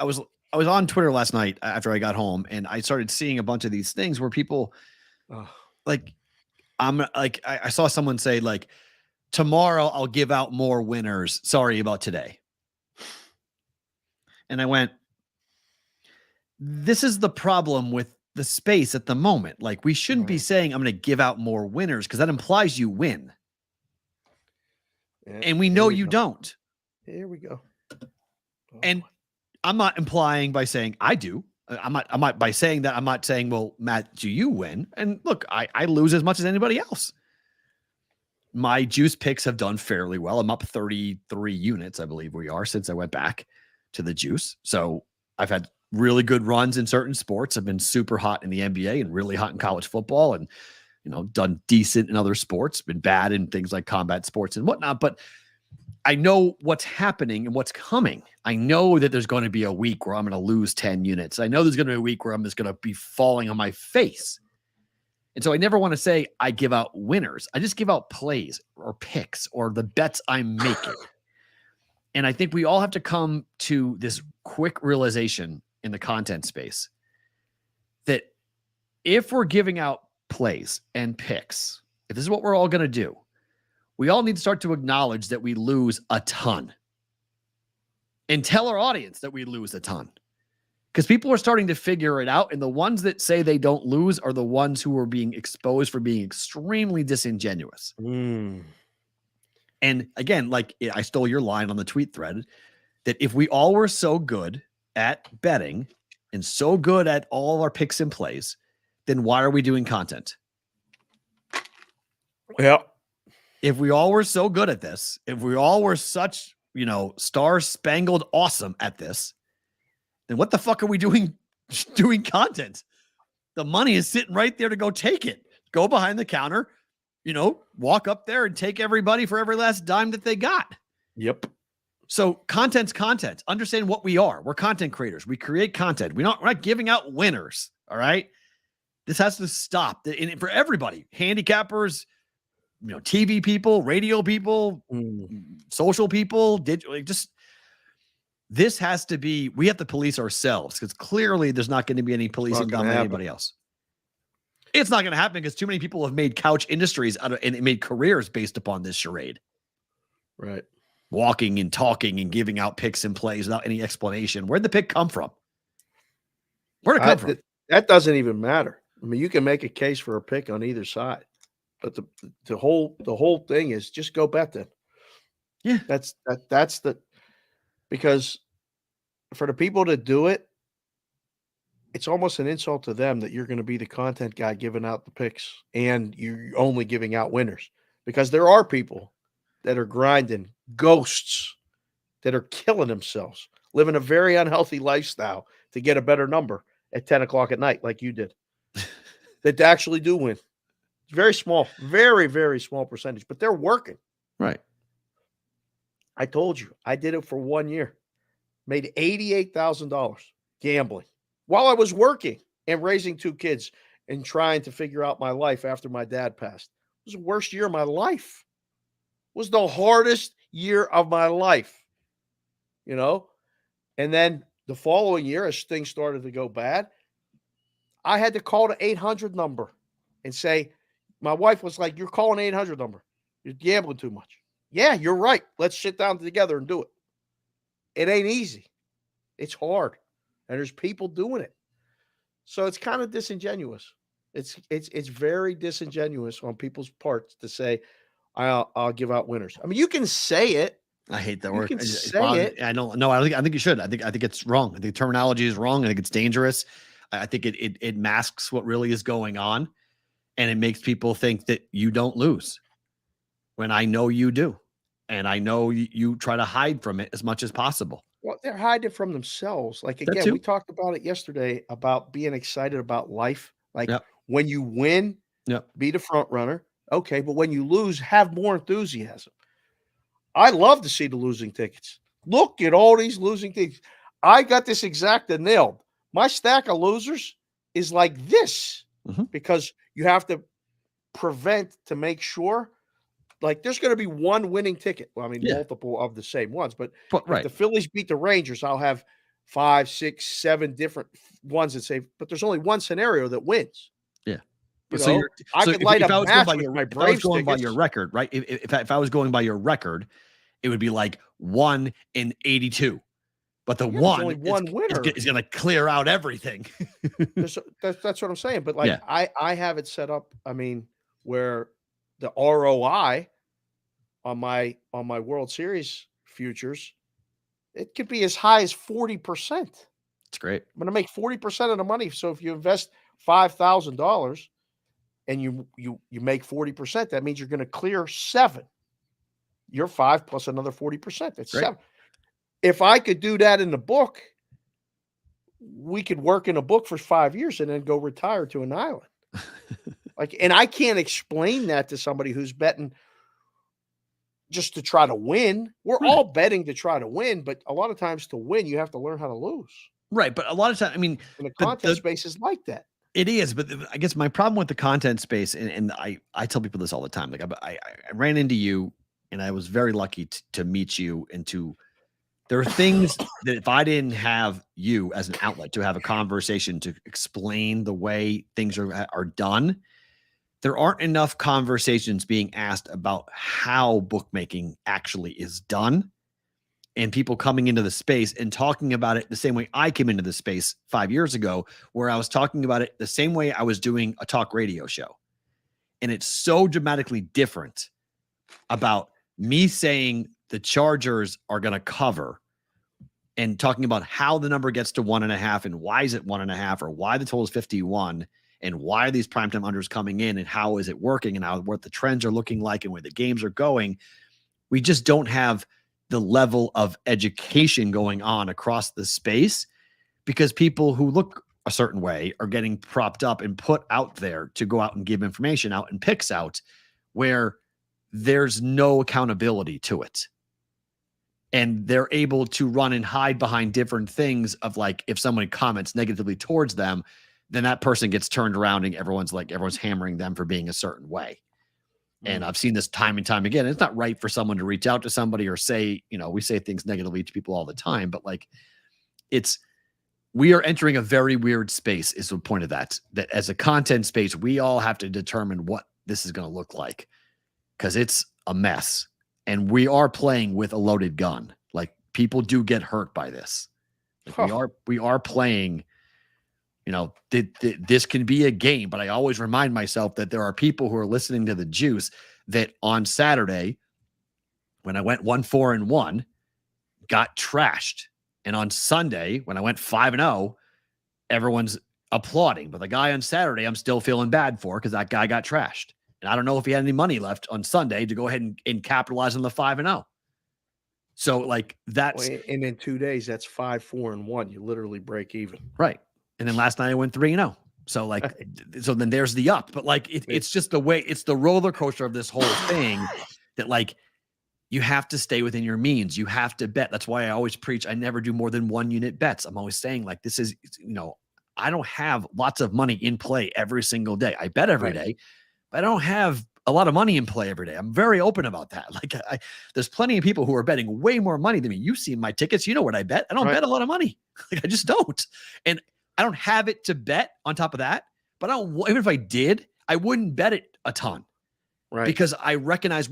on Twitter last night after I got home, and I started seeing a bunch of these things where people, I saw someone say like, tomorrow I'll give out more winners. Sorry about today. And I went, this is the problem with the space at the moment. Like, we shouldn't be saying I'm going to give out more winners, because that implies you win. And we know you don't. Here we go. And I'm not implying by saying I do. I'm not by saying that. I'm not saying, well, Matt, do you win? And look, I lose as much as anybody else. My juice picks have done fairly well. I'm up 33 units, I believe we are, since I went back to the juice. So I've had really good runs in certain sports. I've been super hot in the NBA and really hot in college football, and done decent in other sports, been bad in things like combat sports and whatnot. But I know what's happening and what's coming. I know that there's going to be a week where I'm going to lose 10 units. I know there's going to be a week where I'm just going to be falling on my face. And so I never want to say I give out winners. I just give out plays or picks or the bets I'm making. And I think we all have to come to this quick realization in the content space that if we're giving out plays and picks, if this is what we're all going to do, we all need to start to acknowledge that we lose a ton and tell our audience that we lose a ton, because people are starting to figure it out. And the ones that say they don't lose are the ones who are being exposed for being extremely disingenuous. And again, like I stole your line on the tweet thread, that if we all were so good at betting and so good at all our picks and plays, then why are we doing content? Yeah. If we all were so good at this, if we all were such, star-spangled awesome at this, then what the fuck are we doing content? The money is sitting right there to go take it. Go behind the counter, walk up there and take everybody for every last dime that they got. Yep. So content's content. Understand what we are. We're content creators. We create content. We're not giving out winners. All right. This has to stop. And for everybody, handicappers, TV people, radio people, social people, digital, this has to be, we have to police ourselves, because clearly there's not going to be any policing done by anybody else. It's not going to happen because too many people have made couch industries out of, and made careers based upon this charade. Right. Walking and talking and giving out picks and plays without any explanation. Where'd the pick come from? Where'd it come from? That doesn't even matter. I mean, you can make a case for a pick on either side, but the whole thing is just go bet then. Yeah. Because for the people to do it, it's almost an insult to them that you're going to be the content guy giving out the picks and you're only giving out winners, because there are people that are grinding, ghosts that are killing themselves, living a very unhealthy lifestyle to get a better number at 10 o'clock at night, like you did, that actually do win. It's very small, very, very small percentage, but they're working. Right. I told you, I did it for 1 year, made $88,000 gambling while I was working and raising 2 kids and trying to figure out my life after my dad passed. It was the worst year of my life. It was the hardest year of my life, And then the following year, as things started to go bad, I had to call the 800 number and say, my wife was like, "You're calling 800 number. You're gambling too much." Yeah, you're right. Let's sit down together and do it. It ain't easy. It's hard. And there's people doing it. So it's kind of disingenuous. It's very disingenuous on people's parts to say, I'll give out winners. I mean, you can say it. I hate that word. You can say it. I don't know. I think you should. I think it's wrong. I think the terminology is wrong. I think it's dangerous. I think it masks what really is going on, and it makes people think that you don't lose when I know you do. And I know you try to hide from it as much as possible. Well, they're hiding from themselves. Like, again, we talked about it yesterday about being excited about life. Like, when you win, be the front runner. Okay, but when you lose, have more enthusiasm. I love to see the losing tickets. Look at all these losing tickets. I got this exacta nailed. My stack of losers is like this because you have to prevent to make sure. Like, there's going to be one winning ticket. Well, I mean, multiple of the same ones. But if the Phillies beat the Rangers, I'll have 5, 6, 7 different ones that say, but there's only one scenario that wins. Yeah. I could light up match with my Braves going by your record, right? If I was going by your record, it would be like 1 in 82. but the there's one only one winner. is going to clear out everything. That's what I'm saying. But like, Yeah. I have it set up. I mean, where the ROI on my World Series futures, it could be as high as 40%. It's great. I'm going to make 40% of the money. So if you invest $5,000 and you make 40%, that means you're going to clear 7. You're 5 plus another 40%. That's Great. 7. If I could do that in the book, we could work in a book for 5 years and then go retire to an island. Like, and I can't explain that to somebody who's betting just to try to win. We're all betting to try to win, but a lot of times to win, you have to learn how to lose. Right. But a lot of times, I mean, and the content space is like that. It is, but I guess my problem with the content space, and I tell people this all the time. Like I ran into you, and I was very lucky to meet you, and there are things that if I didn't have you as an outlet to have a conversation to explain the way things are done, there aren't enough conversations being asked about how bookmaking actually is done, and people coming into the space and talking about it the same way I came into the space 5 years ago, where I was talking about it the same way I was doing a talk radio show. And it's so dramatically different about me saying the Chargers are going to cover and talking about how the number gets to 1.5 and why is it 1.5 or why the total is 51 and why are these primetime unders coming in and how is it working and what the trends are looking like and where the games are going. We just don't have the level of education going on across the space because people who look a certain way are getting propped up and put out there to go out and give information out and picks out where there's no accountability to it. And they're able to run and hide behind different things of like, if someone comments negatively towards them, then that person gets turned around and everyone's hammering them for being a certain way. And I've seen this time and time again. It's not right for someone to reach out to somebody or say, we say things negatively to people all the time, but like we are entering a very weird space is the point of that as a content space, we all have to determine what this is going to look like because it's a mess and we are playing with a loaded gun. Like people do get hurt by this. Like we are playing, this can be a game, but I always remind myself that there are people who are listening to the juice that on Saturday, when I went 1-4-1, got trashed. And on Sunday, when I went 5-0, everyone's applauding. But the guy on Saturday, I'm still feeling bad for because that guy got trashed. And I don't know if he had any money left on Sunday to go ahead and capitalize on the 5-0. So like that's. And in 2 days, that's 5-4-1. You literally break even. Right. And then last night I went 3-0. So like, so then there's the up, but like, it's just the way it's the roller coaster of this whole thing that like, you have to stay within your means. You have to bet. That's why I always preach. I never do more than 1 unit bets. I'm always saying like, this is, I don't have lots of money in play every single day. I bet every day, but I don't have a lot of money in play every day. I'm very open about that. Like there's plenty of people who are betting way more money than me. You've seen my tickets. You know what I bet. I don't bet a lot of money. Like I just don't. And I don't have it to bet on top of that, but even if I did, I wouldn't bet it a ton. Right. Because I recognize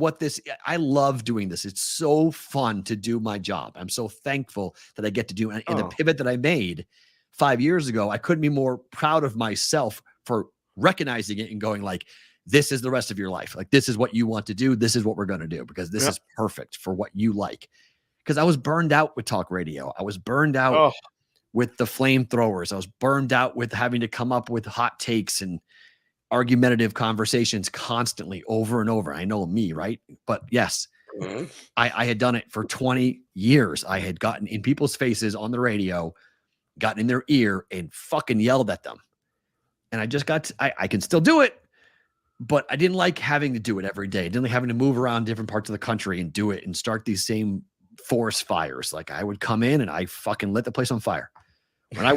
I love doing this. It's so fun to do my job. I'm so thankful that I get to do and the pivot that I made 5 years ago. I couldn't be more proud of myself for recognizing it and going like, this is the rest of your life. Like, this is what you want to do. This is what we're going to do because this is perfect for what you like. Because I was burned out with talk radio. I was burned out with the flamethrowers. I was burned out with having to come up with hot takes and argumentative conversations constantly over and over. I know me, right? But yes, I had done it for 20 years. I had gotten in people's faces on the radio, gotten in their ear and fucking yelled at them. And I just I can still do it, but I didn't like having to do it every day. I didn't like having to move around different parts of the country and do it and start these same forest fires. Like I would come in and I fucking lit the place on fire. When I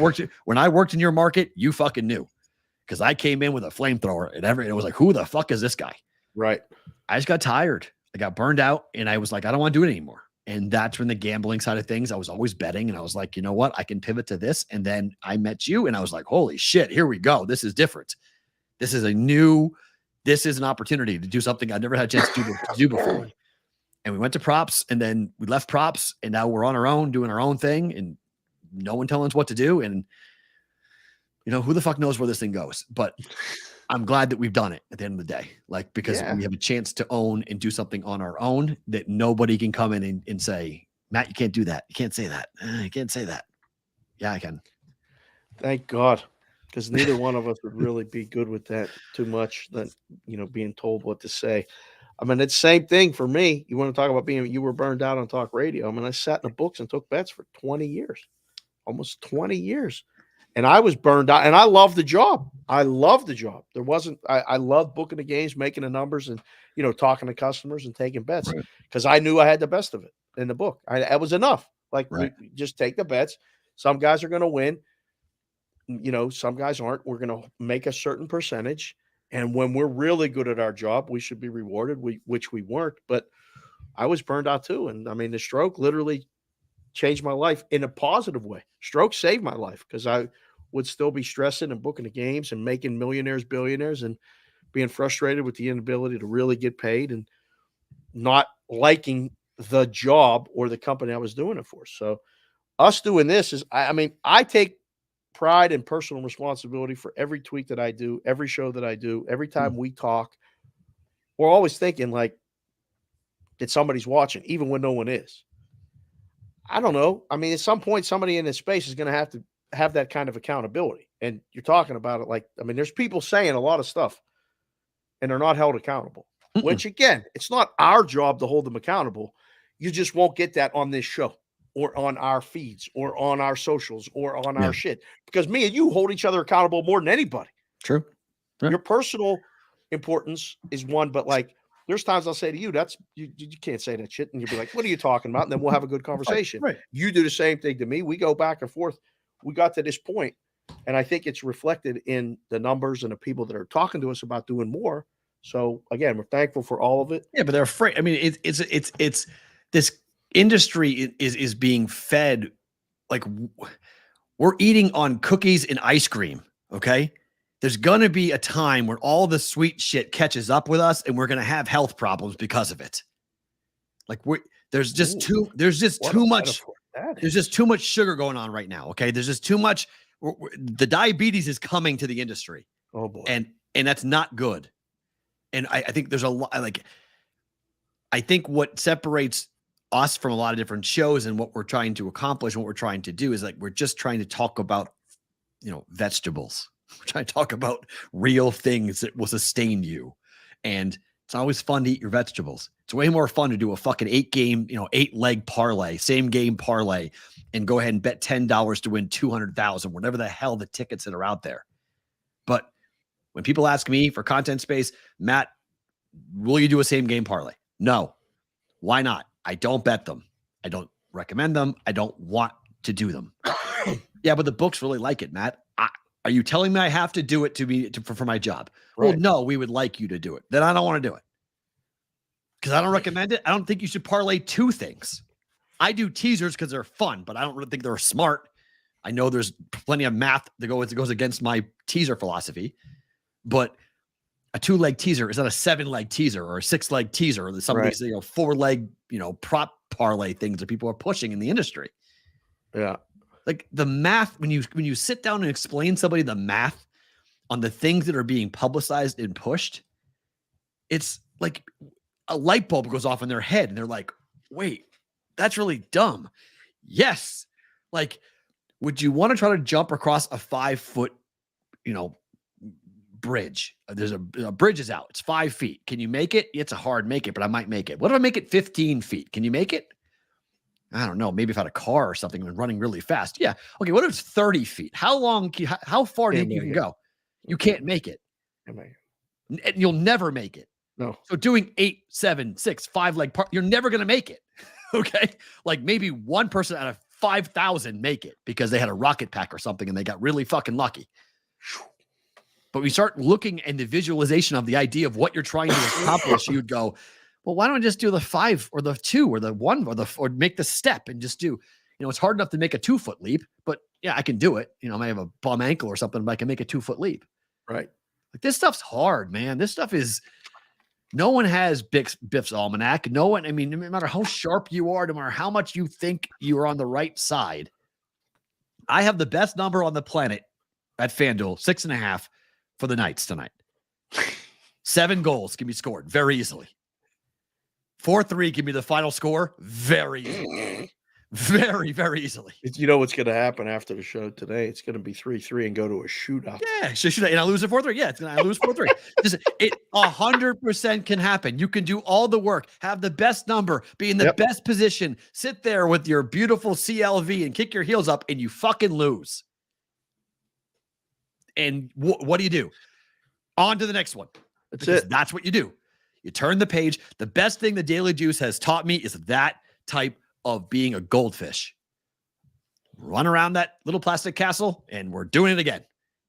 worked in your market, you fucking knew. Because I came in with a flamethrower and it was like, who the fuck is this guy? Right. I just got tired. I got burned out and I was like, I don't want to do it anymore. And that's when the gambling side of things, I was always betting and I was like, you know what? I can pivot to this. And then I met you and I was like, holy shit, here we go. This is different. This is an opportunity to do something I've never had a chance to do before. And we went to props, and then we left props, and now we're on our own doing our own thing, and no one telling us what to do. And who the fuck knows where this thing goes? But I'm glad that we've done it at the end of the day, like, because we have a chance to own and do something on our own that nobody can come in and say, Matt, you can't do that. You can't say that. You can't say that. Yeah, I can. Thank God, because neither one of us would really be good with that too much than, being told what to say. I mean, it's the same thing for me. You want to talk about you were burned out on talk radio. I mean, I sat in the books and took bets for 20 years, almost 20 years. And I was burned out, and I loved the job. I loved the job. I loved booking the games, making the numbers, and, talking to customers and taking bets because I knew I had the best of it in the book. That was enough. Like, we just take the bets. Some guys are going to win. Some guys aren't. We're going to make a certain percentage. And when we're really good at our job, we should be rewarded, which we weren't. But I was burned out too. And I mean, the stroke literally changed my life in a positive way. Stroke saved my life because I would still be stressing and booking the games and making millionaires, billionaires, and being frustrated with the inability to really get paid and not liking the job or the company I was doing it for. So us doing this is, I take pride and personal responsibility for every tweet that I do, every show that I do, every time we talk. We're always thinking like that somebody's watching, even when no one is. I don't know. I mean, at some point, somebody in this space is going to have that kind of accountability. And you're talking about it like, there's people saying a lot of stuff and they're not held accountable, which again, it's not our job to hold them accountable. You just won't get that on this show or on our feeds or on our socials or on our shit, because me and you hold each other accountable more than anybody. True. Your personal importance is one, but like, there's times I'll say to you, you can't say that shit. And you'll be like, what are you talking about? And then we'll have a good conversation. Right. You do the same thing to me. We go back and forth. We got to this point, and I think it's reflected in the numbers and the people that are talking to us about doing more. So again, we're thankful for all of it. Yeah, but they're afraid. I mean, it's this industry is being fed like we're eating on cookies and ice cream. Okay. There's going to be a time where all the sweet shit catches up with us and we're going to have health problems because of it. Like there's just too much sugar going on right now. Okay. There's just too much. The diabetes is coming to the industry. Oh boy. And that's not good. And I think there's a lot, I think what separates us from a lot of different shows and what we're trying to accomplish, what we're trying to do is like, we're just trying to talk about, vegetables. We're trying to talk about real things that will sustain you. And it's always fun to eat your vegetables. It's way more fun to do a fucking 8-leg parlay, same game parlay, and go ahead and bet $10 to win 200,000, whatever the hell the tickets that are out there. But when people ask me for content space, Matt, will you do a same game parlay? No. Why not? I don't bet them. I don't recommend them. I don't want to do them. Yeah, but the books really like it, Matt. Are you telling me I have to do it for my job? Right. Well, no, we would like you to do it. Then I don't want to do it because I don't recommend it. I don't think you should parlay two things. I do teasers because they're fun, but I don't really think they're smart. I know there's plenty of math that goes against my teaser philosophy, but a 2-leg teaser is not a 7-leg teaser or a 6-leg teaser or some of these 4-leg prop parlay things that people are pushing in the industry. Yeah. Like the math, when you sit down and explain somebody the math on the things that are being publicized and pushed, it's like a light bulb goes off in their head and they're like, wait, that's really dumb. Yes. Like, would you want to try to jump across a 5-foot, bridge? There's a bridge is out. It's 5 feet. Can you make it? It's a hard make it, but I might make it. What if I make it 15 feet? Can you make it? I don't know. Maybe if I had a car or something and running really fast. Yeah. Okay. What if it's 30 feet? How far do you think you can go? You can't make it. And you'll never make it. No. So doing 8, 7, 6, 5-leg part, you're never going to make it. Okay. Like maybe one person out of 5,000 make it because they had a rocket pack or something and they got really fucking lucky. But we start looking at the visualization of the idea of what you're trying to accomplish. You'd go, well, why don't I just do the 5 or the 2 or the 1 or make the step and just do, it's hard enough to make a 2-foot leap, but yeah, I can do it. I might have a bum ankle or something, but I can make a 2-foot leap. Right. Like this stuff's hard, man. This stuff is, No one has Biff's almanac. No one, I mean, no matter how sharp you are, no matter how much you think you are on the right side, I have the best number on the planet at FanDuel, 6.5 for the Knights tonight. 7 goals can be scored very easily. 4-3 can be the final score very easily. Very, very easily. You know what's going to happen after the show today? It's going to be 3-3 and go to a shootout. Yeah, and I lose it 4-3. Yeah, I lose 4-3. It 100% can happen. You can do all the work, have the best number, be in the best position, sit there with your beautiful CLV and kick your heels up, and you fucking lose. And what do you do? On to the next one. That's what you do. You turn the page. The best thing the Daily Juice has taught me is that type of being a goldfish. Run around that little plastic castle, and we're doing it again.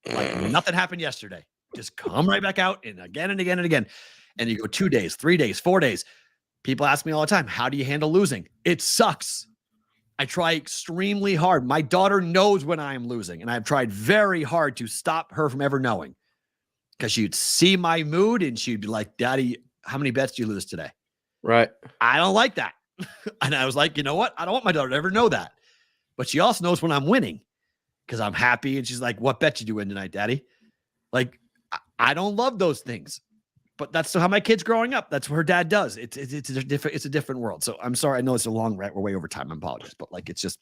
Like nothing happened yesterday. Just come right back out and again and again and again. And you go 2 days, 3 days, 4 days. People ask me all the time, how do you handle losing? It sucks. I try extremely hard. My daughter knows when I'm losing, and I've tried very hard to stop her from ever knowing. Because she'd see my mood, and she'd be like, Daddy, how many bets do you lose today? Right. I don't like that. And I was like, you know what? I don't want my daughter to ever know that. But she also knows when I'm winning because I'm happy. And she's like, what bet did you win tonight, Daddy? Like, I don't love those things. But that's how my kid's growing up. That's what her dad does. It's a different world. So I'm sorry. I know it's a long rant. We're way over time. I apologize. But like, it's just,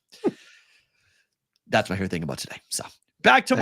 that's my favorite thing about today. So back tomorrow.